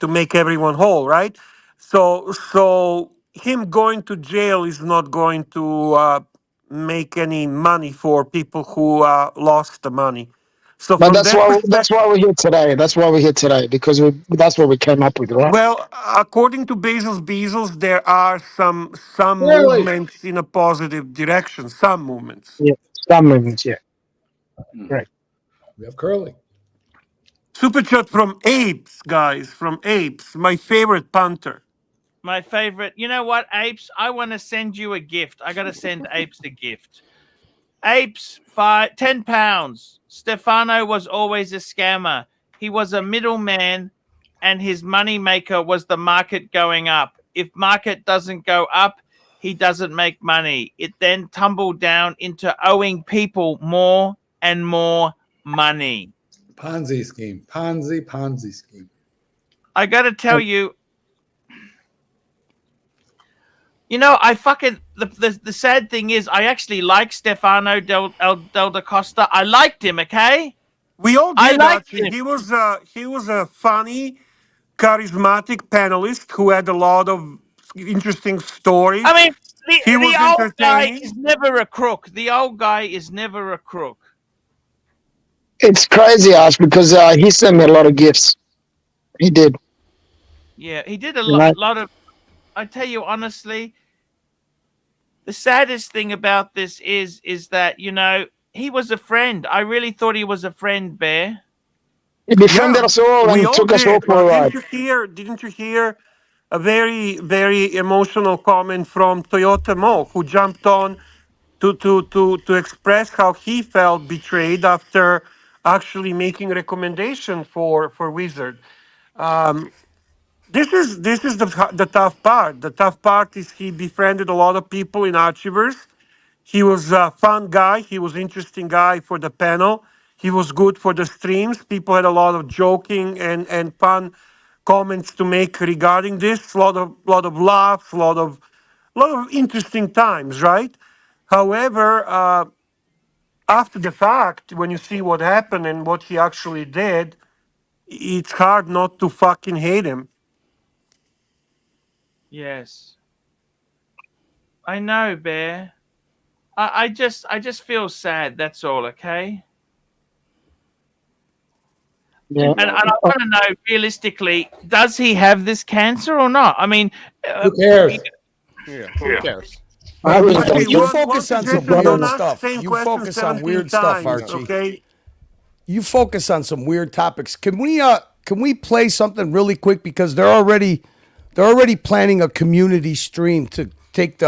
Speaker 2: make everyone whole, right? So him going to jail is not going to make any money for people who lost the money. So
Speaker 8: But
Speaker 2: from that perspective,
Speaker 8: we're here today. That's why we're here today, because that's what we came up with, right?
Speaker 2: well, according to Bezos, there are some
Speaker 4: Really?
Speaker 2: movements in a positive direction. Some movements.
Speaker 8: Yeah, some movements, yeah. Right.
Speaker 4: We have Curly.
Speaker 2: Super chat from Apes, guys. From Apes, my favorite punter.
Speaker 3: My favorite. You know what, Apes? I want to send you a gift. I got to send Apes a gift. Apes, 10 pounds. Stefano was always a scammer. He was a middleman, and his money maker was the market going up. If market doesn't go up, he doesn't make money. It then tumbled down into owing people more and more money.
Speaker 4: Ponzi scheme. Ponzi scheme.
Speaker 3: I got to tell you, you know, I fucking the sad thing is, I actually like Stefano Del Costa. I liked him. Okay,
Speaker 2: We all
Speaker 3: I
Speaker 2: did.
Speaker 3: liked
Speaker 2: Actually,
Speaker 3: him.
Speaker 2: he was a funny, charismatic panelist who had a lot of interesting stories.
Speaker 3: I mean,
Speaker 2: He was
Speaker 3: the old guy
Speaker 2: entertaining.
Speaker 3: is never a crook. The old guy is never a crook.
Speaker 8: It's crazy, Arch, because he sent me a lot of gifts. He did.
Speaker 3: Yeah, he did a
Speaker 8: You know?
Speaker 3: lot of. I tell you honestly, the saddest thing about this is that, you know, he was a friend. I really thought he was a friend, Bear.
Speaker 8: He befriended us all
Speaker 2: we
Speaker 8: and
Speaker 2: all
Speaker 8: took us all
Speaker 2: did.
Speaker 8: for a ride.
Speaker 2: Didn't you hear a very, very emotional comment from Toyota Mo, who jumped on to express how he felt betrayed after actually making a recommendation for Wizard. This is the tough part. The tough part is he befriended a lot of people in Archiverse. He was a fun guy. He was interesting guy for the panel. He was good for the streams. People had a lot of joking and fun comments to make regarding this. A lot of laughs. A lot of interesting times, right? However, after the fact, when you see what happened and what he actually did, it's hard not to fucking hate him.
Speaker 3: Yes, I know, Bear. I just feel sad. That's all. Okay.
Speaker 8: Yeah.
Speaker 3: And I want to know, realistically, does he have this cancer or not? I mean,
Speaker 4: Who cares?
Speaker 6: Yeah, who cares?
Speaker 8: I really
Speaker 2: Archie,
Speaker 8: don't
Speaker 13: You
Speaker 8: think.
Speaker 13: focus on some
Speaker 2: position,
Speaker 13: weird
Speaker 2: don't ask
Speaker 13: stuff.
Speaker 2: same
Speaker 13: You
Speaker 2: question
Speaker 13: focus on
Speaker 2: 17
Speaker 13: weird stuff,
Speaker 2: times,
Speaker 13: Archie.
Speaker 2: okay?
Speaker 13: You focus on some weird topics. Can we play something really quick because they're already planning a community stream to take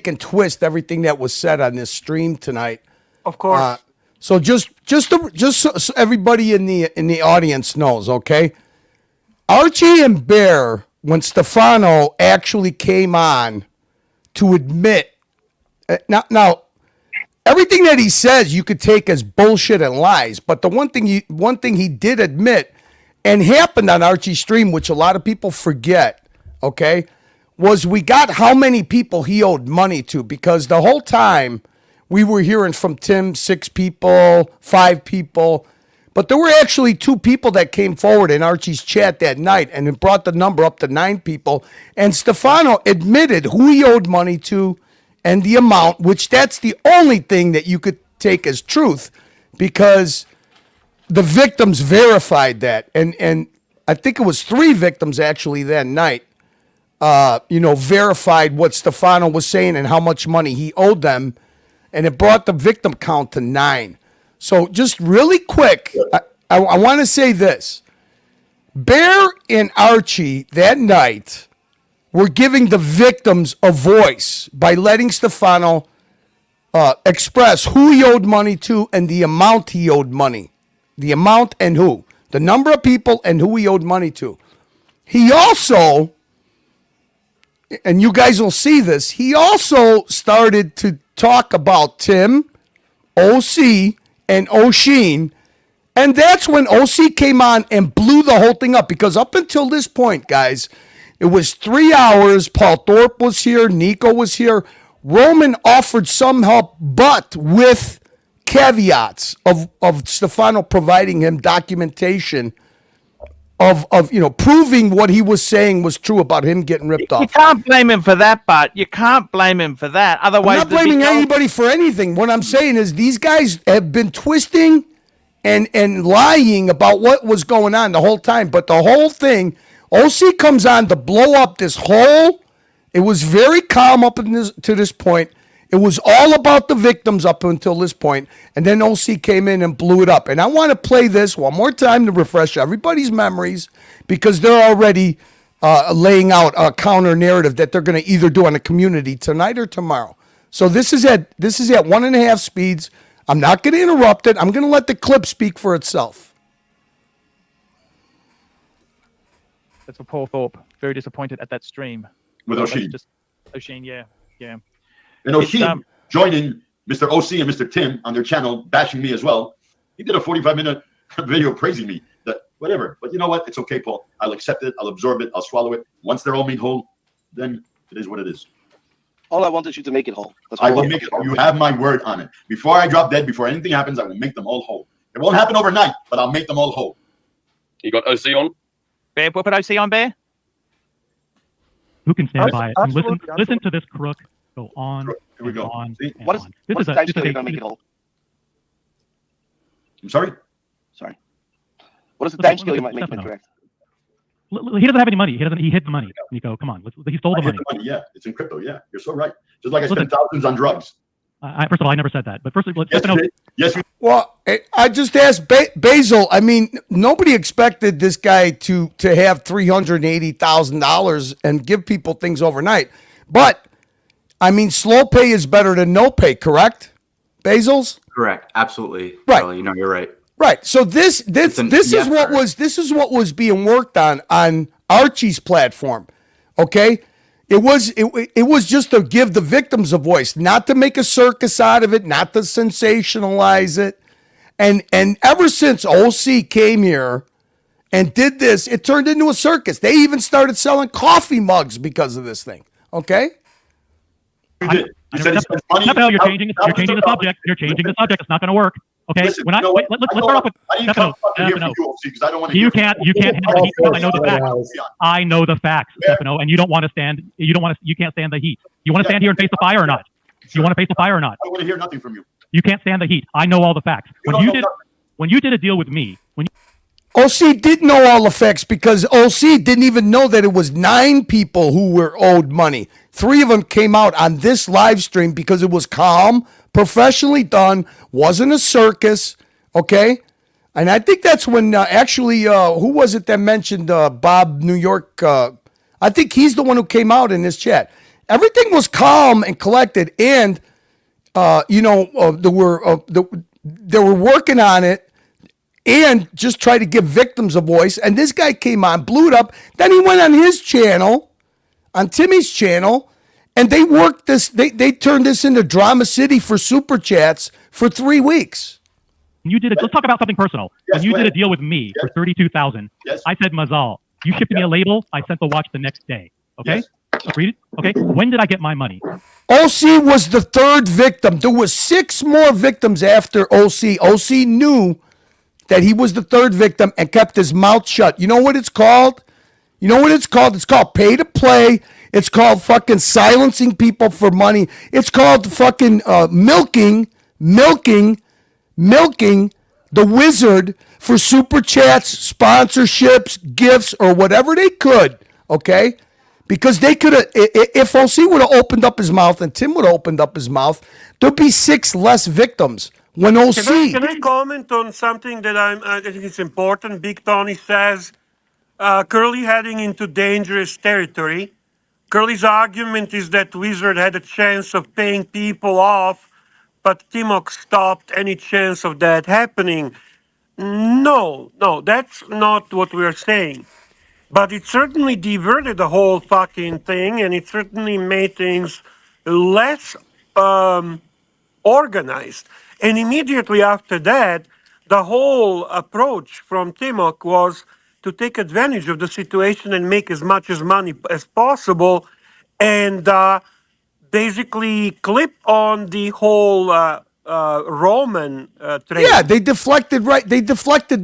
Speaker 13: and twist everything that was said on this stream tonight.
Speaker 2: Of course.
Speaker 13: So just so everybody in the audience knows, okay? Archie and Bear, when Stefano actually came on to admit, now everything that he says you could take as bullshit and lies, but the one thing he did admit and happened on Archie's stream, which a lot of people forget, okay, was we got how many people he owed money to, because the whole time we were hearing from Tim 6 people, 5 people, but there were actually 2 people that came forward in Archie's chat that night, and it brought the number up to 9 people. And Stefano admitted who he owed money to and the amount, which that's the only thing that you could take as truth, because the victims verified that. And I think it was 3 victims actually that night, verified what Stefano was saying and how much money he owed them. And it brought the victim count to 9. So just really quick, I want to say this. Bear and Archie that night were giving the victims a voice by letting Stefano express who he owed money to and the amount he owed money. The amount and who. The number of people and who he owed money to. He also, and you guys will see this, he also started to talk about Tim, OC, and O'Sheen, and that's when OC came on and blew the whole thing up, because up until this point, guys, it was 3 hours. Paul Thorpe was here, Nico was here. Roman offered some help, but with caveats of Stefano providing him documentation of proving what he was saying was true about him getting ripped off.
Speaker 1: You can't blame him for that, but you can't blame him for that. Otherwise,
Speaker 13: I'm not blaming anybody for anything. What I'm saying is these guys have been twisting and lying about what was going on the whole time. But the whole thing, OC comes on to blow up this whole. It was very calm up to this point. It was all about the victims up until this point, and then OC came in and blew it up. And I want to play this one more time to refresh everybody's memories, because they're already laying out a counter narrative that they're going to either do on the community tonight or tomorrow. So this is at 1.5 speeds. I'm not going to interrupt it. I'm going to let the clip speak for itself.
Speaker 14: That's for Paul Thorpe. Very disappointed at that stream.
Speaker 15: With O'Sheen.
Speaker 14: O'Sheen, yeah.
Speaker 15: And O'Sheen joining Mr. OC and Mr. Tim on their channel, bashing me as well. He did a 45-minute video praising me. That whatever. But you know what? It's okay, Paul. I'll accept it. I'll absorb it. I'll swallow it. Once they're all made whole, then it is what it is.
Speaker 12: All I want is you to make it whole.
Speaker 15: I will make it. You have my word on it. Before I drop dead, before anything happens, I will make them all whole. It won't happen overnight, but I'll make them all whole.
Speaker 16: You got OC on?
Speaker 14: Bear, put OC on, Bear.
Speaker 17: Who can stand by it and listen to this crook go on?
Speaker 15: Here we go.
Speaker 17: On.
Speaker 12: What is the time scale you're going to make it whole?
Speaker 15: I'm sorry?
Speaker 12: Sorry. What is the time scale you might make it correct?
Speaker 17: He doesn't have any money. He hid the money. Nico, come on. He stole the money.
Speaker 15: Yeah, it's in crypto. Yeah, you're so right. Just like I spent thousands on drugs.
Speaker 17: First of all, I never said that. But first,
Speaker 15: yes.
Speaker 13: Well, I just asked Basil. I mean, nobody expected this guy to have $380,000 and give people things overnight. But I mean, slow pay is better than no pay. Correct, Basil's?
Speaker 5: Correct. Absolutely.
Speaker 13: Right.
Speaker 5: Charlie, you're right.
Speaker 13: Right. So this is what was being worked on Archie's platform. Okay. It was just to give the victims a voice, not to make a circus out of it, not to sensationalize it. And ever since OC came here and did this, it turned into a circus. They even started selling coffee mugs because of this thing. Okay?
Speaker 17: Stefano, you're changing the subject. You're changing the subject. It's not going to work. Okay,
Speaker 15: Listen,
Speaker 17: let's start off with Stefano. You can't handle the heat because I know the facts. I know the facts, Stefano, and you can't stand the heat. You want to stand here and face the fire or not? You want to face the fire or not?
Speaker 15: I don't want to hear nothing from you.
Speaker 17: You can't stand the heat. I know all the facts. When you did a deal with me,
Speaker 13: OC did know all the facts because OC didn't even know that it was 9 people who were owed money. 3 of them came out on this live stream because it was calm, professionally done, wasn't a circus, okay? And I think that's when who was it that mentioned Bob New York? I think he's the one who came out in this chat. Everything was calm and collected, and they were working on it and just try to give victims a voice. And this guy came on, blew it up. Then he went on his channel, on Timmy's channel, and they worked this. They turned this into Drama City for super chats for 3 weeks.
Speaker 17: Let's talk about something personal. When you did a deal with me for $32,000, I said Mazal. You shipped me a label. I sent the watch the next day. Okay. Agreed? Okay. When did I get my money?
Speaker 13: OC was the 3rd victim. There was 6 more victims after OC. OC knew that he was the 3rd victim and kept his mouth shut. You know what it's called? It's called pay to play. It's called fucking silencing people for money. It's called fucking milking the wizard for super chats, sponsorships, gifts, or whatever they could, okay? Because they could have, if OC would have opened up his mouth and Tim would have opened up his mouth, there'd be 6 less victims. When OC...
Speaker 2: Can I comment on something that I think is important? Big Tony says, Curly heading into dangerous territory. Curly's argument is that Wizard had a chance of paying people off, but Timok stopped any chance of that happening. No, that's not what we're saying. But it certainly diverted the whole fucking thing, and it certainly made things less organized. And immediately after that, the whole approach from Timok was to take advantage of the situation and make as much as money as possible, and basically clip on the whole Roman trade.
Speaker 13: Yeah, they deflected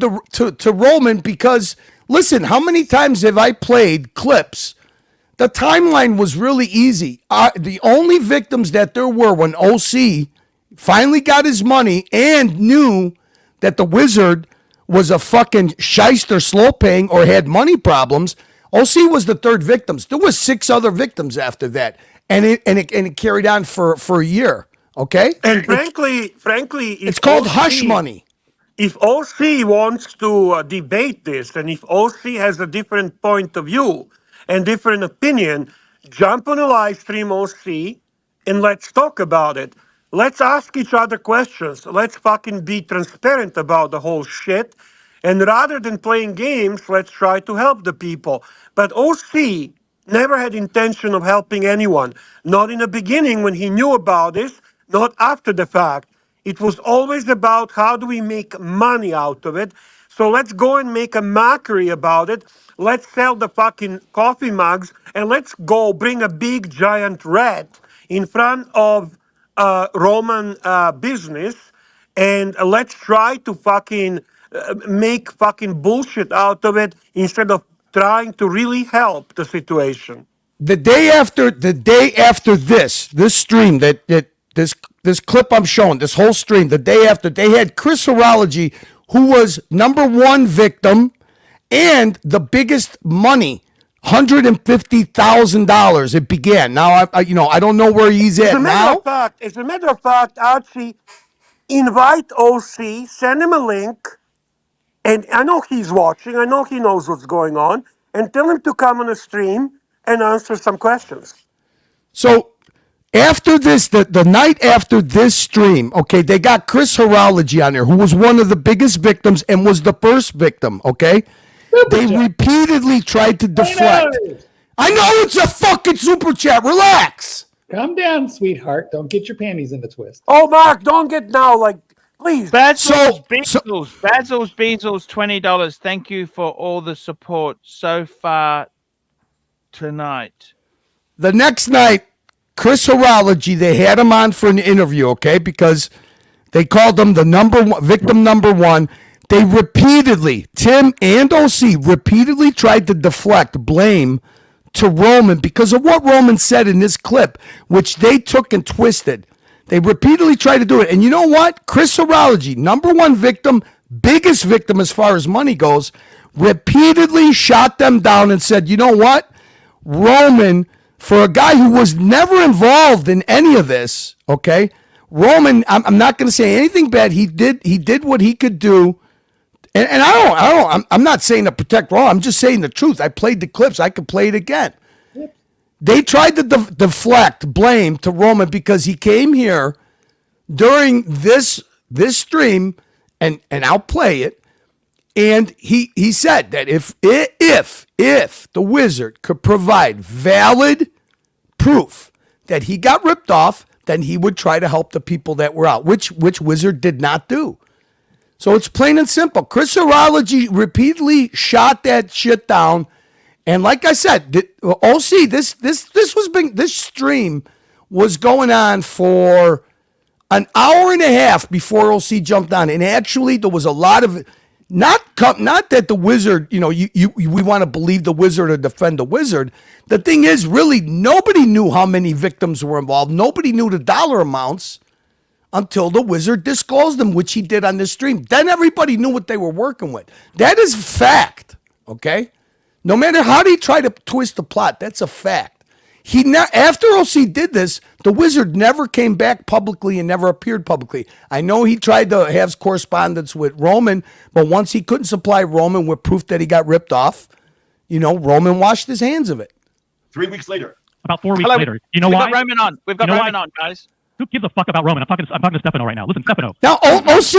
Speaker 13: to Roman because, listen, how many times have I played clips? The timeline was really easy. The only victims that there were when OC finally got his money and knew that the wizard was a fucking shyster, slow paying, or had money problems, OC was the 3rd victims. There was 6 other victims after that, and it carried on for a year. Okay,
Speaker 2: and frankly,
Speaker 13: it's called hush money.
Speaker 2: If OC wants to debate this, and if OC has a different point of view and different opinion, jump on a live stream, OC, and let's talk about it. Let's ask each other questions. Let's fucking be transparent about the whole shit. And rather than playing games, let's try to help the people. But OC never had intention of helping anyone. Not in the beginning when he knew about this, not after the fact. It was always about how do we make money out of it. So let's go and make a mockery about it. Let's sell the fucking coffee mugs, and let's go bring a big giant rat in front of Roman business, and let's try to fucking make fucking bullshit out of it instead of trying to really help the situation.
Speaker 13: The day after this stream, this clip I'm showing, this whole stream, the day after, they had Chris Horology, who was #1 victim and the biggest money, $150,000. It began. Now I don't know where he's at now.
Speaker 2: As a matter of fact, Archie, invite OC, send him a link, and I know he's watching. I know he knows what's going on, and tell him to come on a stream and answer some questions.
Speaker 13: So after this, the night after this stream, okay, they got Chris Horology on there, who was one of the biggest victims and was the first victim, okay? They repeatedly tried to deflect. I know it's a fucking super chat. Relax.
Speaker 4: Calm down, sweetheart. Don't get your panties in a twist.
Speaker 2: Oh, Mark, don't get now, please.
Speaker 3: Basil's Bezels, $20. Thank you for all the support so far tonight.
Speaker 13: The next night, Chris Horology, they had him on for an interview, okay, because they called him the victim number 1. They repeatedly, Tim and OC, repeatedly tried to deflect blame to Roman because of what Roman said in this clip, which they took and twisted. They repeatedly tried to do it. And you know what? Chris Horology, #1 victim, biggest victim as far as money goes, repeatedly shot them down and said, you know what? Roman, for a guy who was never involved in any of this, okay? Roman, I'm not going to say anything bad. He did what he could do. And I'm not saying to protect Raw. I'm just saying the truth. I played the clips. I could play it again. They tried to deflect blame to Roman because he came here during this stream, and I'll play it. And he said that if the Wizard could provide valid proof that he got ripped off, then he would try to help the people that were out, which Wizard did not do. So it's plain and simple. Chris Horology repeatedly shot that shit down. And like I said, OC, this stream was going on for an hour and a half before OC jumped on. And actually, there was a lot of not that the Wizard, we want to believe the Wizard or defend the Wizard. The thing is, really, nobody knew how many victims were involved. Nobody knew the dollar amounts until the Wizard disclosed them, which he did on this stream. Then everybody knew what they were working with. That is fact, okay? No matter how they try to twist the plot, that's a fact. After OC did this, the Wizard never came back publicly and never appeared publicly. I know he tried to have correspondence with Roman, but once he couldn't supply Roman with proof that he got ripped off, Roman washed his hands of it.
Speaker 15: 3 weeks later.
Speaker 17: About 4 weeks later. You know
Speaker 3: We've
Speaker 17: why?
Speaker 3: got Roman on. We've got Roman on, guys.
Speaker 17: Who gives a fuck about Roman? I'm talking to Stefano right now. Listen, Stefano.
Speaker 13: Now, OC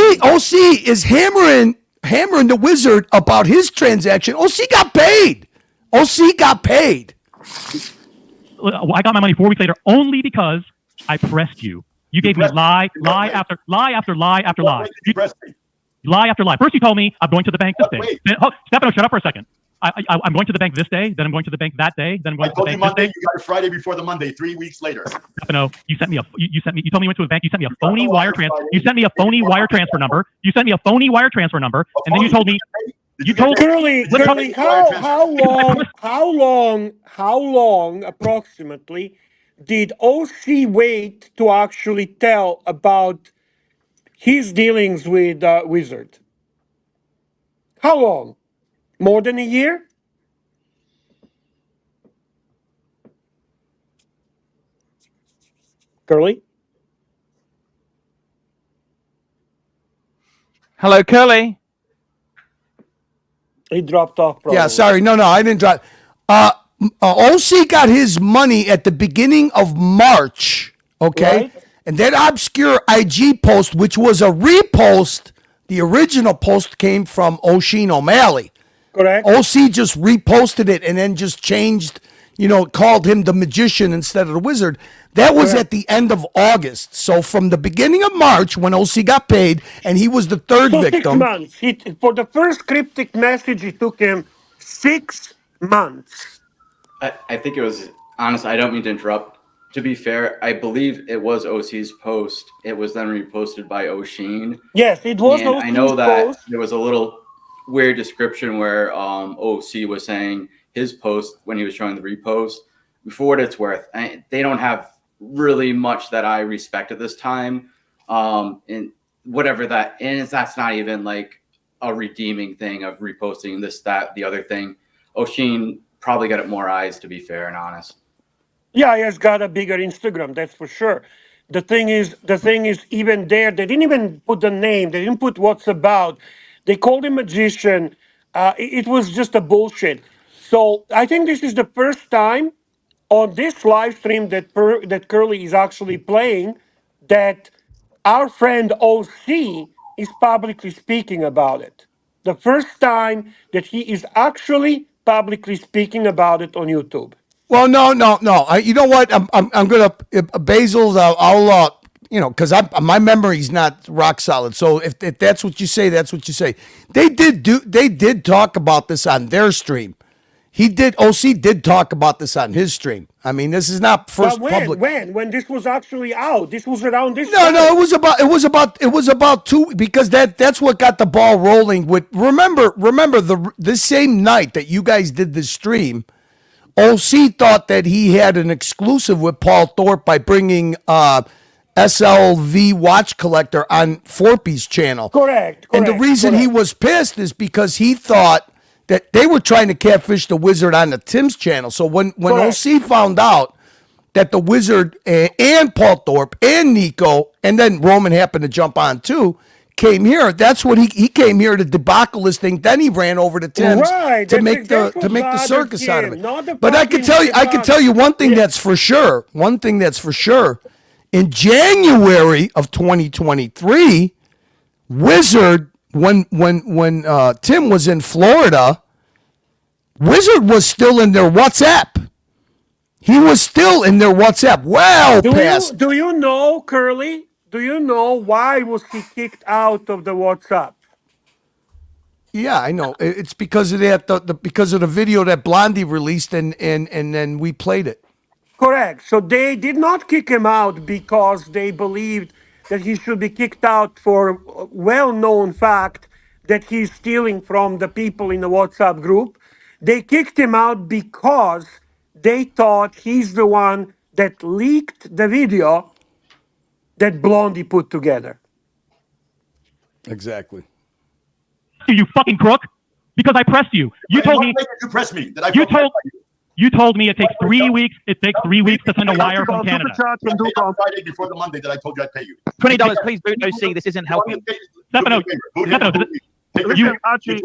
Speaker 13: is hammering the Wizard about his transaction. OC got paid. OC got paid.
Speaker 17: I got my money 4 weeks later only because I pressed you. You gave me lie after lie after lie after lie. Lie after lie. First you told me I'm going to the bank this day. Stefano, shut up for a second. I'm going to the bank this day, then I'm going to the bank that day, then I'm going to the bank
Speaker 15: Monday,
Speaker 17: this day.
Speaker 15: you got it Friday before the Monday, 3 weeks later.
Speaker 17: Stefano, you told me you went to a bank, you sent me a phony wire transfer. You sent me a phony wire transfer number. You sent me a phony wire transfer number, and then you told me
Speaker 2: Curly, how long approximately did OC wait to actually tell about his dealings with Wizard? How long? More than a year? Curly?
Speaker 3: Hello, Curly.
Speaker 2: He dropped off, probably.
Speaker 13: Yeah, sorry. No, I didn't drop. OC got his money at the beginning of March, okay?
Speaker 2: Right.
Speaker 13: And that obscure IG post, which was a repost, the original post came from Oisin O'Malley.
Speaker 2: Correct.
Speaker 13: OC just reposted it and then just changed, called him the magician instead of the Wizard. That was at the end of August. So from the beginning of March, when OC got paid, and he was the third victim.
Speaker 2: 6 months. For the first cryptic message, it took him 6 months.
Speaker 5: I think it was, honestly, I don't mean to interrupt. To be fair, I believe it was OC's post. It was then reposted by Oisin.
Speaker 2: Yes, it was
Speaker 5: And
Speaker 2: OC's
Speaker 5: I know that
Speaker 2: post.
Speaker 5: there was a little weird description where OC was saying his post when he was showing the repost. For what it's worth, they don't have really much that I respect at this time. And whatever that is, that's not even like a redeeming thing of reposting this, that, the other thing. Oisin probably got it more eyes, to be fair and honest.
Speaker 2: Yeah, he has got a bigger Instagram, that's for sure. The thing is, even there, they didn't even put the name. They didn't put what's about. They called him magician. It was just a bullshit. So I think this is the first time on this live stream that Curly is actually playing that our friend OC is publicly speaking about it. The first time that he is actually publicly speaking about it on YouTube.
Speaker 13: Well, no. You know what? I'm gonna Basil's. I'll because my memory's not rock solid. So if that's what you say, that's what you say. They did talk about this on their stream. OC did talk about this on his stream. I mean, this is not first public.
Speaker 2: When this was actually out? This was around this.
Speaker 13: No, it was about 2, because that's what got the ball rolling. With remember the same night that you guys did the stream, OC thought that he had an exclusive with Paul Thorpe by bringing SLV watch collector on Forpy's channel.
Speaker 2: Correct.
Speaker 13: And the reason he was pissed is because he thought that they were trying to catfish the Wizard on the Tim's channel. So when OC found out that the Wizard and Paul Thorpe and Nico, and then Roman happened to jump on too, came here. That's what he came here to debacle this thing. Then he ran over to Tim's to make the circus out of it. But I can tell you one thing that's for sure. One thing that's for sure. In January of 2023, Wizard, when Tim was in Florida, Wizard was still in their WhatsApp. He was still in their WhatsApp. Well,
Speaker 2: do you know, Curly? Do you know why was he kicked out of the WhatsApp?
Speaker 13: Yeah, I know. It's because of that. Because of the video that Blondie released, and then we played it.
Speaker 2: Correct. So they did not kick him out because they believed that he should be kicked out for a well-known fact that he's stealing from the people in the WhatsApp group. They kicked him out because they thought he's the one that leaked the video that Blondie put together.
Speaker 13: Exactly.
Speaker 17: You fucking crook! Because I pressed you. You told me.
Speaker 15: You pressed me.
Speaker 17: You told me it takes 3 weeks. It takes 3 weeks to send a wire from Canada.
Speaker 15: Friday before the Monday that I told you I'd pay you.
Speaker 3: $20, please boot OC. This isn't helping.
Speaker 17: Stefano,
Speaker 10: Archie,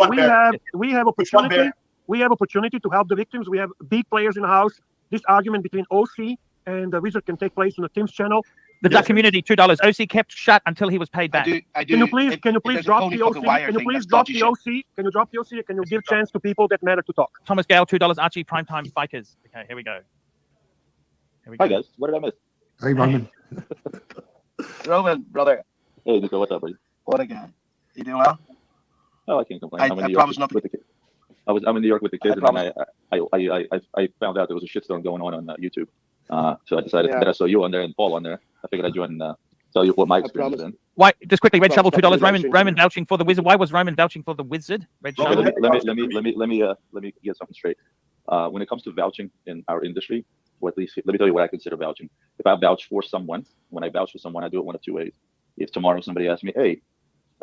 Speaker 10: we have opportunity. We have opportunity to help the victims. We have big players in the house. This argument between OC and the Wizard can take place on the Tim's channel.
Speaker 3: The Duck community, $2. OC kept shut until he was paid back.
Speaker 10: Can you please drop the OC? Can you please drop the OC? Can you drop the OC? Can you give chance to people that matter to talk?
Speaker 3: Thomas Gale, $2. Archie Primetime Bikers. Okay, here we go.
Speaker 18: Hi guys, what did I miss?
Speaker 2: Hey Roman.
Speaker 18: Roman, brother. Hey Nico, what's up, buddy? What again? You doing well? Oh, I can't complain. I'm in New York with the kids. I'm in New York with the kids, and I found out there was a shitstorm going on YouTube. So I decided that I saw you on there and Paul on there. I figured I'd join and tell you what my experience has been.
Speaker 3: Why? Just quickly, Red Shovel, $2. Roman vouching for the Wizard. Why was Roman vouching for the Wizard? Red Shovel.
Speaker 18: Let me get something straight. When it comes to vouching in our industry, or at least let me tell you what I consider vouching. If I vouch for someone, when I vouch for someone, I do it one of two ways. If tomorrow somebody asks me, "Hey,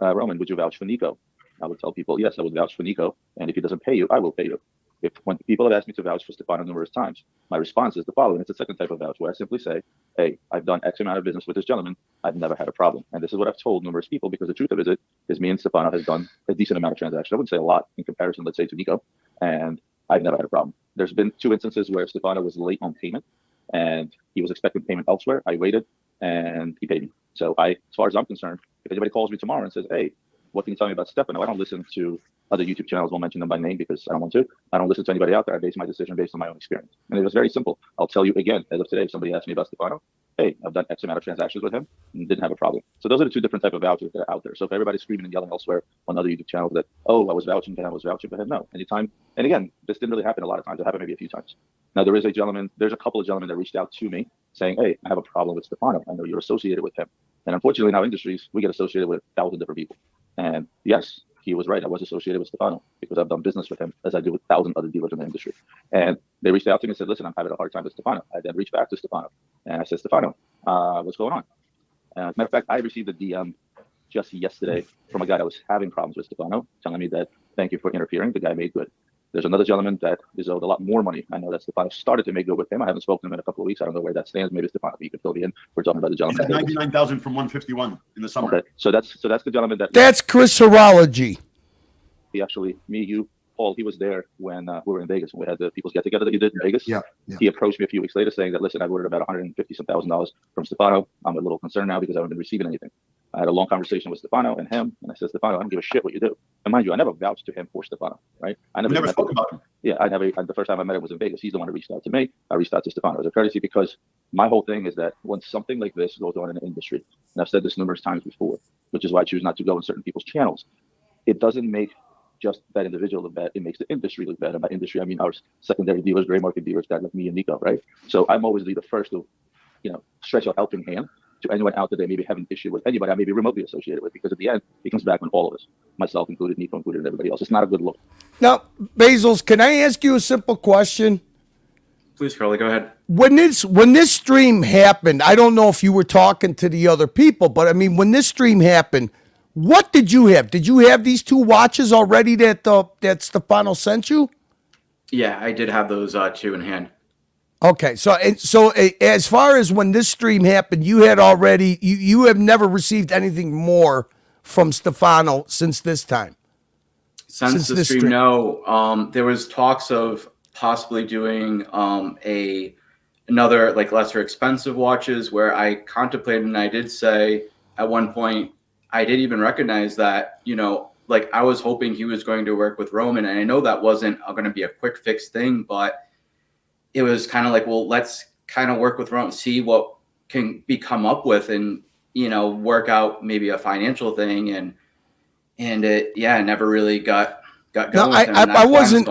Speaker 18: Roman, would you vouch for Nico?" I would tell people, "Yes, I would vouch for Nico, and if he doesn't pay you, I will pay you." When people have asked me to vouch for Stefano numerous times, my response is the following. It's a second type of vouch where I simply say, hey, I've done X amount of business with this gentleman. I've never had a problem. And this is what I've told numerous people, because the truth of it is me and Stefano has done a decent amount of transactions. I wouldn't say a lot in comparison, let's say, to Nico. And I've never had a problem. There's been 2 instances where Stefano was late on payment and he was expecting payment elsewhere. I waited and he paid me. So as far as I'm concerned, if anybody calls me tomorrow and says, hey, what can you tell me about Stefano? I don't listen to other YouTube channels. Won't mention them by name because I don't want to. I don't listen to anybody out there. I base my decision based on my own experience. And it was very simple. I'll tell you again, as of today, if somebody asks me about Stefano, hey, I've done X amount of transactions with him and didn't have a problem. So those are the 2 different type of vouchers that are out there. So if everybody's screaming and yelling elsewhere on other YouTube channels that, oh, I was vouching for him, no. Anytime. And again, this didn't really happen a lot of times. It happened maybe a few times. Now there's a couple of gentlemen that reached out to me saying, hey, I have a problem with Stefano. I know you're associated with him. And unfortunately in our industries, we get associated with 1,000 different people. And yes, he was right. I was associated with Stefano because I've done business with him as I do with 1,000 other dealers in the industry. And they reached out to me and said, listen, I'm having a hard time with Stefano. I then reached back to Stefano and I said, Stefano, what's going on? As a matter of fact, I received a DM just yesterday from a guy that was having problems with Stefano, telling me that, thank you for interfering. The guy made good. There's another gentleman that is owed a lot more money. I know that Stefano started to make good with him. I haven't spoken to him in a couple of weeks. I don't know where that stands. Maybe Stefano, you can fill me in. We're talking about the gentleman.
Speaker 15: 99,000 from 151 in the summer.
Speaker 18: Okay, so that's the gentleman that.
Speaker 13: That's Chris Horology.
Speaker 18: He actually, me, you, Paul, he was there when we were in Vegas, when we had the people's get together that you did in Vegas.
Speaker 2: Yeah.
Speaker 18: He approached me a few weeks later saying that, listen, I've ordered about $150,000 from Stefano. I'm a little concerned now because I haven't been receiving anything. I had a long conversation with Stefano and him, and I said, Stefano, I don't give a shit what you do. And mind you, I never vouched to him for Stefano, right? I never spoke about him. Yeah, the first time I met him was in Vegas. He's the one who reached out to me. I reached out to Stefano as a courtesy because my whole thing is that when something like this goes on in the industry, and I've said this numerous times before, which is why I choose not to go in certain people's channels, it doesn't make just that individual look bad. It makes the industry look bad. And by industry, I mean our secondary dealers, gray market dealers, guys like me and Nico, right? So I'm always the first to, stretch a helping hand to anyone out there that maybe have an issue with anybody I may be remotely associated with, because at the end, it comes back on all of us, myself included, Nico included, and everybody else. It's not a good look.
Speaker 13: Now, Bezos, can I ask you a simple question?
Speaker 5: Please, Carly, go ahead.
Speaker 13: when this stream happened, I don't know if you were talking to the other people, but I mean, when this stream happened, what did you have? Did you have these 2 watches already that Stefano sent you?
Speaker 5: Yeah, I did have those 2 in hand.
Speaker 13: Okay, so as far as when this stream happened, you had already you have never received anything more from Stefano since this time.
Speaker 5: Since the stream, no. There was talks of possibly doing another like lesser expensive watches where I contemplated, and I did say at one point I did even recognize that, you know, like I was hoping he was going to work with Roman, and I know that wasn't going to be a quick fix thing, but it was kind of like, well, let's kind of work with Roman, see what can be come up with, and, you know, work out maybe a financial thing, and it never really got going.
Speaker 13: No, I wasn't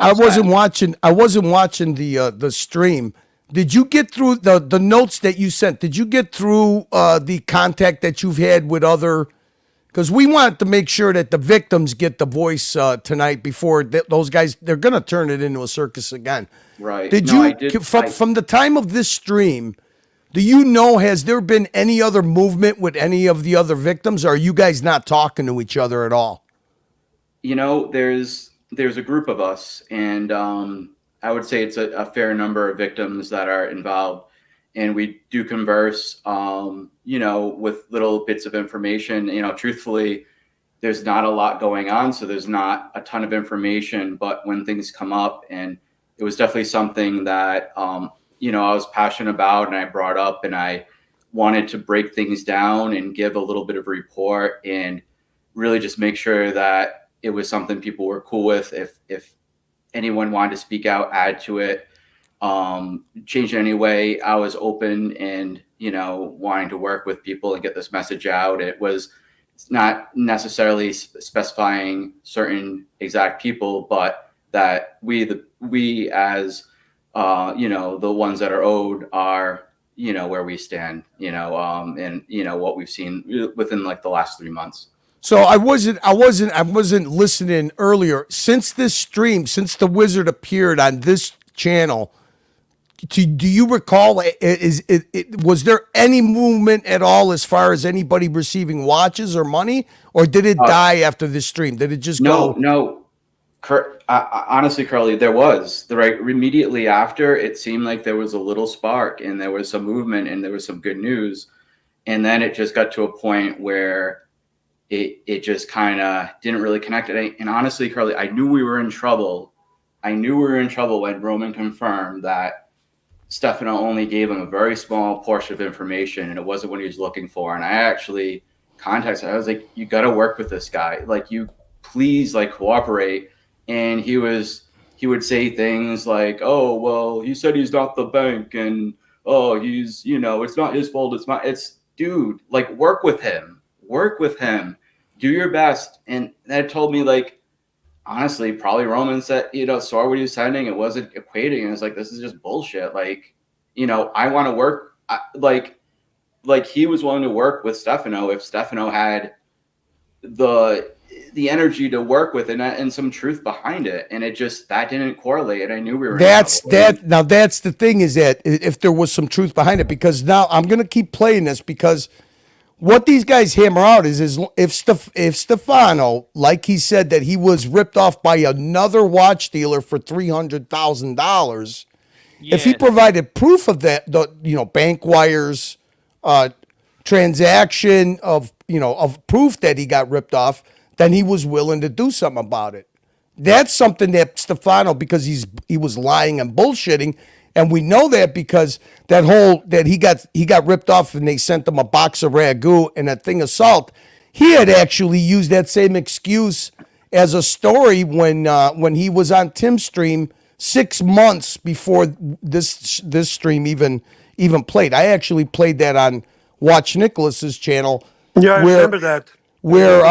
Speaker 13: watching the stream. Did you get through the notes that you sent? Did you get through the contact that you've had with other? Because we want to make sure that the victims get the voice tonight before those guys, they're going to turn it into a circus again.
Speaker 5: Right.
Speaker 13: Did from the time of this stream, do you know, has there been any other movement with any of the other victims? Or are you guys not talking to each other at all?
Speaker 5: You know, there's a group of us, and I would say it's a fair number of victims that are involved. And we do converse, you know, with little bits of information. You know, truthfully, there's not a lot going on, so there's not a ton of information. But when things come up, and it was definitely something that, you know, I was passionate about, and I brought up, and I wanted to break things down and give a little bit of a report and really just make sure that it was something people were cool with. If anyone wanted to speak out, add to it, change it anyway, I was open and, you know, wanting to work with people and get this message out. It was not necessarily specifying certain exact people, but that we as, you know, the ones that are owed are, you know, where we stand, you know, and, you know, what we've seen within like the last 3 months.
Speaker 13: So I wasn't listening earlier. Since this stream, since the wizard appeared on this channel, do you recall, was there any movement at all as far as anybody receiving watches or money, or did it die after this stream? Did it just go?
Speaker 5: No. Honestly, Carly, there was immediately after. It seemed like there was a little spark, and there was some movement, and there was some good news, and then it just got to a point where it just kind of didn't really connect. And honestly, Carly, I knew we were in trouble. When Roman confirmed that Stefano only gave him a very small portion of information, and it wasn't what he was looking for. And I actually contacted him. I was like, you got to work with this guy. Like, you please, like, cooperate. And he would say things like, oh, well, he said he's not the bank, and oh, he's, you know, it's not his fault. It's dude, like, work with him, do your best. And that told me, like, honestly, probably Roman said, you know, saw what he was sending. It wasn't equating. And it's like, this is just bullshit. Like, you know, I want to work. Like he was willing to work with Stefano if Stefano had the energy to work with and some truth behind it. And it just, that didn't correlate. And I knew we were.
Speaker 13: Now that's the thing, is that if there was some truth behind it, because now I'm going to keep playing this, because what these guys hammer out is if Stefano, like he said, that he was ripped off by another watch dealer for $300,000, if he provided proof of that, bank wires, transaction of proof that he got ripped off, then he was willing to do something about it. That's something that Stefano, because he was lying and bullshitting. And we know that because that he got ripped off, and they sent him a box of ragu and a thing of salt. He had actually used that same excuse as a story when he was on Tim's stream 6 months before this stream even played. I actually played that on Watch Nicholas's channel.
Speaker 2: Yeah, I remember that.
Speaker 13: Where,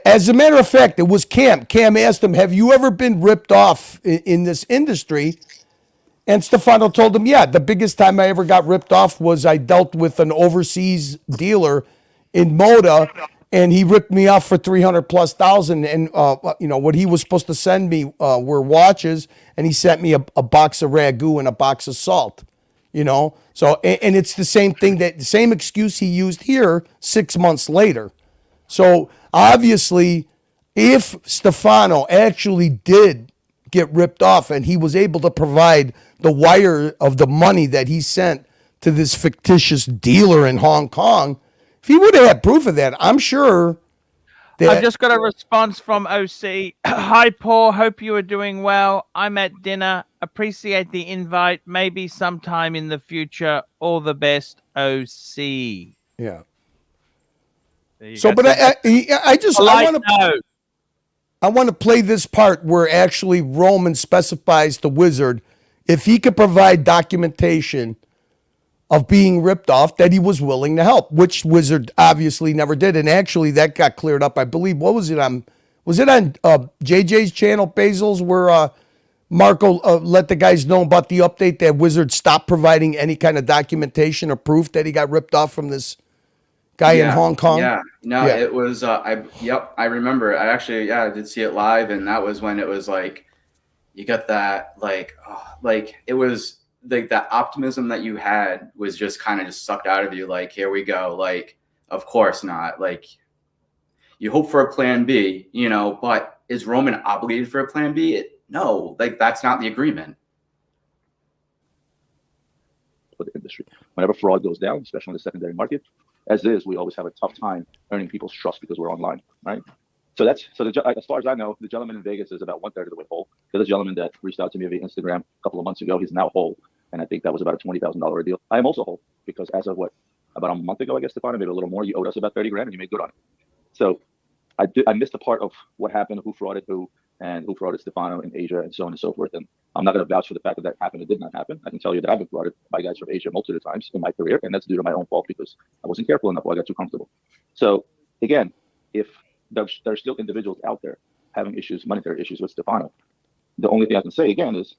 Speaker 13: as a matter of fact, it was Cam. Cam asked him, "Have you ever been ripped off in this industry?" And Stefano told him, yeah, the biggest time I ever got ripped off was I dealt with an overseas dealer in Moda, and he ripped me off for $300,000+. And, what he was supposed to send me were watches, and he sent me a box of ragu and a box of salt. You know, so and it's the same thing, that the same excuse he used here 6 months later. So obviously, if Stefano actually did get ripped off and he was able to provide the wire of the money that he sent to this fictitious dealer in Hong Kong, if he would have had proof of that, I'm sure that.
Speaker 3: I've just got a response from OC. Hi, Paul. Hope you are doing well. I'm at dinner. Appreciate the invite. Maybe sometime in the future. All the best, OC.
Speaker 13: Yeah.
Speaker 3: So,
Speaker 13: but I want to play this part where actually Roman specifies to Wizard if he could provide documentation of being ripped off that he was willing to help, which Wizard obviously never did. And actually that got cleared up. I believe, what was it on? Was it on JJ's channel, Basil's, where Marco let the guys know about the update that Wizard stopped providing any kind of documentation or proof that he got ripped off from this guy in Hong Kong?
Speaker 5: No, it was, I remember. I actually, I did see it live, and that was when it was like, you got that, it was like that optimism that you had was just kind of just sucked out of you. Like, here we go. Like, of course not. Like, you hope for a plan B, you know, but is Roman obligated for a plan B? No, like, that's not the agreement.
Speaker 18: For the industry, whenever fraud goes down, especially in the secondary market, as is, we always have a tough time earning people's trust because we're online, right? So as far as I know, the gentleman in Vegas is about 1/3 of the way whole. The other gentleman that reached out to me via Instagram a couple of months ago, he's now whole, and I think that was about a $20,000 deal. I am also whole because as of about a month ago, I guess, Stefano, maybe a little more, you owed us about 30 grand and you made good on it. So I missed a part of what happened, who frauded who, and who frauded Stefano in Asia, and so on and so forth. And I'm not going to vouch for the fact that happened or did not happen. I can tell you that I've been frauded by guys from Asia multiple times in my career, and that's due to my own fault because I wasn't careful enough or I got too comfortable. So again, if there's still individuals out there having issues, monetary issues with Stefano, the only thing I can say again is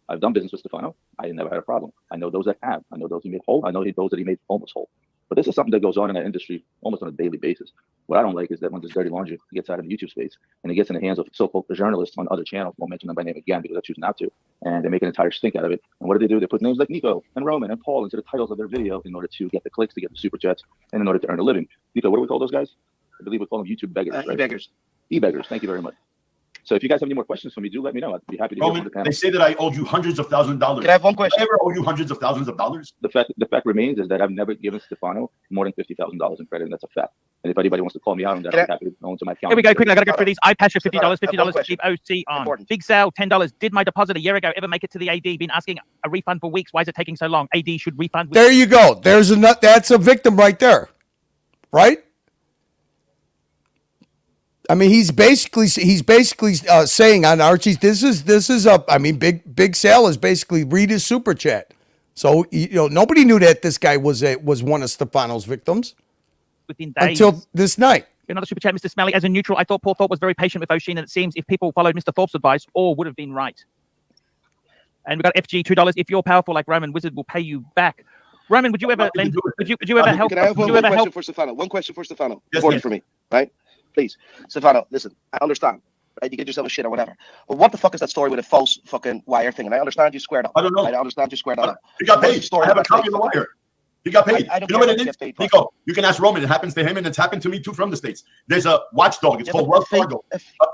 Speaker 18: I've done business with Stefano. I never had a problem. I know those that have. I know those he made whole. I know those that he made almost whole. But this is something that goes on in that industry almost on a daily basis. What I don't like is that when this dirty laundry gets out of the YouTube space and it gets in the hands of so-called journalists on other channels, won't mention them by name again because I choose not to, and they make an entire stink out of it. And what do? They put names like Nico and Roman and Paul into the titles of their video in order to get the clicks, to get the super chats, and in order to earn a living. Nico, what do we call those guys? I believe we call them YouTube beggars, right? E-beggars. E-beggars. Thank you very much. So if you guys have any more questions for me, do let me know. I'd be happy to.
Speaker 15: Roman, they say that I owed you hundreds of thousands of dollars.
Speaker 19: Can I have one question?
Speaker 15: Did I ever owe you hundreds of thousands of dollars?
Speaker 18: The fact remains is that I've never given Stefano more than $50,000 in credit, and that's a fact. And if anybody wants to call me out on that, I'm happy to go into my account.
Speaker 3: Here we go, quickly. I got to go through these. I patched for $50, $50 to keep OC on. Important. Big sale, $10. Did my deposit a year ago ever make it to the AD? Been asking a refund for weeks. Why is it taking so long? AD should refund.
Speaker 13: There you go. That's a victim right there, right? I mean, he's basically saying on Archie's, this is a, I mean, big sale is basically read his super chat. So, you know, nobody knew that this guy was one of Stefano's victims
Speaker 3: within days
Speaker 13: until this night.
Speaker 3: Another super chat, Mr. Smelly. As a neutral, I thought Paul Thorpe was very patient with Oshin, and it seems if people followed Mr. Thorpe's advice, all would have been right. And we got FG $2. If you're powerful like Roman, Wizard will pay you back. Roman, would you ever lend? Would you ever help?
Speaker 19: Can I have one question for Stefano? One question for Stefano. Important for me, right? Please, Stefano, listen, I understand, right? You get yourself a shit or whatever. But what the fuck is that story with a false fucking wire thing? And I understand you squared up.
Speaker 15: I don't know.
Speaker 19: Right? I understand you squared up.
Speaker 15: He got paid. I have a copy of the wire. He got paid. You know what it is? Nico, you can ask Roman. It happens to him, and it's happened to me too from the States. There's a watchdog. It's called Wells Fargo.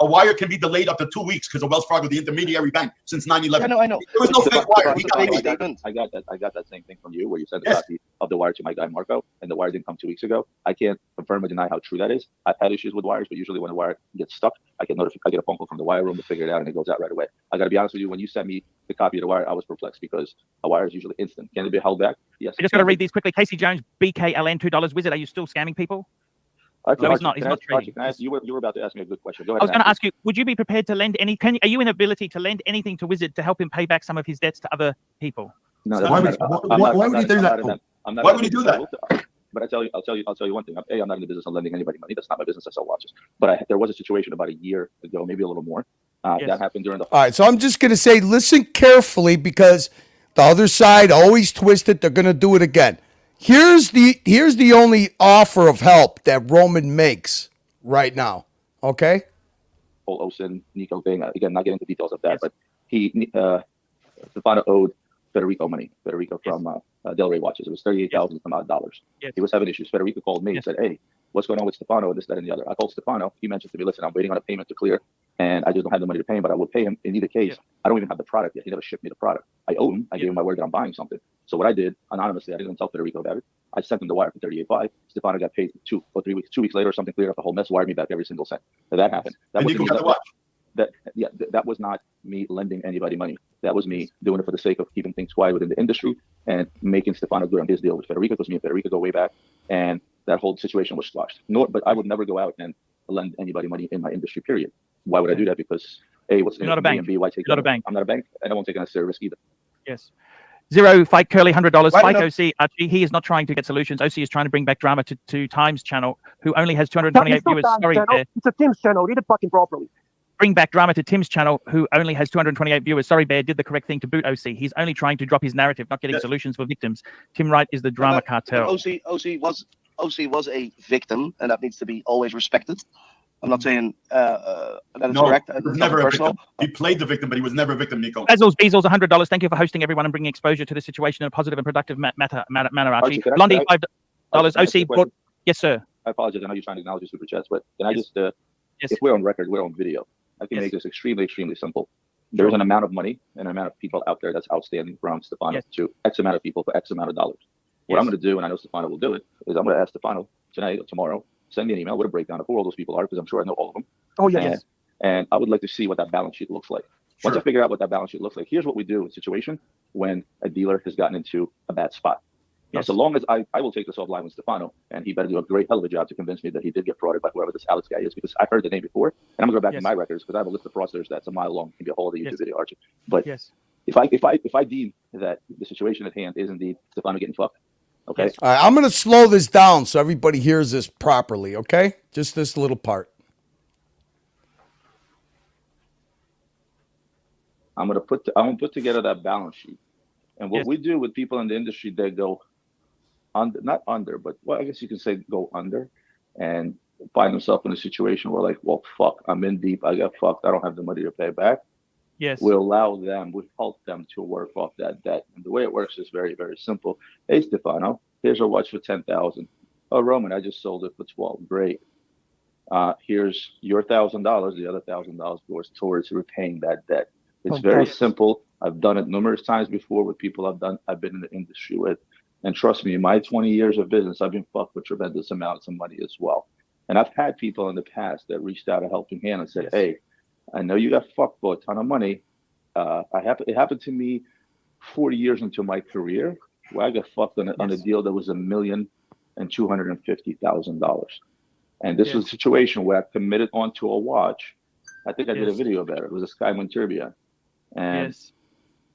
Speaker 15: A wire can be delayed up to 2 weeks because of Wells Fargo, the intermediary bank, since 9/11.
Speaker 19: I know.
Speaker 15: There was no fake wire. He got paid.
Speaker 18: I got that same thing from you where you sent a copy of the wire to my guy Marco, and the wire didn't come 2 weeks ago. I can't confirm or deny how true that is. I've had issues with wires, but usually when a wire gets stuck, I get a phone call from the wire room to figure it out, and it goes out right away. I got to be honest with you. When you sent me the copy of the wire, I was perplexed because a wire is usually instant. Can it be held back? Yes.
Speaker 3: I just got to read these quickly. Casey Jones, BKLN, $2. Wizard, are you still scamming people? No, he's not. He's not trading.
Speaker 18: You were about to ask me a good question. Go ahead.
Speaker 3: I was going to ask you, would you be prepared to lend any? Are you in ability to lend anything to Wizard to help him pay back some of his debts to other people?
Speaker 18: No,
Speaker 15: why would he do that? Why would he do that?
Speaker 18: But I'll tell you one thing. I'm not in the business of lending anybody money. That's not my business. I sell watches. But there was a situation about a year ago, maybe a little more. That happened during the.
Speaker 13: All right, so I'm just going to say, listen carefully because the other side always twist it. They're going to do it again. Here's the only offer of help that Roman makes right now. Okay.
Speaker 18: Whole Osin, Nico thing. Again, not getting into details of that, but Stefano owed Federico money. Federico from Del Rey Watches. It was $38,000 some odd dollars.
Speaker 3: Yes.
Speaker 18: He was having issues. Federico called me and said, "Hey, what's going on with Stefano? This, that, and the other." I called Stefano. He mentioned to me, "Listen, I'm waiting on a payment to clear, and I just don't have the money to pay him, but I will pay him in either case. I don't even have the product yet. He never shipped me the product. I owe him. I gave him my word that I'm buying something. So what I did anonymously, I didn't tell Federico about it. I sent him the wire for $38,500. Stefano got paid 2 or 3 weeks. 2 weeks later or something, cleared up the whole mess, wired me back every single cent. So that happened. That was that was not me lending anybody money. That was me doing it for the sake of keeping things quiet within the industry and making Stefano good on his deal with Federico, because me and Federico go way back, and that whole situation was squashed. But I would never go out and lend anybody money in my industry, period. Why would I do that? Because A, what's
Speaker 3: You're not a
Speaker 18: B,
Speaker 3: bank.
Speaker 18: and B, why take
Speaker 3: You're not a bank.
Speaker 18: I'm not a bank, and I won't take a necessary risk either.
Speaker 3: Yes. Zero Fight Curly $100.
Speaker 18: Why
Speaker 3: Fight
Speaker 18: not?
Speaker 3: OC. Archie, he is not trying to get solutions. OC is trying to bring back drama to Times channel, who only has 228
Speaker 10: It's not
Speaker 3: viewers.
Speaker 10: Tim's
Speaker 3: Sorry,
Speaker 10: channel.
Speaker 3: Bear.
Speaker 10: It's a Tim's channel. Read it fucking properly.
Speaker 3: Bring back drama to Tim's channel, who only has 228 viewers. Sorry, Bear did the correct thing to boot OC. He's only trying to drop his narrative, not getting solutions for victims. Tim Wright is the drama cartel.
Speaker 19: OC was a victim, and that needs to be always respected. I'm not saying that is correct.
Speaker 15: He was
Speaker 19: It's
Speaker 15: never a
Speaker 19: personal.
Speaker 15: victim. He played the victim, but he was never a victim, Nico.
Speaker 3: Bezos $100. Thank you for hosting everyone and bringing exposure to the situation in a positive and productive manner, Archie.
Speaker 18: can I-
Speaker 3: Blondie
Speaker 18: can I-
Speaker 3: $5.
Speaker 18: can I ask you
Speaker 3: OC
Speaker 18: a question?
Speaker 3: yes, sir.
Speaker 18: I apologize. I know you're trying to acknowledge your super chats, but can I just, if we're on record, we're on video, I can make this extremely, extremely simple. There's an amount of money and an amount of people out there that's outstanding from Stefano to X amount of people for X amount of dollars. What I'm going to do, and I know Stefano will do it, is I'm going to ask Stefano tonight or tomorrow, send me an email with a breakdown of who all those people are, because I'm sure I know all of them.
Speaker 10: Oh, yes.
Speaker 18: And I would like to see what that balance sheet looks like. Once I figure out what that balance sheet looks like, here's what we do in a situation when a dealer has gotten into a bad spot. Now, so long as I will take this offline with Stefano, and he better do a great hell of a job to convince me that he did get frauded by whoever this Alex guy is, because I've heard the name before, and I'm gonna go back to my records, because I have a list of fraudsters that's a mile long. You can get all the YouTube video, Archie. But if I deem that the situation at hand is indeed Stefano getting fucked, okay?
Speaker 13: All right, I'm going to slow this down so everybody hears this properly, okay? Just this little part.
Speaker 18: I'm gonna put together that balance sheet, and what we do with people in the industry, they go not under, but well, I guess you can say go under, and find themselves in a situation where, like, well, fuck, I'm in deep, I got fucked, I don't have the money to pay back.
Speaker 3: Yes.
Speaker 18: We help them to work off that debt, and the way it works is very, very simple. Hey, Stefano, here's a watch for $10,000. Oh, Roman, I just sold it for $12,000. Great. Here's your $1,000. The other $1,000 goes towards repaying that debt. It's very simple. I've done it numerous times before with people I've been in the industry with. And trust me, in my 20 years of business, I've been fucked with tremendous amounts of money as well. And I've had people in the past that reached out a helping hand and said, hey, I know you got fucked for a ton of money. It happened to me 40 years into my career, where I got fucked on a deal that was $1,250,000. And this was a situation where I committed onto a watch. I think I did a video about it. It was a Skyman Tourbillon.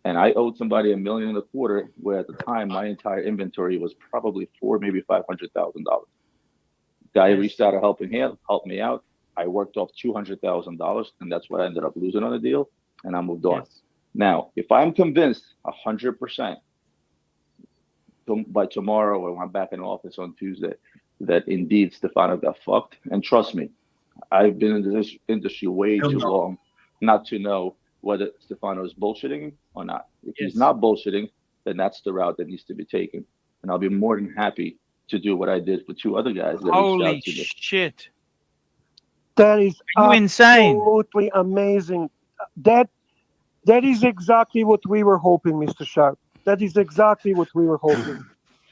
Speaker 18: And I owed somebody $1.25 million, where at the time my entire inventory was probably maybe $500,000. Guy reached out a helping hand, helped me out. I worked off $200,000, and that's what I ended up losing on the deal, and I moved on. Now, if I'm convinced 100% by tomorrow, or when I'm back in office on Tuesday, that indeed Stefano got fucked, and trust me, I've been in this industry way too long not to know whether Stefano is bullshitting or not. If he's not bullshitting, then that's the route that needs to be taken. And I'll be more than happy to do what I did for 2 other guys that reached out to me.
Speaker 3: Shit.
Speaker 10: That is
Speaker 3: insane.
Speaker 10: Absolutely amazing. That is exactly what we were hoping, Mr. Sharp. That is exactly what we were hoping.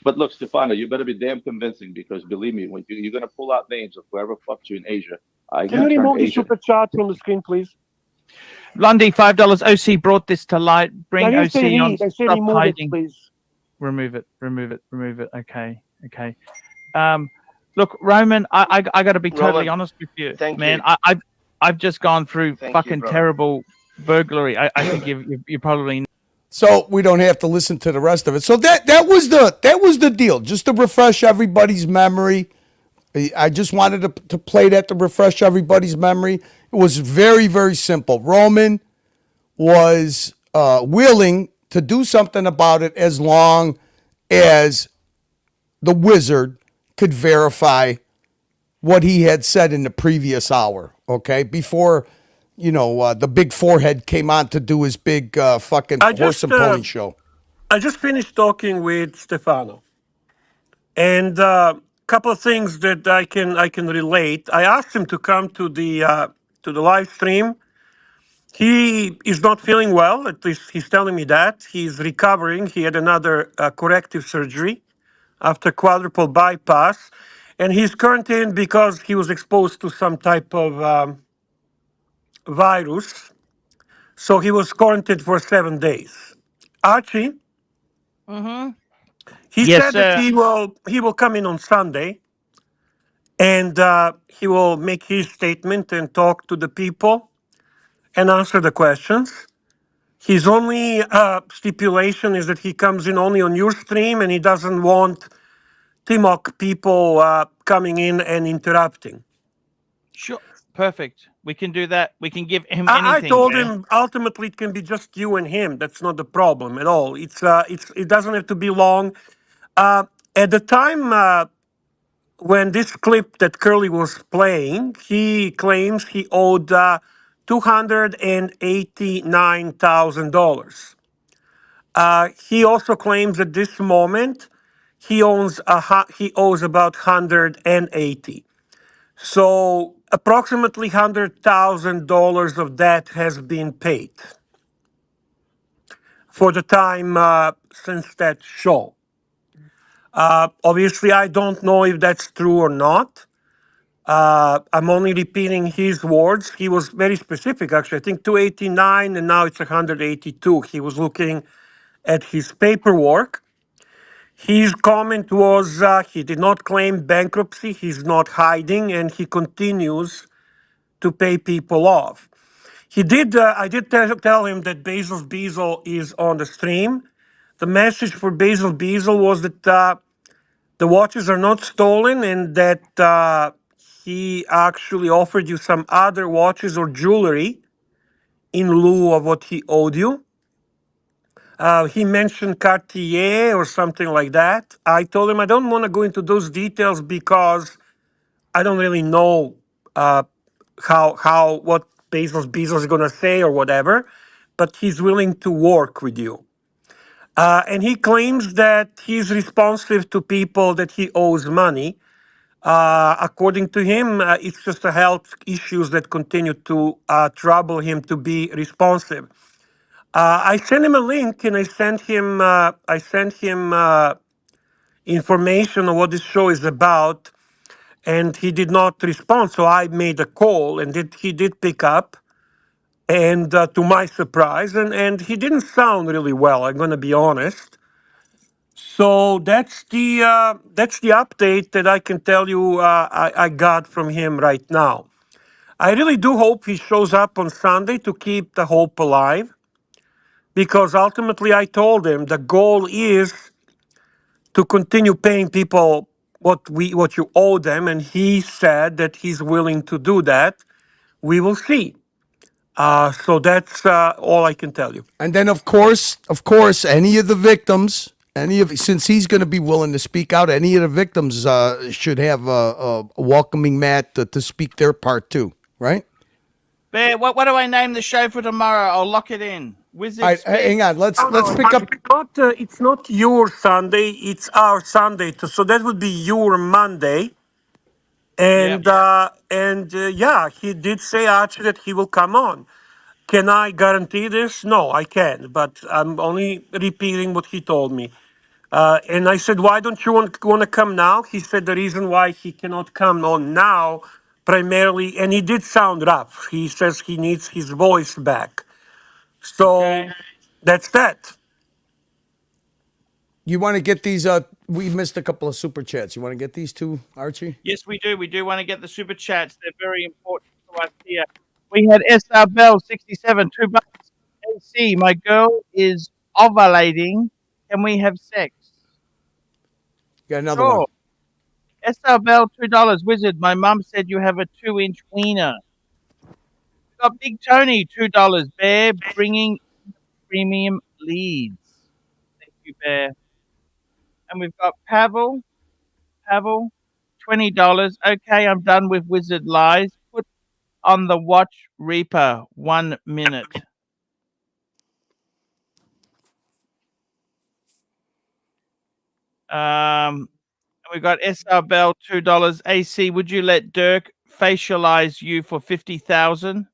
Speaker 18: But look, Stefano, you better be damn convincing, because believe me, when you're going to pull out names of whoever fucked you in Asia,
Speaker 10: Can you remove the super chat from the screen, please?
Speaker 3: Blondie $5. OC brought this to light. Bring
Speaker 10: I
Speaker 3: OC
Speaker 10: say
Speaker 3: on.
Speaker 10: I say
Speaker 3: Stop
Speaker 10: remove
Speaker 3: hiding.
Speaker 10: it, please.
Speaker 3: Remove it. Okay. Look, Roman, I got to be totally honest with you, man. I've just gone through fucking terrible burglary. I think you probably.
Speaker 13: So we don't have to listen to the rest of it. So that was the deal. Just to refresh everybody's memory. I just wanted to play that to refresh everybody's memory. It was very, very simple. Roman was willing to do something about it as long as the wizard could verify what he had said in the previous hour, okay? Before, the big forehead came on to do his big fucking horse and pony show.
Speaker 2: I just finished talking with Stefano, and a couple of things that I can relate. I asked him to come to the live stream. He is not feeling well. At least he's telling me that he's recovering. He had another corrective surgery after quadruple bypass, and he's quarantined because he was exposed to some type of virus. So he was quarantined for 7 days. Archie,
Speaker 3: Mm-hmm.
Speaker 2: he
Speaker 3: Yes,
Speaker 2: said that
Speaker 3: sir.
Speaker 2: he will come in on Sunday, and he will make his statement and talk to the people and answer the questions. His only stipulation is that he comes in only on your stream, and he doesn't want Timok people coming in and interrupting.
Speaker 3: Sure. Perfect. We can do that. We can give him
Speaker 2: I
Speaker 3: anything.
Speaker 2: told
Speaker 3: Bear.
Speaker 2: him ultimately it can be just you and him. That's not the problem at all. It doesn't have to be long. At the time when this clip that Curly was playing, he claims he owed $289,000. He also claims at this moment he owes about 180. So approximately $100,000 of that has been paid for the time since that show. Obviously, I don't know if that's true or not. I'm only repeating his words. He was very specific, actually. I think 289, and now it's 182. He was looking at his paperwork. His comment was he did not claim bankruptcy, he's not hiding, and he continues to pay people off. I did tell him that Basil's Bezel is on the stream. The message for Basil Bezel was that the watches are not stolen, and that he actually offered you some other watches or jewelry in lieu of what he owed you. He mentioned Cartier or something like that. I told him I don't want to go into those details because I don't really know what Bezos is going to say or whatever, but he's willing to work with you. And he claims that he's responsive to people that he owes money. According to him, it's just the health issues that continue to trouble him to be responsive. I sent him a link, and I sent him information on what this show is about, and he did not respond. So I made a call, and he did pick up, and to my surprise, and he didn't sound really well. I'm going to be honest. So that's the update that I can tell you I got from him right now. I really do hope he shows up on Sunday to keep the hope alive, because ultimately I told him the goal is to continue paying people what you owe them, and he said that he's willing to do that. We will see. So that's all I can tell you.
Speaker 13: And then, of course, any of the victims, since he's going to be willing to speak out, any of the victims should have a welcoming mat to speak their part too, right?
Speaker 3: Bear, what do I name the show for tomorrow? I'll lock it in. Wizard.
Speaker 13: Hang on, let's pick up.
Speaker 2: It's not your Sunday; it's our Sunday. So that would be your Monday. And yeah, he did say Archie that he will come on. Can I guarantee this? No, I can't. But I'm only repeating what he told me. And I said, why don't you want to come now? He said the reason why he cannot come on now, primarily, and he did sound rough. He says he needs his voice back. So that's that.
Speaker 13: You want to get these? We missed a couple of super chats. You want to get these two, Archie?
Speaker 3: Yes, we do. We do want to get the super chats. They're very important to us here. We had SR Bell 67, $2. AC, my girl is ovulating. Can we have sex?
Speaker 13: Got another one.
Speaker 3: SR Bell $2. Wizard, my mum said you have a 2-inch wiener. We've got Big Tony $2. Bear bringing premium leads. Thank you, Bear. And we've got Pavel $20. Okay, I'm done with Wizard Lies. Put on the Watch Reaper 1 minute. We got SR Bell $2. AC, would you let Dirk facialize you for 50,000?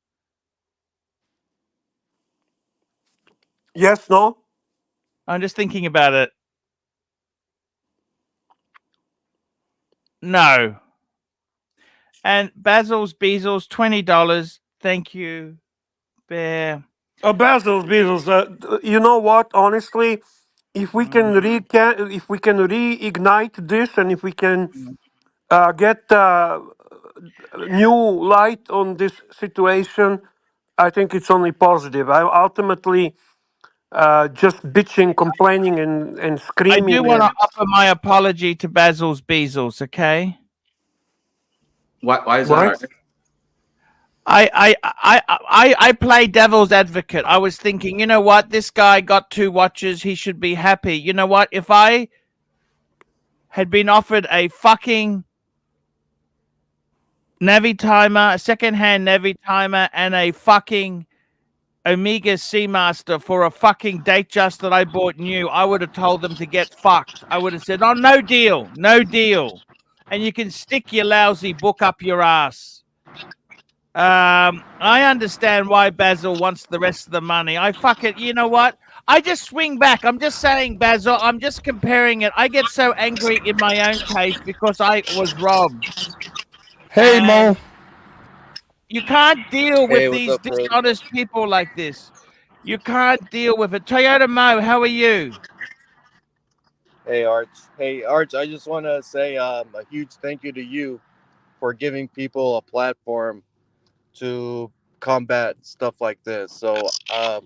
Speaker 2: Yes, no.
Speaker 3: I'm just thinking about it. No. And Basil's Beazles $20. Thank you, Bear.
Speaker 2: Bezos. You know what? Honestly, if we can reignite this, and if we can get new light on this situation, I think it's only positive. I ultimately just bitching, complaining, and
Speaker 3: I
Speaker 2: screaming.
Speaker 3: do want to offer my apology to Basil's Beazles, okay?
Speaker 5: Why is
Speaker 2: What?
Speaker 5: that?
Speaker 3: I play devil's advocate. I was thinking, you know what? This guy got 2 watches. He should be happy. You know what? If I had been offered a fucking Navi timer, a secondhand Navi timer, and a fucking Omega Seamaster for a fucking Datejust that I bought new, I would have told them to get fucked. I would have said, oh, no deal, no deal. And you can stick your lousy book up your ass. I understand why Basil wants the rest of the money. I fucking, you know what? I just swing back. I'm just saying, Basil, I'm just comparing it. I get so angry in my own case because I was robbed.
Speaker 13: Hey, Mo.
Speaker 3: You can't deal with
Speaker 12: Hey, what's
Speaker 3: these
Speaker 12: up, bro?
Speaker 3: dishonest people like this. You can't deal with it. Toyota Mo, how are you?
Speaker 12: Hey, Arch. Hey, Arch, I just want to say a huge thank you to you for giving people a platform to combat stuff like this. So, I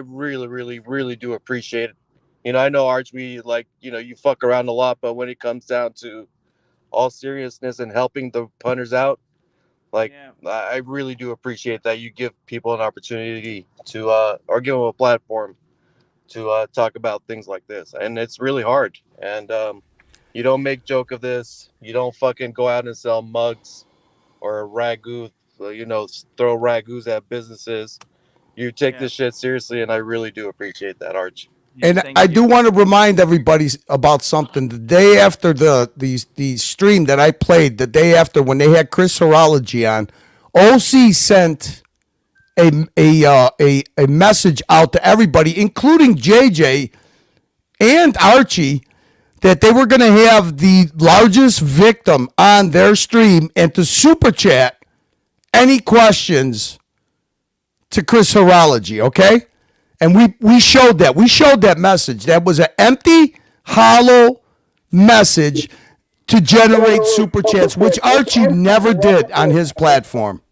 Speaker 12: really, really, really do appreciate it. You know, I know, Arch, you fuck around a lot, but when it comes down to all seriousness and helping the punters out, I really do appreciate that you give people an opportunity to, or give them a platform to talk about things like this. And it's really hard. And you don't make joke of this. You don't fucking go out and sell mugs or ragu, throw ragus at businesses. You take this shit seriously, and I really do appreciate that, Arch.
Speaker 13: And I do want to remind everybody about something. The day after the stream that I played, the day after when they had Chris Horology on, OC sent a message out to everybody, including JJ and Archie, that they were going to have the largest victim on their stream and to super chat any questions to Chris Horology, okay? And we showed that. We showed that message. That was an empty, hollow message to generate super chats, which Archie never did on his platform.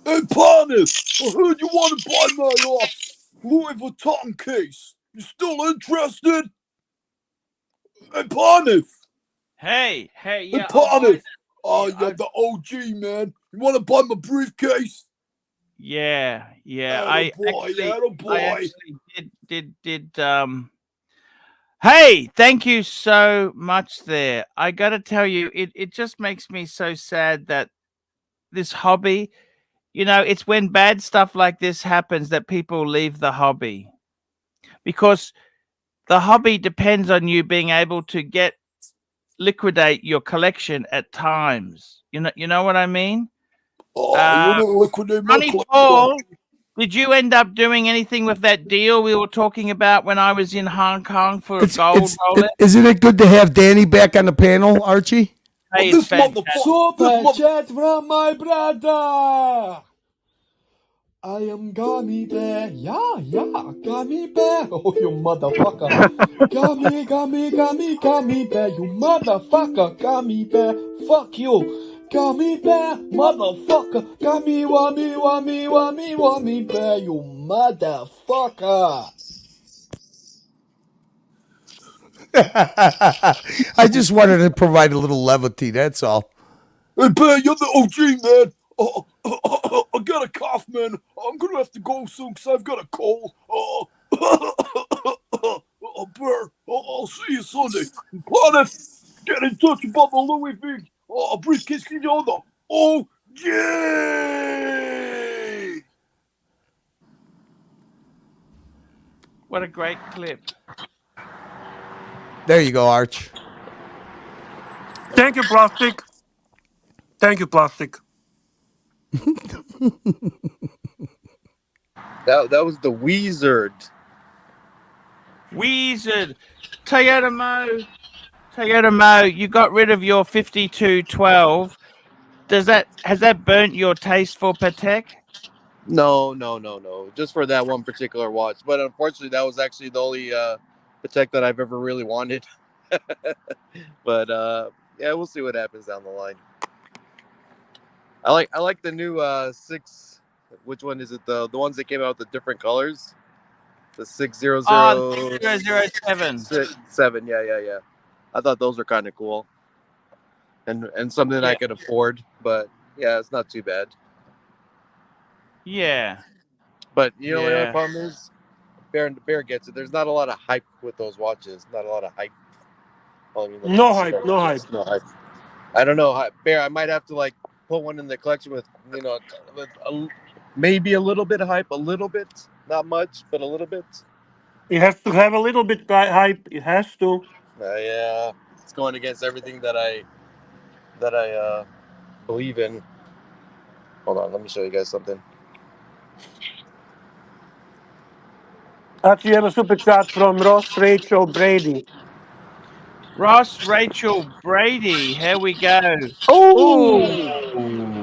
Speaker 20: Hey, partner, I heard you want to buy my Louis Vuitton case. You still interested? Hey, partner.
Speaker 3: Hey, yeah.
Speaker 20: Hey, partner. Oh, you're the OG, man. You want to buy my briefcase?
Speaker 3: Yeah.
Speaker 20: I actually
Speaker 3: did. Hey, thank you so much there. I got to tell you, it just makes me so sad that this hobby, it's when bad stuff like this happens that people leave the hobby. Because the hobby depends on you being able to liquidate your collection at times. You know what I mean? Ronnie Paul, did you end up doing anything with that deal we were talking about when I was in Hong Kong for a gold roller?
Speaker 13: Isn't it good to have Danny back on the panel, Archie?
Speaker 3: Hey, it's fantastic.
Speaker 20: Super chat from my brother. I am Gummy Bear. Yeah, Gummy Bear. Oh, you motherfucker. Gummy Bear. You motherfucker, Gummy Bear. Fuck you. Gummy Bear, motherfucker. Wummy Bear. You motherfucker.
Speaker 13: I just wanted to provide a little levity, that's all.
Speaker 20: Hey, Bear, you're the OG, man. I got a cough, man. I'm gonna have to go soon because I've got a cold. Bear, I'll see you Sunday. Planet, get in touch about the Louis V. Briefcase Quinoa. Oh, yeah!
Speaker 3: What a great clip.
Speaker 13: There you go, Arch.
Speaker 2: Thank you, Plastic. Thank you, Plastic.
Speaker 21: That was the Wizard.
Speaker 3: Wizard. Toyota Mo, you got rid of your 5212. Has that burnt your taste for Patek?
Speaker 21: No. Just for that one particular watch. But unfortunately, that was actually the only Patek that I've ever really wanted. But yeah, we'll see what happens down the line. I like the new 6. Which one is it? The ones that came out with the different colors. The
Speaker 3: 007.
Speaker 21: 7. Yeah. I thought those were kind of cool. And something I could afford. But yeah, it's not too bad.
Speaker 3: Yeah.
Speaker 21: But you know what the other problem is? Bear gets it. There's not a lot of hype with those watches. Not a lot of hype.
Speaker 2: No hype.
Speaker 21: I don't know, Bear. I might have to like put one in the collection with maybe a little bit of hype, a little bit, not much, but a little bit.
Speaker 2: It has to have a little bit hype. It has to.
Speaker 21: Yeah, it's going against everything that I believe in. Hold on, let me show you guys something.
Speaker 2: Actually, you have a super chat from Ross Rachel Brady.
Speaker 3: Ross Rachel Brady. Here we go.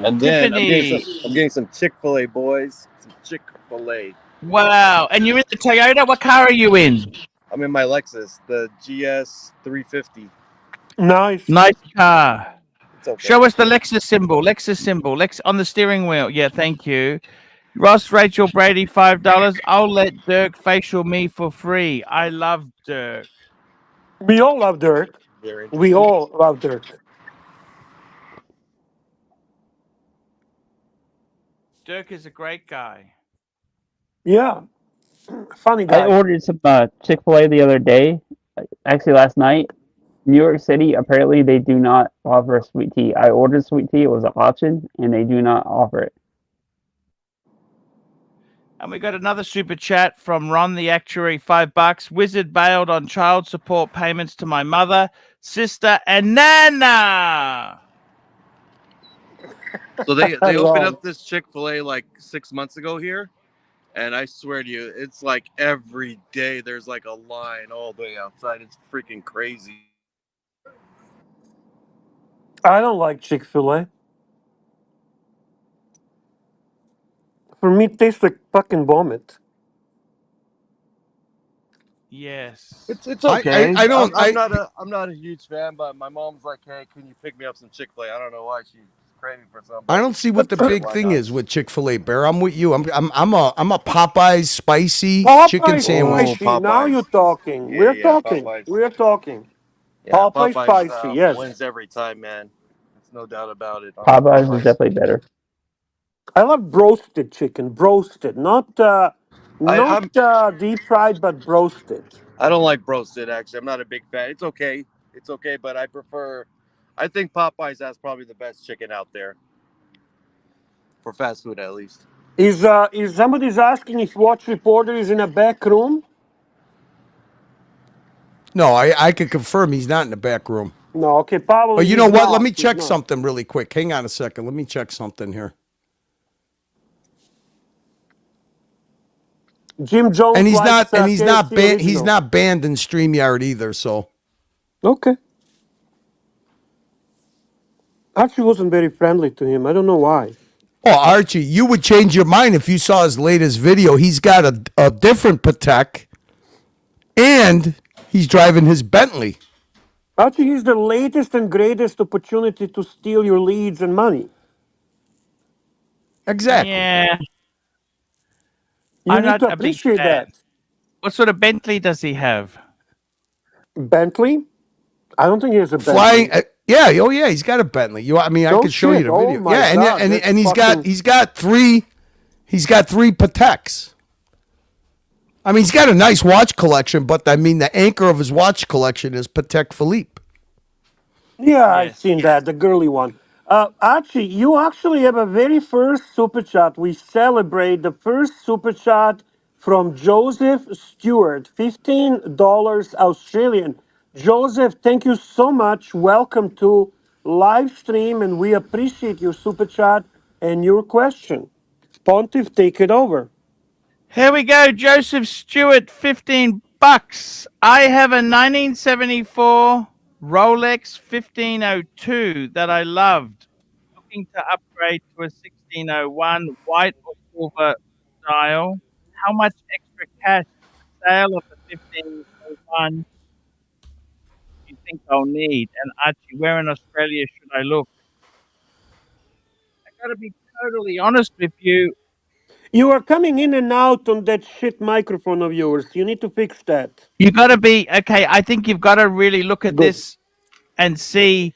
Speaker 21: And then
Speaker 3: Tiffany.
Speaker 21: I'm getting some Chick-fil-A, boys. Some Chick-fil-A.
Speaker 3: Wow. And you're in the Toyota? What car are you in?
Speaker 21: I'm in my Lexus, the GS 350.
Speaker 2: Nice
Speaker 3: car.
Speaker 21: It's okay.
Speaker 3: Show us the Lexus symbol. Lex on the steering wheel. Yeah, thank you. Ross Rachel Brady, $5. I'll let Dirk facial me for free. I love Dirk.
Speaker 2: We all love Dirk. We all love Dirk.
Speaker 3: Dirk is a great guy.
Speaker 2: Yeah. Funny guy.
Speaker 22: I ordered some Chick-fil-A the other day, actually last night. New York City, apparently they do not offer sweet tea. I ordered sweet tea, it was an option, and they do not offer it.
Speaker 3: And we got another super chat from Ron the Actuary, $5. Wizard bailed on child support payments to my mother, sister, and Nana.
Speaker 21: So they opened up this Chick-fil-A like 6 months ago here, and I swear to you, it's like every day there's like a line all the way outside. It's freaking crazy.
Speaker 2: I don't like Chick-fil-A. For me, it tastes like fucking vomit.
Speaker 3: Yes.
Speaker 21: It's okay. I'm not a huge fan, but my mom's like, hey, can you pick me up some Chick-fil-A? I don't know why she's craving for something.
Speaker 13: I don't see what the big thing is with Chick-fil-A, Bear. I'm with you. I'm a Popeyes spicy chicken sandwich.
Speaker 2: Spicy. Now you're talking. We're talking.
Speaker 21: Popeyes.
Speaker 2: We're talking.
Speaker 21: Yeah,
Speaker 2: Popeyes spicy. Yes.
Speaker 21: wins every time, man. There's no doubt about it.
Speaker 22: Popeyes is definitely better.
Speaker 2: I love broasted chicken. Broasted, not deep fried, but broasted.
Speaker 21: I don't like broasted, actually. I'm not a big fan. It's okay, but I think Popeyes has probably the best chicken out there. For fast food, at least.
Speaker 2: Is somebody's asking if Watch Reporter is in a back room?
Speaker 13: No, I can confirm he's not in the back room.
Speaker 2: No, okay, probably.
Speaker 13: But you know
Speaker 2: he's
Speaker 13: what?
Speaker 2: not.
Speaker 13: Let me
Speaker 2: He's
Speaker 13: check
Speaker 2: not.
Speaker 13: something really quick. Hang on a second. Let me check something here.
Speaker 2: Jim Jones
Speaker 13: And he's
Speaker 2: likes,
Speaker 13: not he's
Speaker 2: KFC
Speaker 13: not banned in StreamYard either, so.
Speaker 2: Okay. Archie wasn't very friendly to him. I don't know why.
Speaker 13: Oh, Archie, you would change your mind if you saw his latest video. He's got a different Patek, and he's driving his Bentley.
Speaker 2: Archie is the latest and greatest opportunity to steal your leads and money.
Speaker 13: Exactly.
Speaker 3: Yeah.
Speaker 2: You need to appreciate that.
Speaker 3: What sort of Bentley does he have?
Speaker 2: Bentley? I don't think he has a Bentley.
Speaker 13: Flying, yeah, he's got a Bentley. I
Speaker 2: No
Speaker 13: could show you
Speaker 2: shit.
Speaker 13: the
Speaker 2: Oh
Speaker 13: video.
Speaker 2: my
Speaker 13: Yeah,
Speaker 2: God,
Speaker 13: and he's
Speaker 2: that's
Speaker 13: got three Pateks. I mean, he's got a nice watch collection, but I mean, the anchor of his watch collection is Patek Philippe.
Speaker 2: Yeah, I've seen that, the girly one. Archie, you actually have a very first super chat. We celebrate the first super chat from Joseph Stewart, $15 Australian. Joseph, thank you so much. Welcome to live stream, and we appreciate your super chat and your question. Pontiff, take it over.
Speaker 3: Here we go, Joseph Stewart, $15. I have a 1974 Rolex 1502 that I loved. Looking to upgrade to a 1601 white or silver dial. How much extra cash for the sale of the 1501 do you think I'll need? And Archie, where in Australia should I look? I gotta be totally honest with you.
Speaker 2: You are coming in and out on that shit microphone of yours. You need to fix that.
Speaker 3: You gotta be okay. I think you've got to really look at this and see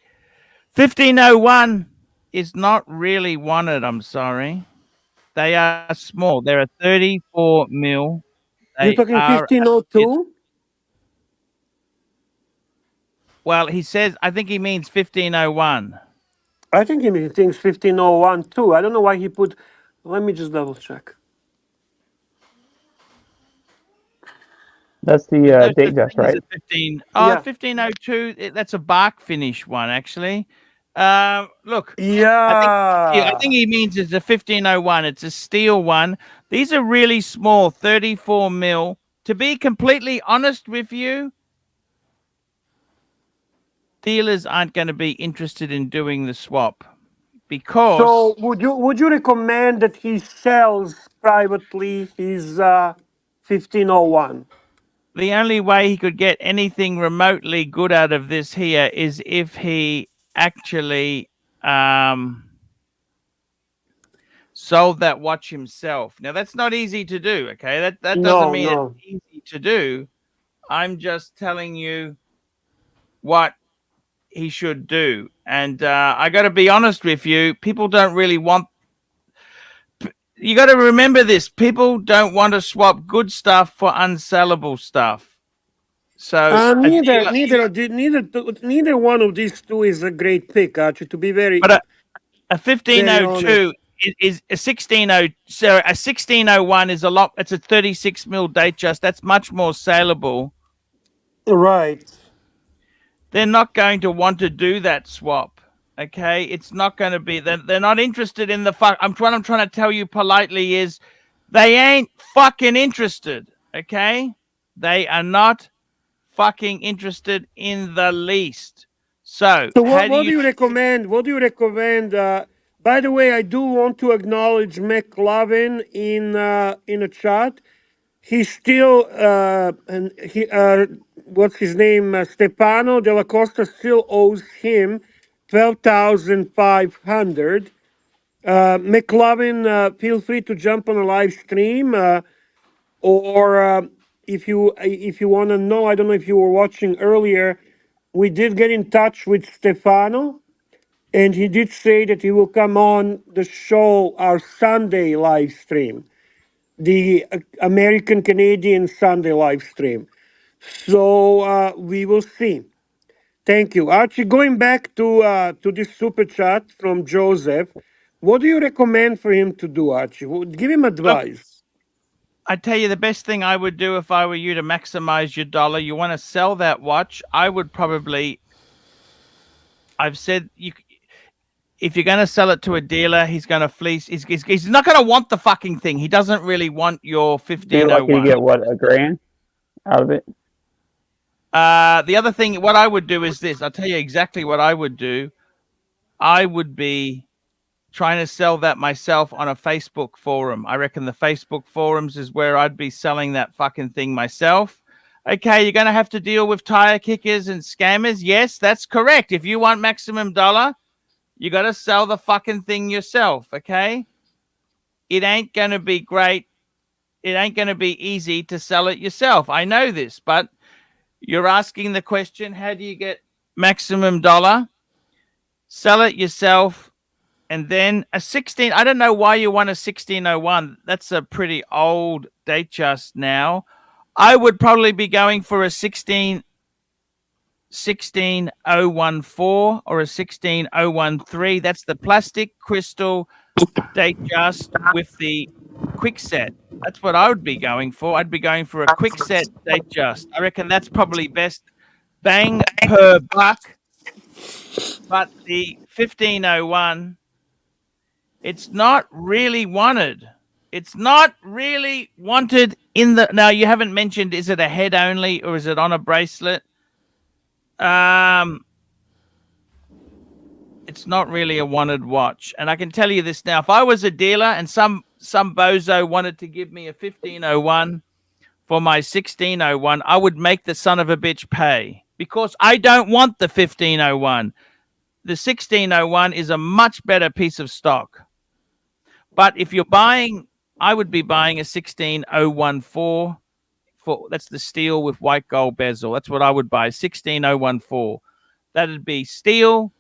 Speaker 3: 1501 is not really wanted. I'm sorry. They are small. They're a 34 mil.
Speaker 2: You're
Speaker 3: They
Speaker 2: talking
Speaker 3: are.
Speaker 2: 1502?
Speaker 3: Well, he says. I think he means 1501.
Speaker 2: I think he thinks 1501 too. I don't know why he put. Let me just double check.
Speaker 22: That's the
Speaker 3: Those
Speaker 22: date just
Speaker 3: things
Speaker 22: right.
Speaker 3: are 15. Oh, 1502. That's a bark finish one, actually. Look.
Speaker 2: Yeah.
Speaker 3: I think he means it's a 1501. It's a steel one. These are really small, 34 mil. To be completely honest with you, dealers aren't going to be interested in doing the swap because.
Speaker 2: So would you recommend that he sells privately his 1501?
Speaker 3: The only way he could get anything remotely good out of this here is if he actually sold that watch himself. Now that's not easy to do. Okay, that doesn't mean it's easy to do. I'm just telling you what he should do. And I got to be honest with you, people don't really want. You got to remember this: people don't want to swap good stuff for unsellable stuff. So
Speaker 2: neither one of these two is a great pick, Archie. To be very,
Speaker 3: but a 1502 is a 160. So a 1601 is a lot. It's a 36 mil Datejust. That's much more saleable.
Speaker 2: Right.
Speaker 3: They're not going to want to do that swap. Okay, it's not going to be. They're not interested in the fuck. I'm trying to tell you politely is, they ain't fucking interested. Okay, they are not fucking interested in the least. So
Speaker 2: what do you recommend? What do you recommend? By the way, I do want to acknowledge McLovin in a chat. He's still and he what's his name? Stefano Delacosta still owes him 12,500. McLovin, feel free to jump on a live stream, or if you want to know, I don't know if you were watching earlier. We did get in touch with Stefano, and he did say that he will come on the show, our Sunday live stream, the American Canadian Sunday live stream. So we will see. Thank you, Archie. Going back to this super chat from Joseph, what do you recommend for him to do, Archie? Give him advice.
Speaker 3: I tell you, the best thing I would do if I were you to maximize your dollar, you want to sell that watch, I would probably. I've said if you're going to sell it to a dealer, he's going to fleece. He's not going to want the fucking thing. He doesn't really want your 1501.
Speaker 22: You're lucky to get what, $1,000 out of it?
Speaker 3: The other thing, what I would do is this. I'll tell you exactly what I would do. I would be trying to sell that myself on a Facebook forum. I reckon the Facebook forums is where I'd be selling that fucking thing myself. Okay, you're going to have to deal with tire kickers and scammers. Yes, that's correct. If you want maximum dollar, you got to sell the fucking thing yourself, okay? It ain't going to be great. It ain't going to be easy to sell it yourself. I know this, but you're asking the question, how do you get maximum dollar? Sell it yourself. And then a 16, I don't know why you want a 1601. That's a pretty old Datejust now. I would probably be going for a 16014 or a 16013. That's the plastic crystal Datejust with the quick set. That's what I would be going for. I'd be going for a quick set Datejust. I reckon that's probably best bang per buck, but the 1501, it's not really wanted. It's not really wanted in the. Now, you haven't mentioned, is it a head only or is it on a bracelet? It's not really a wanted watch. And I can tell you this now. If I was a dealer and some bozo wanted to give me a 1501 for my 1601, I would make the son of a bitch pay, because I don't want the 1501. The 1601 is a much better piece of stock. But if you're buying, I would be buying a 16014. That's the steel with white gold bezel. That's what I would buy, 16014. That'd be steel,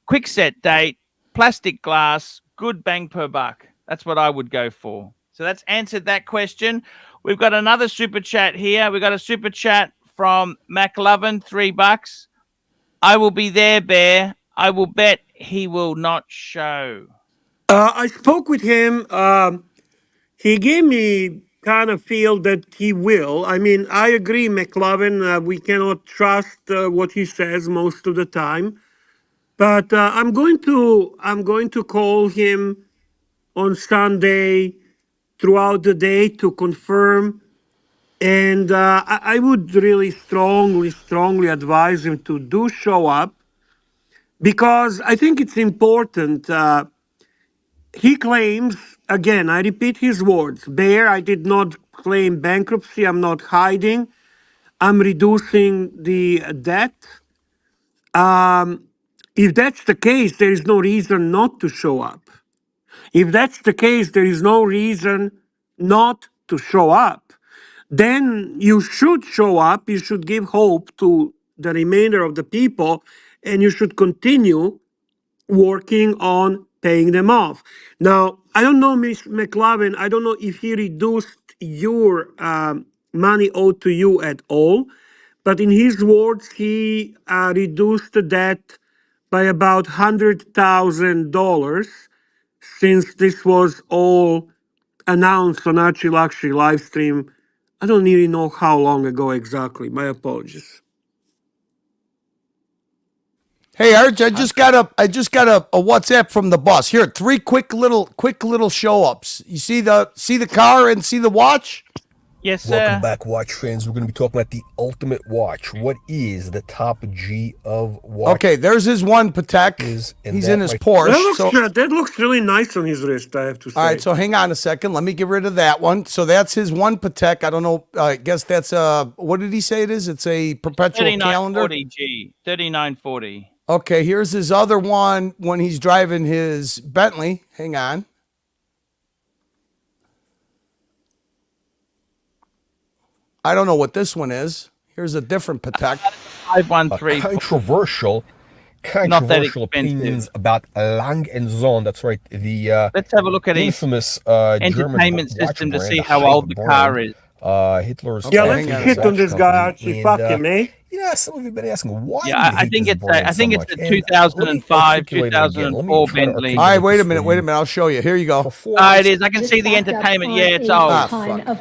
Speaker 3: quick set date, plastic glass, good bang per buck. That's what I would go for. So that's answered that question. We've got another super chat here. We've got a super chat from McLovin, $3. I will be there, Bear. I will bet he will not show.
Speaker 2: I spoke with him. He gave me kind of feel that he will. I mean, I agree, McLovin. We cannot trust what he says most of the time. But I'm going to call him on Sunday throughout the day to confirm. And I would really strongly advise him to do show up, because I think it's important. He claims, again, I repeat his words, Bear, I did not claim bankruptcy. I'm not hiding. I'm reducing the debt. If that's the case, there is no reason not to show up. If that's the case, there is no reason not to show up. Then you should show up. You should give hope to the remainder of the people, and you should continue working on paying them off. Now, I don't know, Ms. McLovin, I don't know if he reduced your money owed to you at all, but in his words, he reduced the debt by about $100,000 since this was all announced on ArchieLuxury live stream. I don't really know how long ago exactly. My apologies.
Speaker 13: Hey, Arch, I just got a WhatsApp from the boss. Here, 3 quick little show ups. You see the car and see the watch?
Speaker 3: Yes, sir.
Speaker 7: Welcome back, watch fans. We're going to be talking about the ultimate watch. What is the top G of watch?
Speaker 13: Okay, there's his one Patek. He's in his Porsche.
Speaker 2: That looks really nice on his wrist, I have to say.
Speaker 13: All right, so hang on a second. Let me get rid of that one. So that's his one Patek. I don't know. I guess that's what did he say it is? It's a perpetual calendar.
Speaker 3: 3940.
Speaker 13: Okay, here's his other one when he's driving his Bentley. Hang on. I don't know what this one is. Here's a different Patek.
Speaker 3: 513.
Speaker 7: Controversial opinions about Lang & Sohn. That's right. The
Speaker 3: let's have a look at
Speaker 7: infamous
Speaker 3: entertainment
Speaker 7: German
Speaker 3: system to
Speaker 7: brand,
Speaker 3: see how old the car is.
Speaker 7: Hitler's.
Speaker 2: Let's hit on this guy, Archie. Fuck him, eh?
Speaker 7: Yeah, some of you have been asking why.
Speaker 3: Yeah, I think it's a 2005, 2004 Bentley.
Speaker 13: All right, wait a minute. I'll show you. Here you go.
Speaker 3: It is. I can see the entertainment. Yeah, it's old.
Speaker 9: Of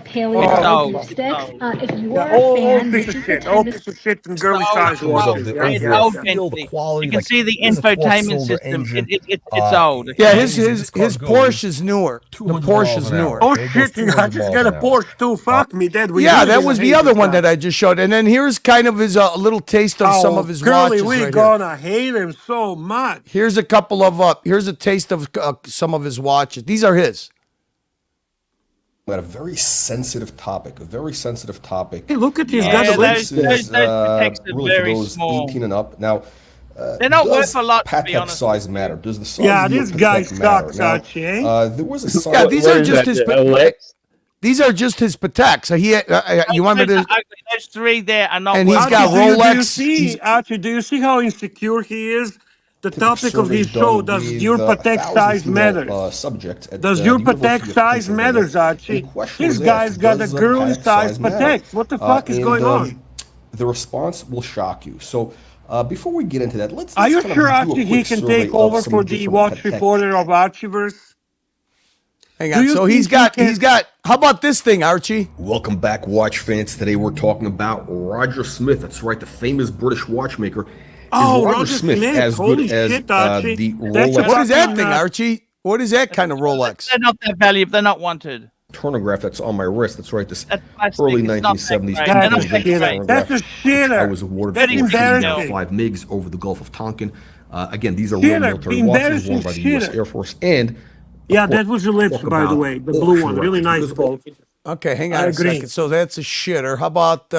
Speaker 9: paleo sticks. If you are a fan, this is the time
Speaker 2: piece of shit and girly size watches.
Speaker 3: It's old Bentley. You can see the infotainment system. It's old.
Speaker 13: Yeah, his Porsche is newer. The Porsche is newer.
Speaker 2: Oh shit! I just got a Porsche too. Fuck me, dead.
Speaker 13: Yeah, that was the other one that I just showed. And then here's kind of his a little taste of some of his watches.
Speaker 2: We're gonna hate him so much.
Speaker 13: Here's a couple of here's a taste of some of his watches. These are his.
Speaker 7: About a very sensitive topic.
Speaker 2: Hey, look at these guys.
Speaker 3: Those Pateks are
Speaker 7: really
Speaker 3: very
Speaker 7: for those
Speaker 3: small.
Speaker 7: 18 and up. Now,
Speaker 3: they're not worth a lot, to be
Speaker 7: Patek
Speaker 3: honest.
Speaker 7: size matter? Does the size
Speaker 2: Yeah,
Speaker 7: of your
Speaker 2: this guy
Speaker 7: Patek matter?
Speaker 2: sucks,
Speaker 7: Now,
Speaker 2: Archie. Eh?
Speaker 7: there was a size.
Speaker 13: Yeah, these are just his. These are just his Patek. So you want me to?
Speaker 3: Those 3 there are not.
Speaker 13: And he's got Rolex.
Speaker 2: Archie, do you see how insecure he is? The topic of his show, does your Patek size matter? Does your Patek size matter, Archie? This guy's got a girly size Patek. What the fuck is going on?
Speaker 7: The response will shock you. So before we get into that, let's
Speaker 2: Are you
Speaker 7: kind of
Speaker 2: sure,
Speaker 7: do a
Speaker 2: Archie, he
Speaker 7: quick
Speaker 2: can
Speaker 7: survey
Speaker 2: take
Speaker 7: of
Speaker 2: over
Speaker 7: some
Speaker 2: for the
Speaker 7: different
Speaker 2: watch
Speaker 7: Patek.
Speaker 2: reporter of Archieverse?
Speaker 13: Hang on. So he's got. How about this thing, Archie?
Speaker 7: Welcome back, watch fans. Today we're talking about Roger Smith. That's right, the famous British watchmaker.
Speaker 2: Oh,
Speaker 7: Roger Smith as
Speaker 2: Holy
Speaker 7: good as
Speaker 2: shit, Archie.
Speaker 7: the
Speaker 2: That's
Speaker 7: Rolex
Speaker 13: What is that thing,
Speaker 2: fucking,
Speaker 13: Archie? What is that kind of Rolex?
Speaker 3: They're not that valuable. They're not wanted.
Speaker 7: chronograph that's on my wrist? That's right, this
Speaker 3: That's plastic.
Speaker 7: early
Speaker 3: It's not
Speaker 7: 1970s
Speaker 3: that great.
Speaker 7: Tinto
Speaker 3: They're not
Speaker 7: vintage
Speaker 3: that great.
Speaker 7: chronograph.
Speaker 2: That's a
Speaker 7: which
Speaker 2: shitter.
Speaker 7: I was awarded
Speaker 2: That's
Speaker 7: for shooting down
Speaker 2: embarrassing.
Speaker 7: 5 MiGs over the Gulf of Tonkin. Again, these are real
Speaker 2: Shitter,
Speaker 7: military watches worn
Speaker 2: embarrassing
Speaker 7: by the U.S.
Speaker 2: shitter.
Speaker 7: Air Force. And of
Speaker 2: Yeah,
Speaker 7: course,
Speaker 2: that was the lips,
Speaker 7: talk
Speaker 2: by the
Speaker 7: about
Speaker 2: way. The blue
Speaker 7: auction
Speaker 2: one. Really
Speaker 7: records,
Speaker 2: nice,
Speaker 7: because
Speaker 2: Paul.
Speaker 13: Okay, hang
Speaker 2: I
Speaker 13: on a
Speaker 2: agree.
Speaker 13: second. So that's a shitter. How about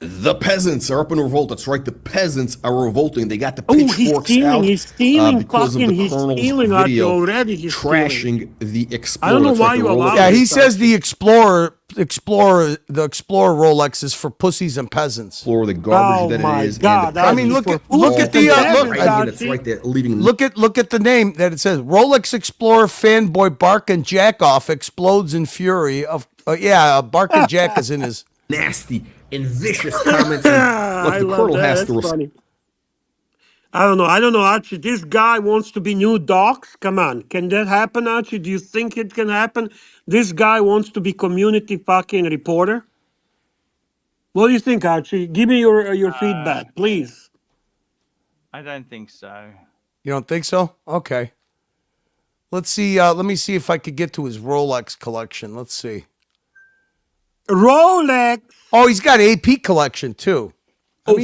Speaker 7: the peasants are up in revolt. That's right. The peasants are revolting. They got the
Speaker 2: Oh, he's
Speaker 7: pitchforks
Speaker 2: stealing.
Speaker 7: out
Speaker 2: He's stealing.
Speaker 7: because of
Speaker 2: Fucking,
Speaker 7: the
Speaker 2: he's
Speaker 7: colonel's
Speaker 2: stealing, Archie,
Speaker 7: video
Speaker 2: already. He's stealing.
Speaker 7: trashing the Explorer.
Speaker 2: I don't know
Speaker 7: That's
Speaker 2: why
Speaker 7: right,
Speaker 2: you
Speaker 7: the
Speaker 2: allow
Speaker 7: Rolex.
Speaker 13: Yeah, he
Speaker 2: this
Speaker 13: says the Explorer, the Explorer Rolex is for pussies and peasants.
Speaker 7: Explorer, the garbage
Speaker 2: Oh
Speaker 7: that
Speaker 2: my
Speaker 7: it is.
Speaker 2: God,
Speaker 7: and the
Speaker 2: that
Speaker 13: I mean,
Speaker 2: is
Speaker 13: look
Speaker 2: for
Speaker 13: at look at the
Speaker 2: peasants,
Speaker 13: look.
Speaker 7: I mean, it's right there, leaving.
Speaker 13: Look at the name that it says. Rolex Explorer fanboy Bark and Jack off explodes in fury of. Bark and Jack is in his.
Speaker 7: Nasty and vicious comments. And look,
Speaker 2: I
Speaker 7: the
Speaker 2: love
Speaker 7: colonel
Speaker 2: that.
Speaker 7: has
Speaker 2: That's
Speaker 7: to
Speaker 2: funny. I don't know, Archie. This guy wants to be new docs. Come on, can that happen, Archie? Do you think it can happen? This guy wants to be community fucking reporter. What do you think, Archie? Give me your feedback, please.
Speaker 3: I don't think so.
Speaker 13: You don't think so? Okay. Let's see. Let me see if I could get to his Rolex collection. Let's see.
Speaker 2: Rolex.
Speaker 13: Oh, he's got AP collection too.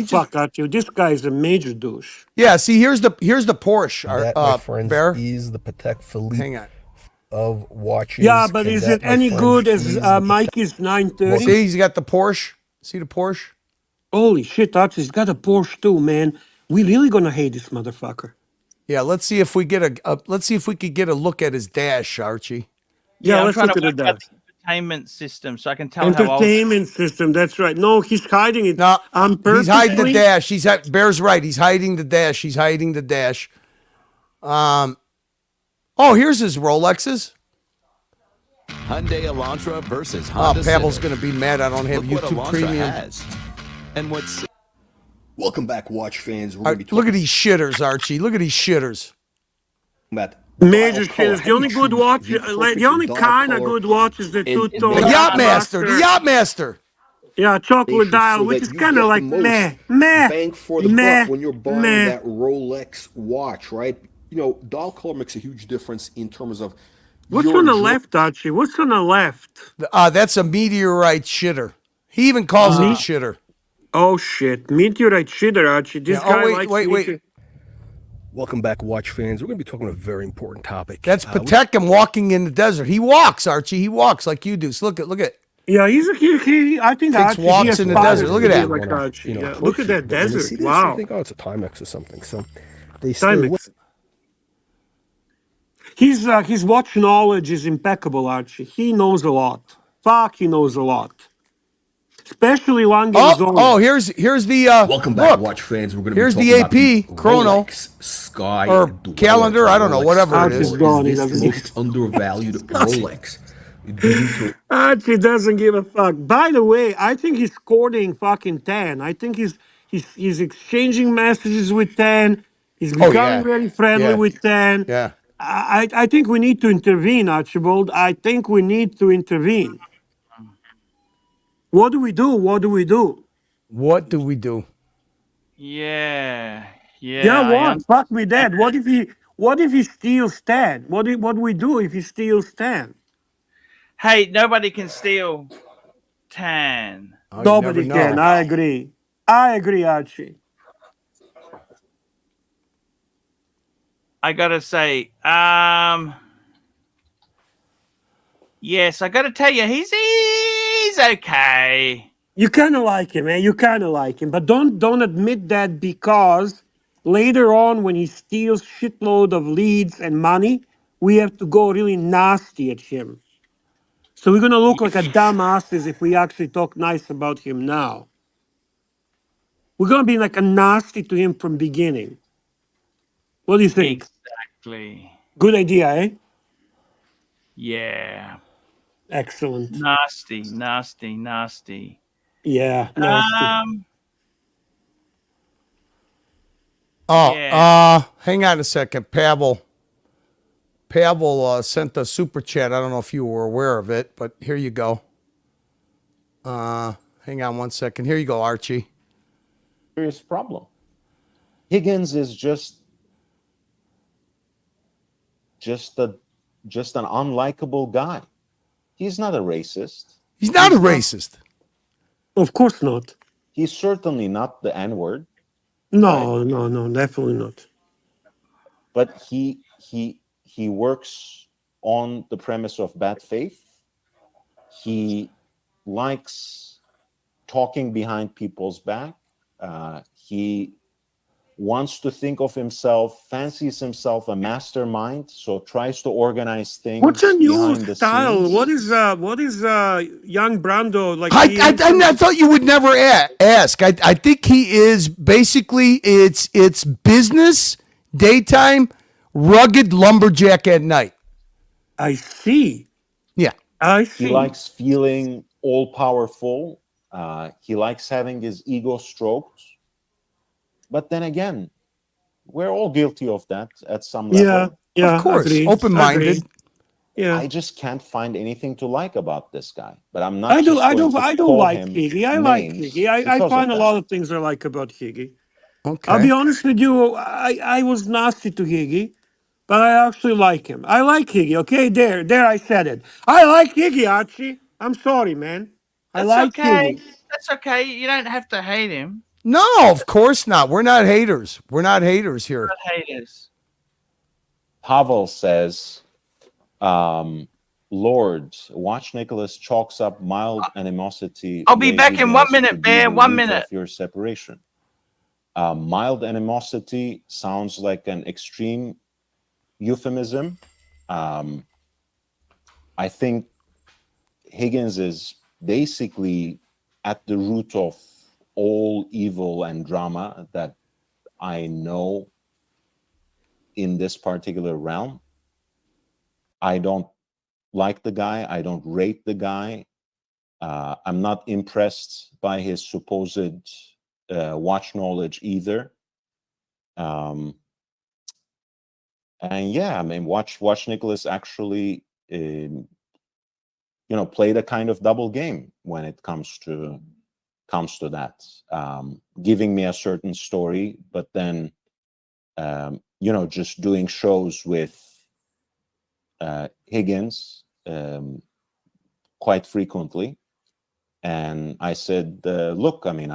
Speaker 2: Fuck, Archie. This guy is a major douche.
Speaker 13: Yeah. See, here's the Porsche.
Speaker 7: That, my friends,
Speaker 13: Bear.
Speaker 7: is the Patek Philippe
Speaker 13: Hang on.
Speaker 7: of watches.
Speaker 2: Yeah, but
Speaker 7: and
Speaker 2: is
Speaker 7: that,
Speaker 2: it
Speaker 7: my
Speaker 2: any
Speaker 7: friends,
Speaker 2: good
Speaker 7: is
Speaker 2: as
Speaker 7: the
Speaker 2: Mikey's 930?
Speaker 13: See, he's got the Porsche. See the Porsche?
Speaker 2: Holy shit, Archie, he's got a Porsche too, man. We really gonna hate this motherfucker.
Speaker 13: Yeah. Let's see if we get let's see if we could get a look at his dash, Archie.
Speaker 2: Yeah,
Speaker 3: I'm
Speaker 2: let's
Speaker 3: trying
Speaker 2: look
Speaker 3: to
Speaker 2: at
Speaker 3: work out
Speaker 2: that.
Speaker 3: the entertainment system so I can tell how old.
Speaker 2: Entertainment system, that's right. No, he's hiding it.
Speaker 13: No, he's hiding the
Speaker 2: purposely.
Speaker 13: dash. Bear's right. He's hiding the dash. He's hiding the dash. Oh, here's his Rolexes.
Speaker 6: Hyundai Elantra versus
Speaker 13: Oh,
Speaker 6: Honda
Speaker 13: Pavel's
Speaker 6: Civic.
Speaker 13: going to be mad I don't have
Speaker 6: Look what
Speaker 13: YouTube
Speaker 6: Elantra
Speaker 13: Premium.
Speaker 6: has. And what's
Speaker 7: Welcome back, watch fans. We're going to be
Speaker 13: Look at these shitters, Archie. Look at these shitters.
Speaker 7: about
Speaker 2: Major
Speaker 7: dial color.
Speaker 2: shit.
Speaker 7: How
Speaker 2: The
Speaker 7: do
Speaker 2: only
Speaker 7: you
Speaker 2: good
Speaker 7: choose
Speaker 2: watch,
Speaker 7: the
Speaker 2: the
Speaker 7: perfect
Speaker 2: only
Speaker 7: dial
Speaker 2: kind of
Speaker 7: color
Speaker 2: good watch is the
Speaker 7: and
Speaker 2: two-tone.
Speaker 13: The Yacht Master. The Yacht Master.
Speaker 2: Yeah, chocolate
Speaker 7: so
Speaker 2: dial, which
Speaker 7: that
Speaker 2: is
Speaker 7: you
Speaker 2: kind
Speaker 7: get
Speaker 2: of
Speaker 7: the
Speaker 2: like
Speaker 7: most
Speaker 2: meh,
Speaker 7: bang for the
Speaker 2: meh,
Speaker 7: buck when you're buying
Speaker 2: meh.
Speaker 7: that Rolex watch, right? You know, dial color makes a huge difference in terms of
Speaker 2: What's
Speaker 7: your
Speaker 2: on the
Speaker 7: enjoy-
Speaker 2: left, Archie? What's on the left?
Speaker 13: That's a meteorite shitter. He even calls it a shitter.
Speaker 2: Oh shit, meteorite shitter, Archie. This
Speaker 13: Yeah,
Speaker 2: guy
Speaker 13: wait,
Speaker 2: likes
Speaker 13: wait.
Speaker 2: meteor-
Speaker 7: Welcome back, watch fans. We're going to be talking about a very important topic.
Speaker 13: That's Patek and walking in the desert. He walks, Archie. He walks like you do. So look at.
Speaker 2: Yeah, he I think
Speaker 13: Takes
Speaker 2: Archie,
Speaker 13: walks
Speaker 2: he
Speaker 13: in the
Speaker 2: aspires
Speaker 13: desert. Look
Speaker 2: to
Speaker 13: at
Speaker 2: be
Speaker 13: that.
Speaker 2: like Archie.
Speaker 7: You know,
Speaker 2: Yeah, look at that
Speaker 7: but when they see
Speaker 2: desert.
Speaker 7: this,
Speaker 2: Wow.
Speaker 7: They think, oh, it's a Timex or something. So they stay
Speaker 2: Timex.
Speaker 7: away.
Speaker 2: His watch knowledge is impeccable, Archie. He knows a lot. Fuck, he knows a lot. Especially Lange's own.
Speaker 13: Oh, here's the
Speaker 7: Welcome back,
Speaker 13: look.
Speaker 7: watch fans. We're going to
Speaker 13: Here's
Speaker 7: be
Speaker 13: the
Speaker 7: talking
Speaker 13: AP
Speaker 7: about
Speaker 13: chrono
Speaker 7: Rolex Sky
Speaker 13: or
Speaker 7: Dweller
Speaker 13: calendar. I don't know,
Speaker 7: Rolex
Speaker 13: whatever it
Speaker 7: Sky
Speaker 13: is.
Speaker 7: Dweller. Is this the most undervalued Rolex? Due to
Speaker 2: Archie doesn't give a fuck. By the way, I think he's courting fucking Tan. I think he's exchanging messages with Tan. He's becoming very friendly with Tan.
Speaker 13: Yeah.
Speaker 2: I think we need to intervene, Archibald. I think we need to intervene. What do we do? What do we do?
Speaker 13: What do we do?
Speaker 3: Yeah.
Speaker 2: Yeah, what? Fuck me dead. What if he steals Stan? What do we do if he steals Stan?
Speaker 3: Hey, nobody can steal Tan.
Speaker 2: Nobody can. I agree. I agree, Archie.
Speaker 3: I gotta say, yes, I gotta tell you, he's okay.
Speaker 2: You kind of like him, man. You kind of like him, but don't admit that, because later on, when he steals shitload of leads and money, we have to go really nasty at him. So we're gonna look like a dumbasses if we actually talk nice about him now. We're gonna be like a nasty to him from beginning. What do you think?
Speaker 3: Exactly.
Speaker 2: Good idea, eh?
Speaker 3: Yeah.
Speaker 2: Excellent.
Speaker 3: Nasty.
Speaker 2: Yeah. Nasty.
Speaker 13: Hang on a second, Pavel. Pavel sent a super chat. I don't know if you were aware of it, but here you go. Hang on one second. Here you go, Archie.
Speaker 8: Serious problem. Higgins is just an unlikable guy. He's not a racist.
Speaker 13: He's not a racist.
Speaker 2: Of course not.
Speaker 8: He's certainly not the N-word.
Speaker 2: No, no, definitely not.
Speaker 8: But he works on the premise of bad faith. He likes talking behind people's back. He wants to think of himself, fancies himself a mastermind, so tries to organize things.
Speaker 2: What's a new
Speaker 8: behind the
Speaker 2: style?
Speaker 8: scenes.
Speaker 2: What is young Brando like?
Speaker 13: I thought you would never ask. I think he is basically it's business daytime, rugged lumberjack at night.
Speaker 2: I see.
Speaker 13: Yeah,
Speaker 2: I see.
Speaker 8: He likes feeling all powerful. He likes having his ego stroked. But then again, we're all guilty of that at some level.
Speaker 2: Yeah,
Speaker 13: of course,
Speaker 2: agreed,
Speaker 13: open-minded.
Speaker 2: agreed. Yeah,
Speaker 8: I just can't find anything to like about this guy. But I'm not.
Speaker 2: I don't
Speaker 8: call
Speaker 2: like
Speaker 8: him
Speaker 2: Higgy. I like
Speaker 8: names
Speaker 2: Higgy. I
Speaker 8: because of
Speaker 2: find a
Speaker 8: that.
Speaker 2: lot of things I like about Higgy.
Speaker 13: Okay.
Speaker 2: I'll be honest with you. I was nasty to Higgy, but I actually like him. I like Higgy. Okay, there, I said it. I like Higgy, Archie. I'm sorry, man. I
Speaker 3: That's
Speaker 2: like
Speaker 3: okay.
Speaker 2: Higgy.
Speaker 3: That's okay. You don't have to hate him.
Speaker 13: No, of course not. We're not haters. We're not haters here.
Speaker 3: We're not haters.
Speaker 8: Pavel says, Lord, watch Nicholas chalks up mild animosity.
Speaker 3: I'll be
Speaker 8: where
Speaker 3: back in 1
Speaker 8: Higgins
Speaker 3: minute,
Speaker 8: could be
Speaker 3: Bear.
Speaker 8: the
Speaker 3: 1
Speaker 8: root
Speaker 3: minute.
Speaker 8: of your separation. Mild animosity sounds like an extreme euphemism. I think Higgins is basically at the root of all evil and drama that I know in this particular realm. I don't like the guy. I don't rate the guy. I'm not impressed by his supposed watch knowledge either. And yeah, I mean, watch Nicholas actually, played a kind of double game when it comes to that, giving me a certain story, but then just doing shows with Higgins quite frequently. And I said, look, I mean,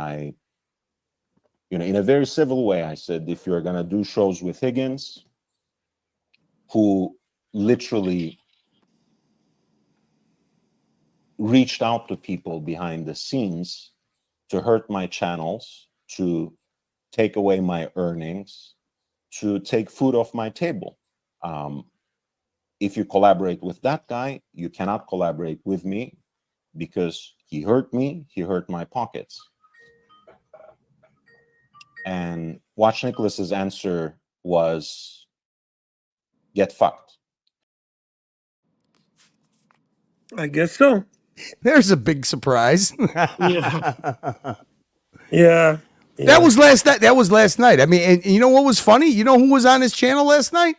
Speaker 8: in a very civil way, I said, if you're going to do shows with Higgins, who literally reached out to people behind the scenes to hurt my channels, to take away my earnings, to take food off my table. If you collaborate with that guy, you cannot collaborate with me because he hurt me, he hurt my pockets. And Watch Nicholas's answer was, get fucked.
Speaker 2: I guess so.
Speaker 13: There's a big surprise.
Speaker 2: Yeah.
Speaker 13: That was last night. That was last night. I mean, and you know what was funny? You know who was on his channel last night?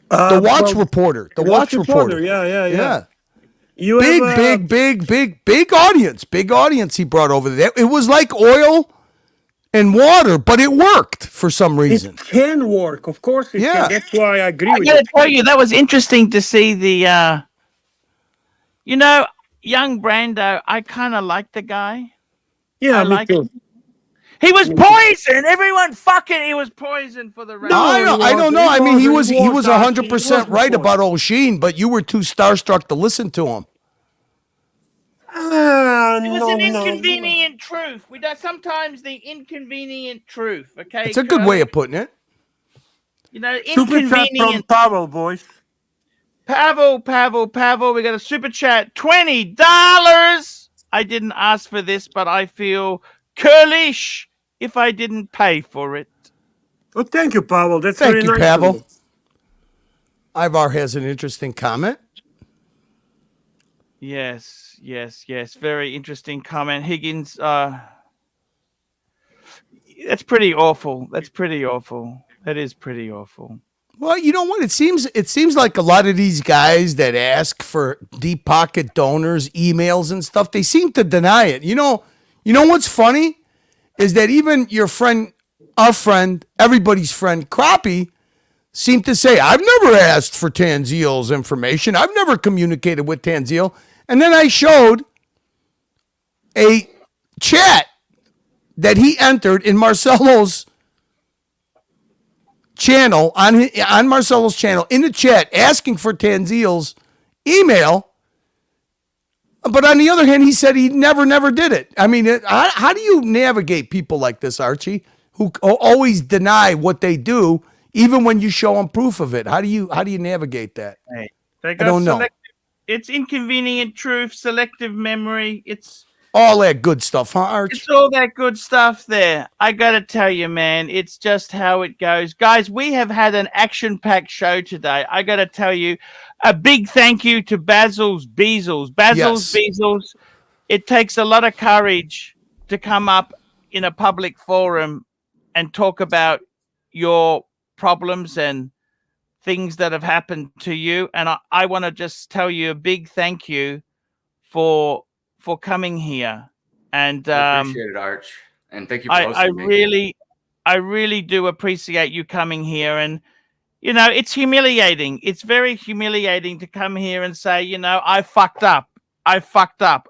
Speaker 13: The Watch Reporter. The Watch Reporter.
Speaker 2: Yeah.
Speaker 13: Big audience. Big audience he brought over there. It was like oil and water, but it worked for some reason.
Speaker 2: It can work. Of course it can. That's why I agree with
Speaker 3: I
Speaker 2: you.
Speaker 3: gotta tell you, that was interesting to see the, young Brando. I kind of like the guy.
Speaker 2: Yeah,
Speaker 3: I
Speaker 2: me
Speaker 3: like
Speaker 2: too.
Speaker 3: him. He was poison. Everyone he was poison for the round.
Speaker 13: I don't know. I mean, he was 100% right about O'Sheen, but you were too starstruck to listen to him.
Speaker 3: It was an inconvenient truth. We do sometimes the inconvenient truth. Okay,
Speaker 13: It's a good way of putting it.
Speaker 2: Super chat from Pavel, boys.
Speaker 3: Pavel. We got a super chat. $20. I didn't ask for this, but I feel curlish if I didn't pay for it.
Speaker 2: Well, thank you, Pavel. That's
Speaker 13: Thank
Speaker 2: very
Speaker 13: you,
Speaker 2: nice
Speaker 13: Pavel.
Speaker 2: of you.
Speaker 13: Ivar has an interesting comment.
Speaker 3: Yes. Very interesting comment. Higgins, that's pretty awful. That is pretty awful.
Speaker 13: Well, you know what? It seems like a lot of these guys that ask for deep pocket donors, emails and stuff, they seem to deny it. You know what's funny is that even your friend, our friend, everybody's friend, Crappie, seemed to say, I've never asked for Tanziel's information. I've never communicated with Tanziel. And then I showed a chat that he entered in Marcelo's channel, on Marcelo's channel, in the chat, asking for Tanziel's email. But on the other hand, he said he never did it. I mean, how do you navigate people like this, Archie, who always deny what they do, even when you show them proof of it? How do you navigate that?
Speaker 3: Hey,
Speaker 13: I don't know.
Speaker 3: It's inconvenient truth, selective memory. It's
Speaker 13: all that good stuff, huh, Arch?
Speaker 3: It's all that good stuff there. I got to tell you, man, it's just how it goes. Guys, we have had an action-packed show today. I got to tell you, a big thank you to Basil's Beezels. Beezels. It takes a lot of courage to come up in a public forum and talk about your problems and things that have happened to you. And I want to just tell you a big thank you for coming here. And
Speaker 5: I appreciate it, Arch. And thank you for hosting me.
Speaker 3: I really do appreciate you coming here. And, you know, it's humiliating. It's very humiliating to come here and say, you know, I fucked up.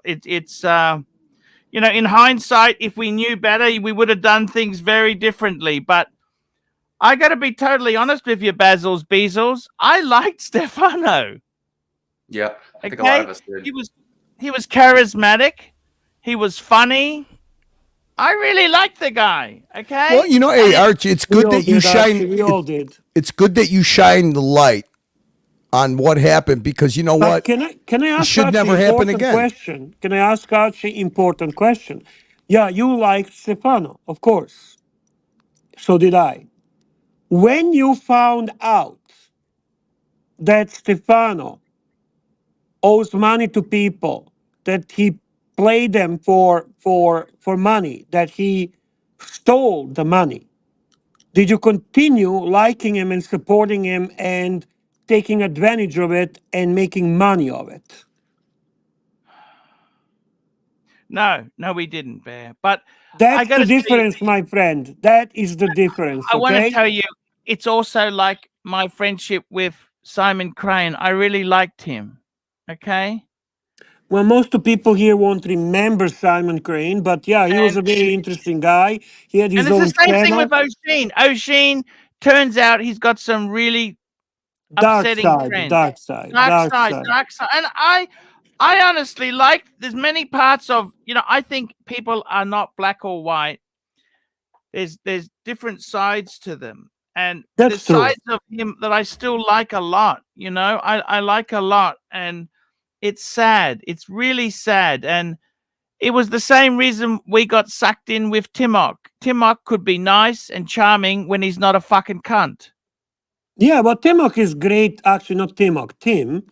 Speaker 3: It's you know, in hindsight, if we knew better, we would have done things very differently. But I got to be totally honest with you, Basil's Beezels. I liked Stefano.
Speaker 5: Yeah, I think a lot of us did.
Speaker 3: He was charismatic. He was funny. I really liked the guy. Okay.
Speaker 13: Well, you know, hey, Archie, it's good that you shine.
Speaker 2: We all did.
Speaker 13: It's good that you shine the light on what happened, because you know what?
Speaker 2: Can I ask
Speaker 13: it should
Speaker 2: Archie
Speaker 13: never happen
Speaker 2: important
Speaker 13: again.
Speaker 2: question? Can I ask Archie important question? Yeah, you liked Stefano, of course. So did I. When you found out that Stefano owes money to people, that he played them for money, that he stole the money, did you continue liking him and supporting him and taking advantage of it and making money of it?
Speaker 3: No, we didn't, Bear. But
Speaker 2: that's the difference, my friend. That is the difference.
Speaker 3: I want
Speaker 2: okay?
Speaker 3: to tell you, it's also like my friendship with Simon Crane. I really liked him. Okay.
Speaker 2: Well, most of people here won't remember Simon Crane, but yeah, he was a very interesting guy. He had his own
Speaker 3: And it's the same thing
Speaker 2: channel.
Speaker 3: with O'Sheen. O'Sheen turns out he's got some really upsetting friends.
Speaker 2: Dark side.
Speaker 3: And I honestly like, there's many parts of, you know, I think people are not black or white. There's different sides to them. And there's sides of him that I still like a lot, you know, I like a lot. And it's sad. It's really sad. And it was the same reason we got sucked in with Timok. Timok could be nice and charming when he's not a fucking cunt.
Speaker 2: Yeah, but Timok is great. Actually, not Timok. Tim.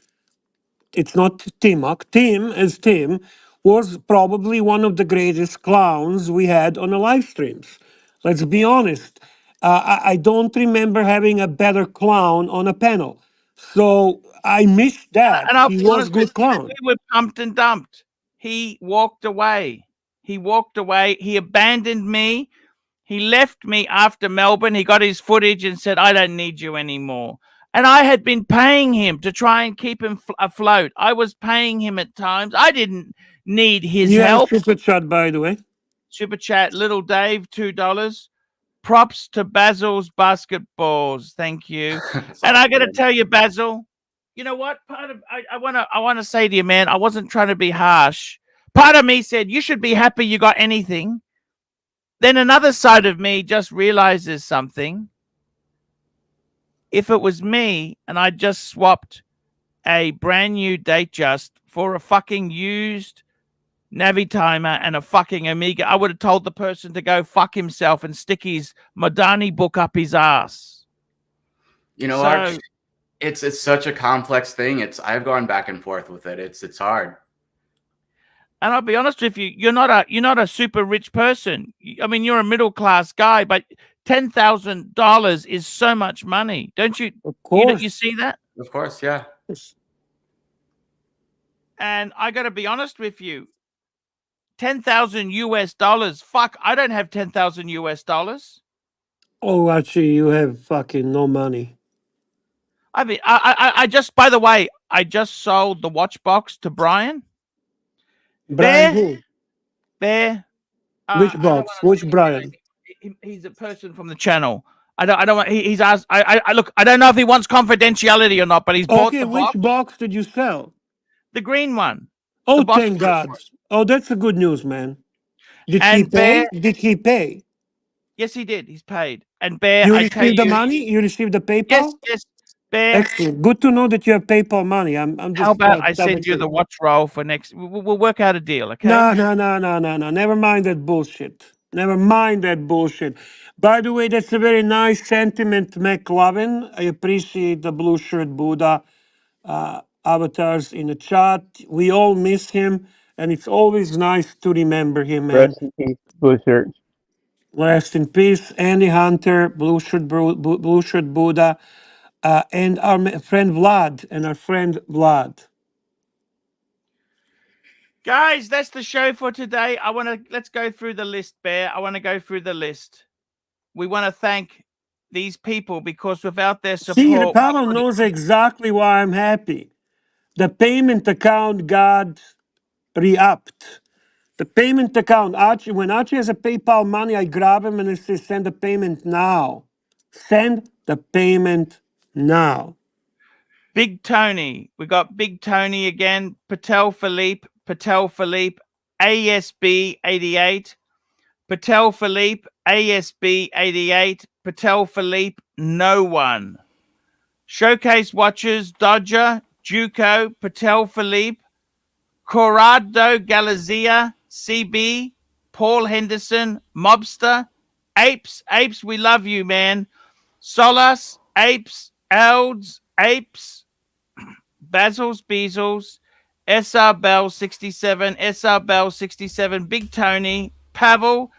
Speaker 2: It's not Timok. Tim, as Tim, was probably one of the greatest clowns we had on the live streams. Let's be honest. I don't remember having a better clown on a panel. So I missed that.
Speaker 3: And I'll
Speaker 2: he
Speaker 3: be
Speaker 2: was
Speaker 3: honest,
Speaker 2: good clown.
Speaker 3: we were pumped and dumped. He walked away. He abandoned me. He left me after Melbourne. He got his footage and said, I don't need you anymore. And I had been paying him to try and keep him afloat. I was paying him at times. I didn't need his help.
Speaker 2: Super chat, by the way.
Speaker 3: Super chat, Little Dave, $2. Props to Basil's basketballs. Thank you. And I got to tell you, Basil, you know what? I want to say to you, man, I wasn't trying to be harsh. Part of me said, you should be happy you got anything. Then another side of me just realizes something. If it was me and I just swapped a brand new Datejust for a fucking used Navitimer and a fucking Amiga, I would have told the person to go fuck himself and stick his Madani book up his ass.
Speaker 5: You know, Arch, it's such a complex thing. I've gone back and forth with it. It's hard.
Speaker 3: And I'll be honest with you, you're not a super rich person. I mean, you're a middle class guy, but $10,000 is so much money, don't you?
Speaker 2: Of course.
Speaker 3: You see that?
Speaker 5: Of course, yeah.
Speaker 3: And I got to be honest with you, $10,000 US. Fuck, I don't have $10,000 US.
Speaker 2: Oh, Archie, you have fucking no money.
Speaker 3: I mean, I just, by the way, I just sold the watch box to Brian.
Speaker 2: Brian who?
Speaker 3: Bear.
Speaker 2: Which box? Which Brian?
Speaker 3: He's a person from the channel. I don't want. He's asked. I look. I don't know if he wants confidentiality or not, but he's bought the box.
Speaker 2: Which box did you sell?
Speaker 3: The green one.
Speaker 2: Oh, thank God. Oh, that's a good news, man. Did he pay? Did he pay?
Speaker 3: Yes, he did. He's paid. And Bear,
Speaker 2: You
Speaker 3: I tell
Speaker 2: received the
Speaker 3: you,
Speaker 2: money? You received the PayPal?
Speaker 3: Yes, Bear.
Speaker 2: Excellent. Good to know that you have PayPal money. I'm just.
Speaker 3: How about I send you the watch roll for next? We'll work out a deal, okay?
Speaker 2: No. Never mind that bullshit. Never mind that bullshit. By the way, that's a very nice sentiment, McLovin. I appreciate the blue shirt Buddha avatars in the chat. We all miss him, and it's always nice to remember him, man.
Speaker 22: Rest in peace, blue shirt.
Speaker 2: Rest in peace, Andy Hunter, blue shirt Buddha, and our friend Vlad.
Speaker 3: Guys, that's the show for today. Let's go through the list, Bear. I want to go through the list. We want to thank these people because without their support,
Speaker 2: Pavel knows exactly why I'm happy. The payment account got re-upped. The payment account, Archie, when Archie has a PayPal money, I grab him and I say, send the payment now. Send the payment now.
Speaker 3: Big Tony. We got Big Tony again. Patel Philippe, ASB 88. Patel Philippe, ASB 88. Patel Philippe, no one. Showcase Watchers, Dodger, Juco, Patel Philippe, Corrado Galizia, CB, Paul Henderson, Mobster, Apes, we love you, man. Solas, Apes, Elds, Apes, Basils, Beazles, SR Bell 67, SR Bell 67, Big Tony, Pavel,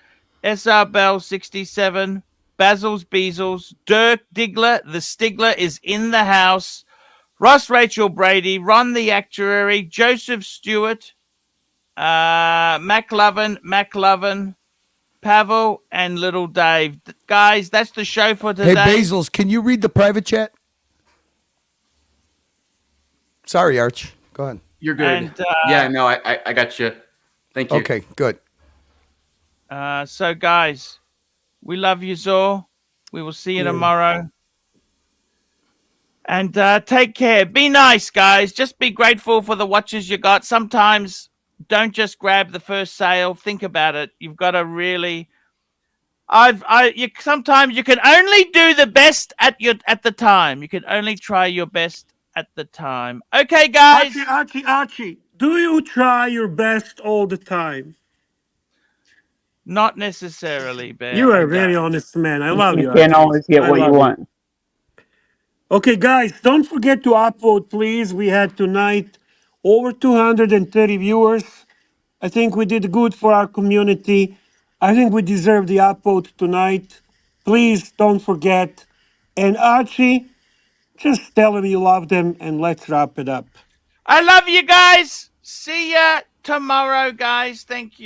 Speaker 3: SR Bell 67, Basils, Beazles, Dirk Diggler, the Stigler is in the house, Ross Rachel Brady, Ron the Actuary, Joseph Stewart, McLovin, Pavel, and Little Dave. Guys, that's the show for today.
Speaker 13: Hey, Basils, can you read the private chat? Sorry, Arch. Go ahead.
Speaker 5: You're good.
Speaker 3: And,
Speaker 5: yeah, no, I got you. Thank you.
Speaker 13: Okay, good.
Speaker 3: So, guys, we love you, Zor. We will see you tomorrow. And take care. Be nice, guys. Just be grateful for the watches you got. Sometimes don't just grab the first sale. Think about it. You've got to really... sometimes you can only do the best at the time. You can only try your best at the time. Okay, guys.
Speaker 2: Archie, do you try your best all the time?
Speaker 3: Not necessarily, Bear.
Speaker 2: You are a very honest man. I love you.
Speaker 22: You can't always get what you want.
Speaker 2: Okay, guys, don't forget to upvote, please. We had tonight over 230 viewers. I think we did good for our community. I think we deserve the upvote tonight. Please don't forget. And Archie, just tell them you love them and let's wrap it up.
Speaker 3: I love you guys. See ya tomorrow, guys. Thank you.